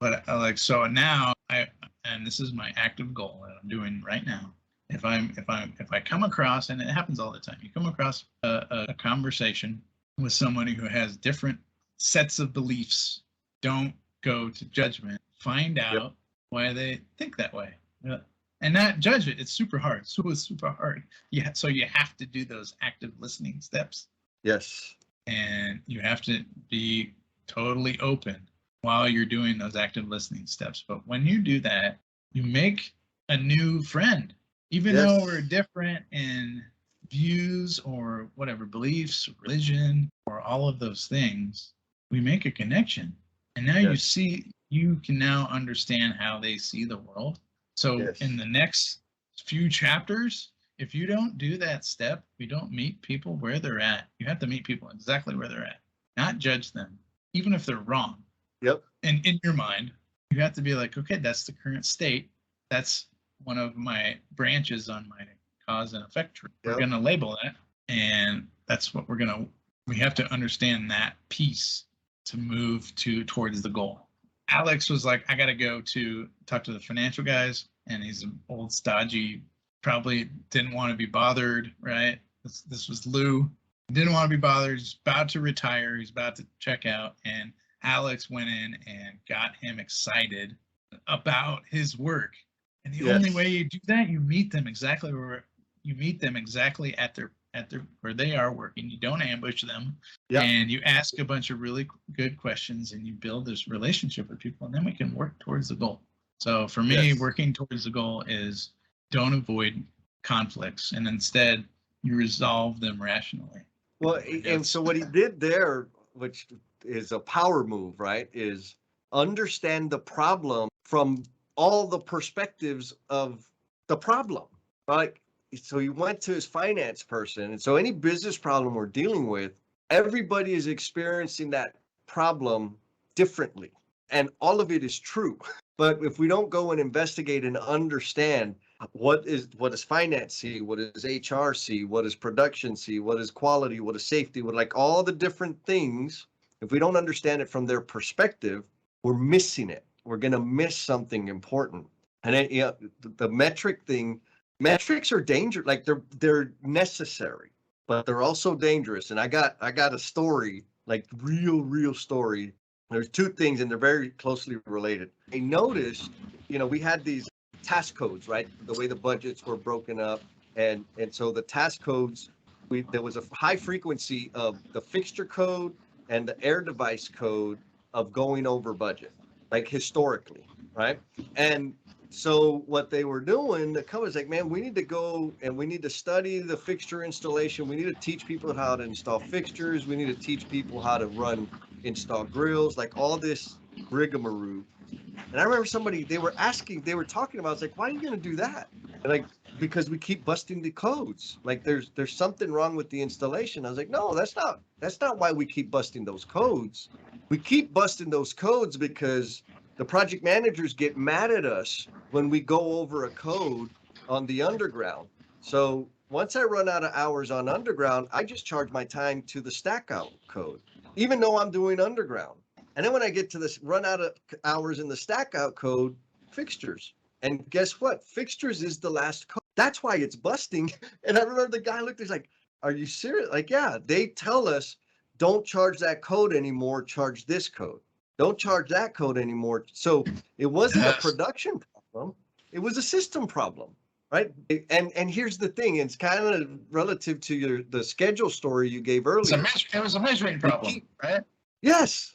But so now and this is my active goal that I'm doing right now. If I come across, and it happens all the time, you come across a conversation with somebody who has different sets of beliefs, don't go to judgment. Find out why they think that way. And not judge it. It's super hard. So it's super hard. Yeah. So you have to do those active listening steps. Yes. And you have to be totally open while you're doing those active listening steps. But when you do that, you make a new friend. Even though we're different in views or whatever, beliefs, religion, or all of those things, we make a connection. And now you can now understand how they see the world. So in the next few chapters, if you don't do that step, you don't meet people where they're at. You have to meet people exactly where they're at, not judge them, even if they're wrong. Yep. And in your mind, you have to be like, okay, that's the current state. That's one of my branches on my cause and effect tree. We're going to label that. And that's what we have to understand that piece to move towards the goal. Alex was like, I got to go to talk to the financial guys. And he's an old stodgy, probably didn't want to be bothered, right? This was Lou. Didn't want to be bothered. He's about to retire. He's about to check out. And Alex went in and got him excited about his work. And the only way you do that, you meet them exactly at their where they are working. You don't ambush them. And you ask a bunch of really good questions, and you build this relationship with people, and then we can work towards the goal. So for me, working towards the goal is don't avoid conflicts, and instead you resolve them rationally. Well, and so what he did there, which is a power move, right, is understand the problem from all the perspectives of the problem, right? So he went to his finance person. And so any business problem we're dealing with, everybody is experiencing that problem differently. And all of it is true. But if we don't go and investigate and understand what does finance see, what does HR see, what does production see, what is quality, what is safety, what, like all the different things, if we don't understand it from their perspective, we're missing it. We're going to miss something important. And the metric thing, metrics are dangerous. Like they're necessary, but they're also dangerous. And I got a story, like real story. There's two things, and they're very closely related. I noticed, we had these task codes, right? The way the budgets were broken up. And so the task codes, there was a high frequency of the fixture code and the air device code of going over budget, like historically, right? And so what they were doing, the company's like, man, we need to go and we need to study the fixture installation. We need to teach people how to install fixtures. We need to teach people how to install grills, like all this rigmarole. And I remember they were talking about, it's like, why are you going to do that? And like, because we keep busting the codes. Like there's something wrong with the installation. I was like, no, that's not why we keep busting those codes. We keep busting those codes because the project managers get mad at us when we go over a code on the underground. So once I run out of hours on underground, I just charge my time to the stack out code, even though I'm doing underground. And then when I get to this run out of hours in the stack out code, fixtures. And guess what? Fixtures is the last code. That's why it's busting. And I remember the guy looked, he's like, are you serious? Like, yeah, they tell us, don't charge that code anymore, charge this code. Don't charge that code anymore. So it wasn't a production problem. It was a system problem, right? And here's the thing. It's kind of relative to the schedule story you gave earlier. It was a measuring problem, right? Yes.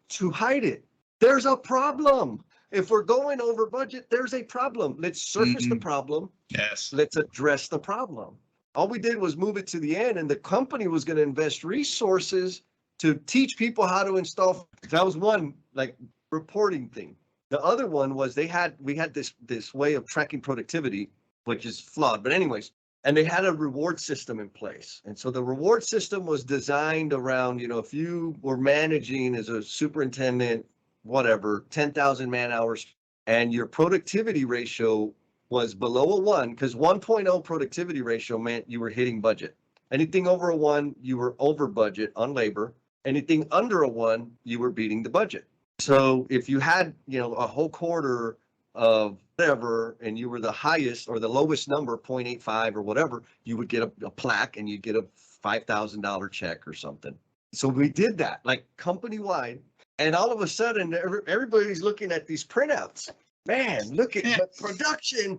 To hide it. There's a problem. If we're going over budget, there's a problem. Let's surface the problem. Yes. Let's address the problem. All we did was move it to the end, and the company was going to invest resources to teach people how to install. That was one like reporting thing. The other one was we had this way of tracking productivity, which is flawed. But anyways, and they had a reward system in place. And so the reward system was designed around, if you were managing as a superintendent, whatever, 10,000 man hours, and your productivity ratio was below a 1, because 1.0 productivity ratio meant you were hitting budget. Anything over a 1, you were over budget on labor. Anything under a 1, you were beating the budget. So if you had, a whole quarter of whatever, and you were the highest or the lowest number, 0.85 or whatever, you would get a plaque and you'd get a $5,000 check or something. So we did that like company wide. And all of a sudden, everybody's looking at these printouts. Man, look at production.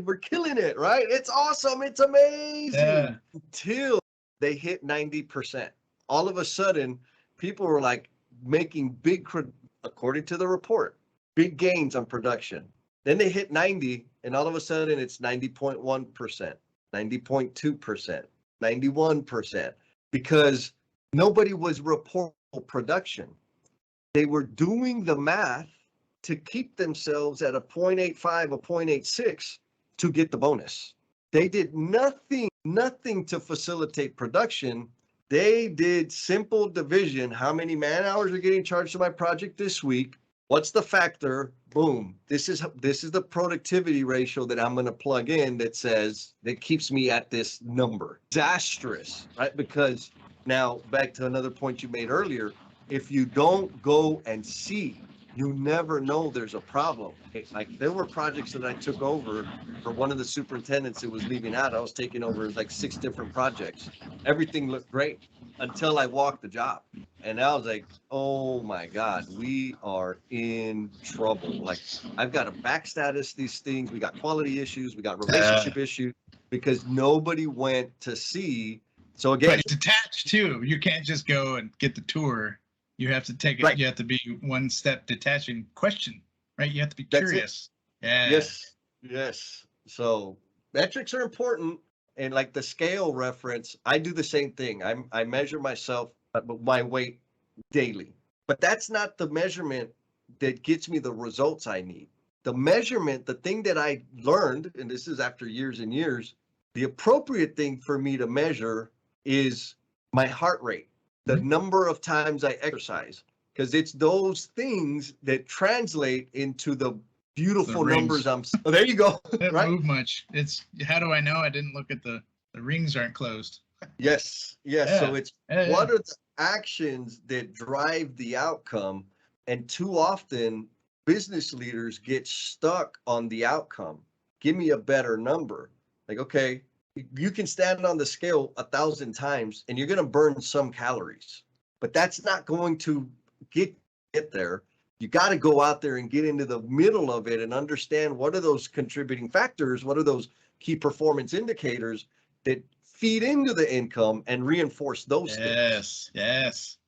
We're killing it, right? It's awesome. It's amazing. Yeah. Until they hit 90%. All of a sudden, people were like making big, according to the report, big gains on production. Then they hit 90, and all of a sudden it's 90.1%, 90.2%, 91%, because nobody was reporting production. They were doing the math to keep themselves at a 0.85, a 0.86 to get the bonus. They did nothing to facilitate production. They did simple division. How many man hours are getting charged to my project this week? What's the factor? Boom. This is the productivity ratio that I'm going to plug in that keeps me at this number. Disastrous, right? Because now back to another point you made earlier, if you don't go and see, you never know there's a problem. Like there were projects that I took over for one of the superintendents that was leaving out. I was taking over like 6 different projects. Everything looked great until I walked the job. And I was like, oh my God, we are in trouble. Like I've got to back status these things. We got quality issues. We got relationship issues because nobody went to see. So again, but detached too. You can't just go and get the tour. You have to take it. Right. You have to be one step detaching question, right? You have to be curious. Yeah. Yes. So metrics are important. And like the scale reference, I do the same thing. I measure myself, my weight daily, but that's not the measurement that gets me the results I need. The measurement, the thing that I learned, and this is after years and years, the appropriate thing for me to measure is my heart rate. The number of times I exercise, because it's those things that translate into the beautiful numbers. Oh, there you go. Don't right? Move much. It's how do I know I didn't look at the rings aren't closed? Yes. Yeah. So it's what are the actions that drive the outcome? And too often business leaders get stuck on the outcome. Give me a better number. Like, okay, you can stand on the scale 1,000 times and you're going to burn some calories, but that's not going to get there. You got to go out there and get into the middle of it and understand what are those contributing factors, what are those key performance indicators that feed into the income and reinforce those things. Yes.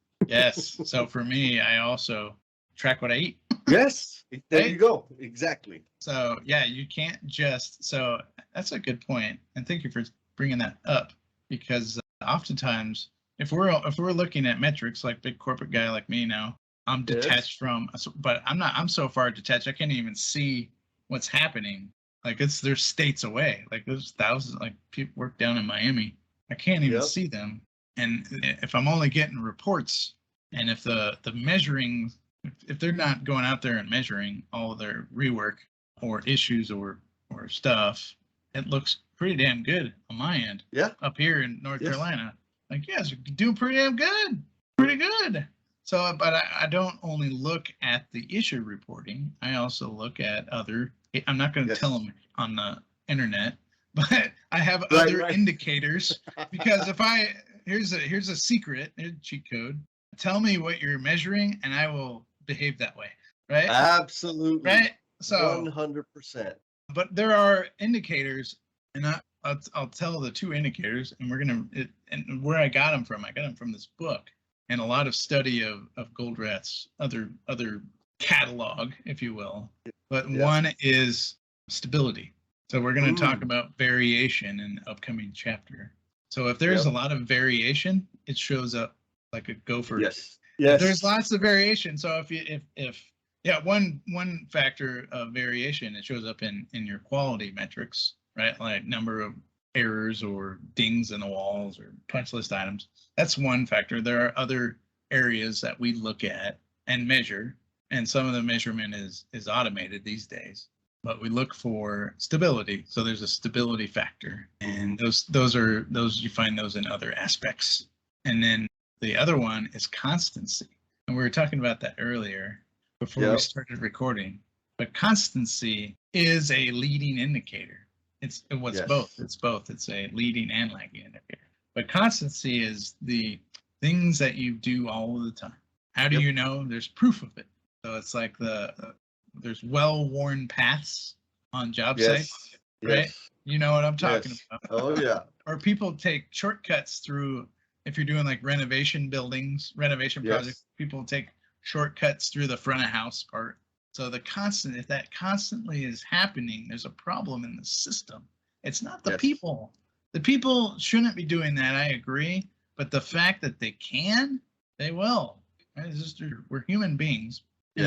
So for me, I also track what I eat. Yes, there you go. Exactly. So yeah, you can't just, so that's a good point. And thank you for bringing that up, because oftentimes if we're looking at metrics, like big corporate guy like me now, I'm detached from, but I'm so far detached, I can't even see what's happening. Like they're states away. Like there's thousands, like people work down in Miami. I can't even see them. And if I'm only getting reports, and if the measuring, if they're not going out there and measuring all of their rework or issues or stuff, it looks pretty damn good on my end. Yeah. Up here in North Carolina. Like, yes, you're doing pretty damn good. Pretty good. So, but I don't only look at the issue reporting. I also look at other, I'm not going to tell them on the internet, but I have other indicators, because here's a secret, here's a cheat code. Tell me what you're measuring and I will behave that way. Right? Absolutely. Right? So 100%. But there are indicators, and I'll tell the 2 indicators, and and where I got them from this book, and a lot of study of Goldratt's other catalog, if you will. But one is stability. So we're going to talk Mm. about variation in the upcoming chapter. So if there's a lot of variation, it shows up like a gopher. Yes. If there's lots of variation, so if one factor of variation, it shows up in your quality metrics, right? Like number of errors or dings in the walls or punch list items. That's one factor. There are other areas that we look at and measure, and some of the measurement is automated these days. But we look for stability. So there's a stability factor, and those you find those in other aspects. And then the other one is constancy, and we were talking about that earlier before we started recording. But constancy is a leading indicator. It's both. It's both. It's a leading and lagging indicator. But constancy is the things that you do all of the time. How do you know? There's proof of it. So it's like there's well-worn paths on job sites, right? You know what I'm talking about. Oh yeah. Or people take shortcuts through, if you're doing like renovation projects, people take shortcuts through the front of house part. So if that constantly is happening, there's a problem in the system. It's not the people. The people shouldn't be doing that, I agree. But the fact that they can, they will. Right? We're human beings. And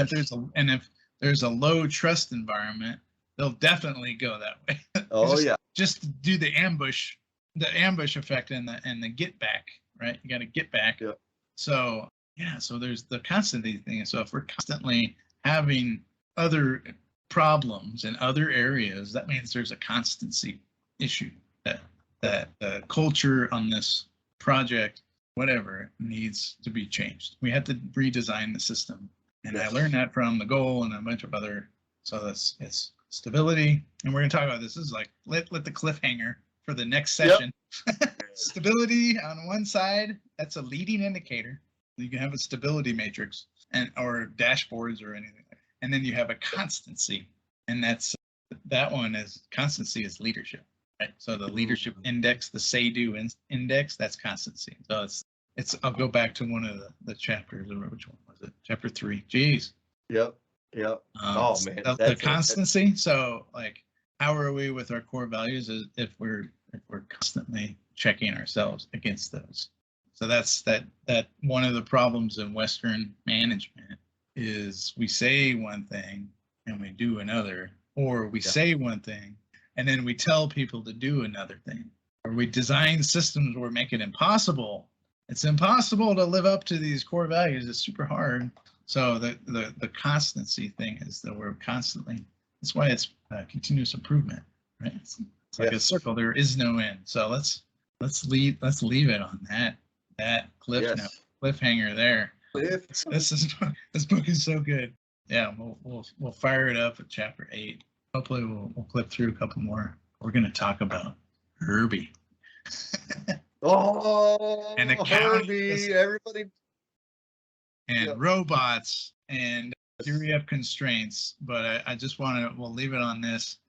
if there's a low trust environment, they'll definitely go that way. Just to do the ambush effect and the get back, right? You got to get back. Yep. So there's the constancy thing. So if we're constantly having other problems in other areas, that means there's a constancy issue that the culture on this project, whatever, needs to be changed. We have to redesign the system. And I learned that from the goal and a bunch of other. So it's stability, and we're going to talk about this. This is like let the cliffhanger for the next session. Stability on one side, that's a leading indicator. You can have a stability matrix or dashboards or anything. And then you have a constancy, and that one is constancy is leadership, right? So the leadership index, the say-do index, that's constancy. So I'll go back to one of the chapters. Which one was it? Chapter 3. Jeez. Yep. Oh man. The constancy. So like, how are we with our core values if we're constantly checking ourselves against those? So that's one of the problems in Western management is we say one thing and we do another, or we say one thing and then we tell people to do another thing, or we design systems where we make it impossible. It's impossible to live up to these core values. It's super hard. So the constancy thing is that we're constantly. That's why it's continuous improvement, right? It's like a circle. There is no end. So let's leave it on that cliffhanger there. This book is so good. Yeah, we'll fire it up at chapter 8. Hopefully we'll clip through a couple more. We're going to talk about Herbie. And the Herbie, everybody, and robots and theory of constraints. But I just we'll leave it on this.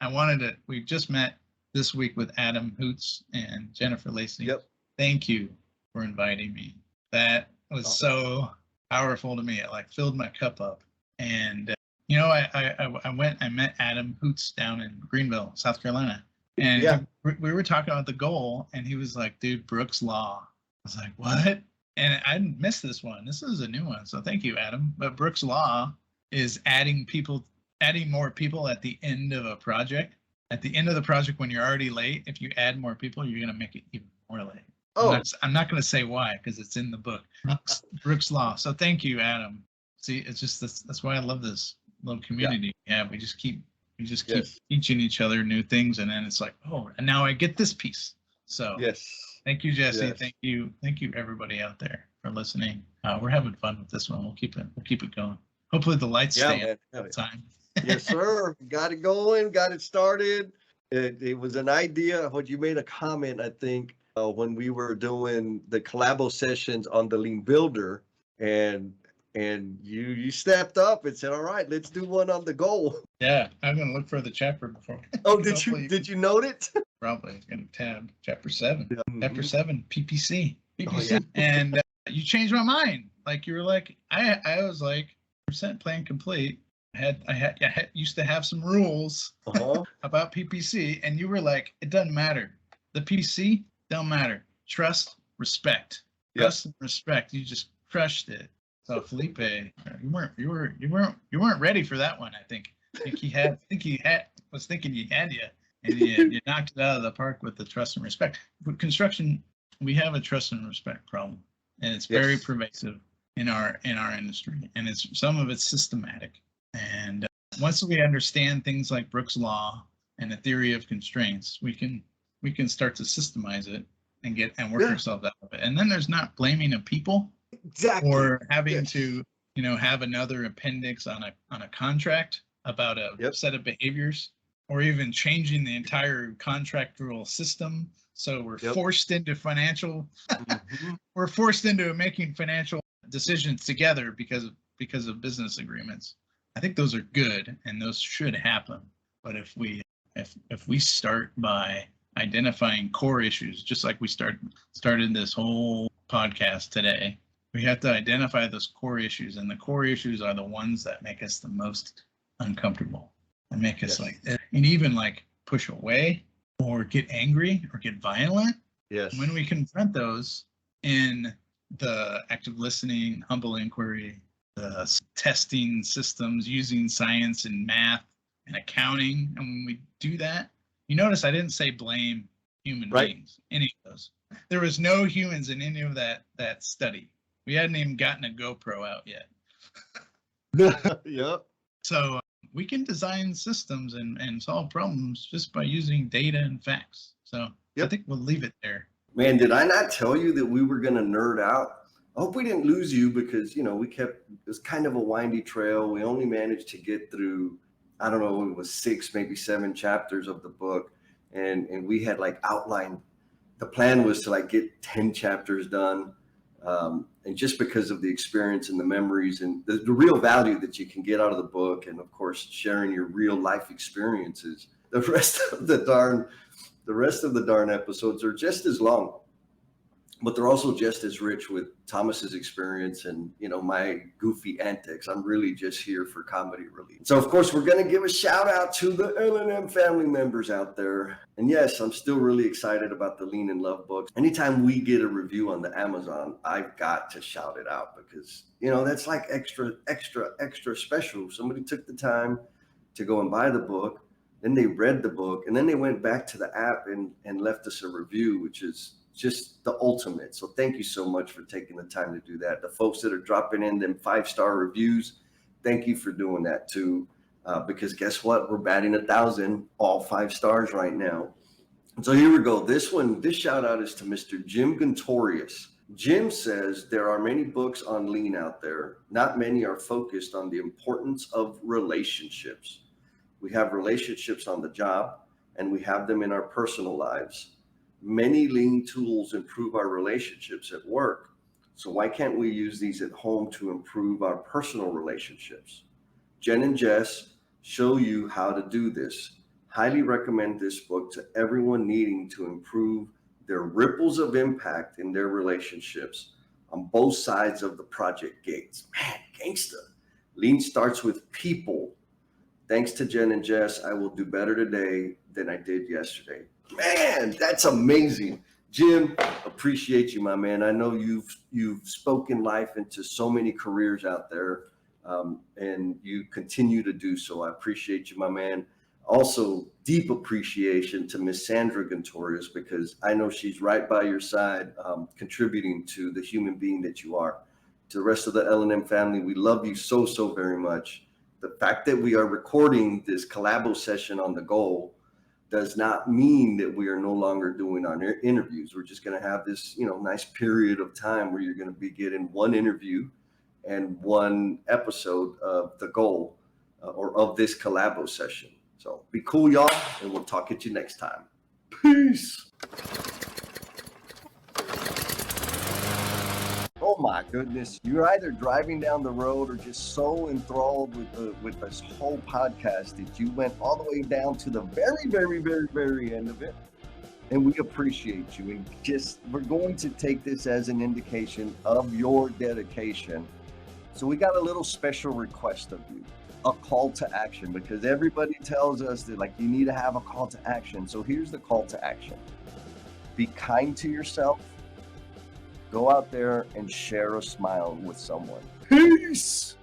We just met this week with Adam Hoots and Jennifer Lacey. Thank you for inviting me. That was so powerful to me. It like filled my cup up. And I met Adam Hoots down in Greenville, South Carolina. And we were talking about the goal, and he was like, dude, Brooks Law. I was like, what? And I missed this one. This is a new one. So thank you, Adam. But Brooks Law is adding more people at the end of a project. At the end of the project, when you're already late, if you add more people, you're going to make it even more late. I'm not going to say why, because it's in the book. Brooks Law. So thank you, Adam. See, it's just that's why I love this little community. Yeah, we just keep teaching each other new things, and then it's like, and now I get this piece. So thank you, Jesse. Thank you everybody out there for listening. We're having fun with this one. We'll keep it going. Hopefully the lights stay up all the time. Yes, sir. Got it going. Got it started. It was an idea. What you made a comment, I think, when we were doing the collabo sessions on the Lean Builder, and you stepped up and said, all right, let's do one on the goal. Yeah, I'm gonna look for the chapter before. Did you note it? Probably gonna tab chapter 7. Chapter 7, PPC. Oh, And you changed my mind. Like you were like, I was like, % plan complete. I used to have some rules about PPC, and you were like, it doesn't matter. The PPC don't matter. Trust, respect. Trust and respect. You just crushed it. So Felipe, you weren't ready for that one. I think he was thinking he had you, and you knocked it out of the park with the trust and respect. With construction, we have a trust and respect problem, and it's very pervasive in our industry, and some of it's systematic. And once we understand things like Brooks' law and the theory of constraints, we can start to systemize it and work ourselves out of it. And then there's not blaming of people or having to have another appendix on a contract about a set of behaviors, or even changing the entire contractual system. So we're forced into we're forced into making financial decisions together because of business agreements. I think those are good and those should happen. But if we start by identifying core issues, just like we started this whole podcast today, we have to identify those core issues, and the core issues are the ones that make us the most uncomfortable and make us and even push away or get angry or get violent. Yes. When we confront those in the active listening, humble inquiry, the testing systems, using science and math and accounting, and when we do that, you notice I didn't say blame human beings, any of those. There was no humans in any of that study. We hadn't even gotten a GoPro out yet. Yep. So we can design systems and solve problems just by using data and facts. So I think we'll leave it there. Man, did I not tell you that we were going to nerd out? I hope we didn't lose you, because, it was kind of a windy trail. We only managed to get through, I don't know, it was 6, maybe 7 chapters of the book. And we had outlined, the plan was to get 10 chapters done. And just because of the experience and the memories and the real value that you can get out of the book, and of course, sharing your real life experiences, the rest of the darn episodes are just as long, but they're also just as rich with Thomas's experience and, my goofy antics. I'm really just here for comedy relief. So of course, we're going to give a shout out to the L&M family members out there. And yes, I'm still really excited about the Lean and Love books. Anytime we get a review on the Amazon, I've got to shout it out, because, that's extra special. Somebody took the time to go and buy the book, then they read the book, and then they went back to the app and left us a review, which is just the ultimate. So thank you so much for taking the time to do that. The folks that are dropping in them 5-star reviews, thank you for doing that too. Because guess what? We're batting 1,000, all 5 stars right now. And so here we go. This shout out is to Mr. Jim Gontorius. Jim says, there are many books on lean out there. Not many are focused on the importance of relationships. We have relationships on the job, and we have them in our personal lives. Many lean tools improve our relationships at work. So why can't we use these at home to improve our personal relationships? Jen and Jess show you how to do this. Highly recommend this book to everyone needing to improve their ripples of impact in their relationships on both sides of the project gates. Man, gangsta. Lean starts with people. Thanks to Jen and Jess, I will do better today than I did yesterday. Man, that's amazing. Jim, appreciate you, my man. I know you've spoken life into so many careers out there, and you continue to do so. I appreciate you, my man. Also, deep appreciation to Miss Sandra Gontorius, because I know she's right by your side, contributing to the human being that you are. To the rest of the L&M family, we love you so very much. The fact that we are recording this collabo session on the Goal does not mean that we are no longer doing our interviews. We're just going to have this, nice period of time where you're going to be getting one interview and one episode of the Goal or of this collabo session. So be cool, y'all, and we'll talk at you next time. Peace. Oh my goodness. You're either driving down the road or just so enthralled with this whole podcast that you went all the way down to the very end of it. And we appreciate you. And we're going to take this as an indication of your dedication. So we got a little special request of you. a call to action, because everybody tells us that like you need to have a call to action. So here's the call to action. Be kind to yourself. Go out there and share a smile with someone. Peace.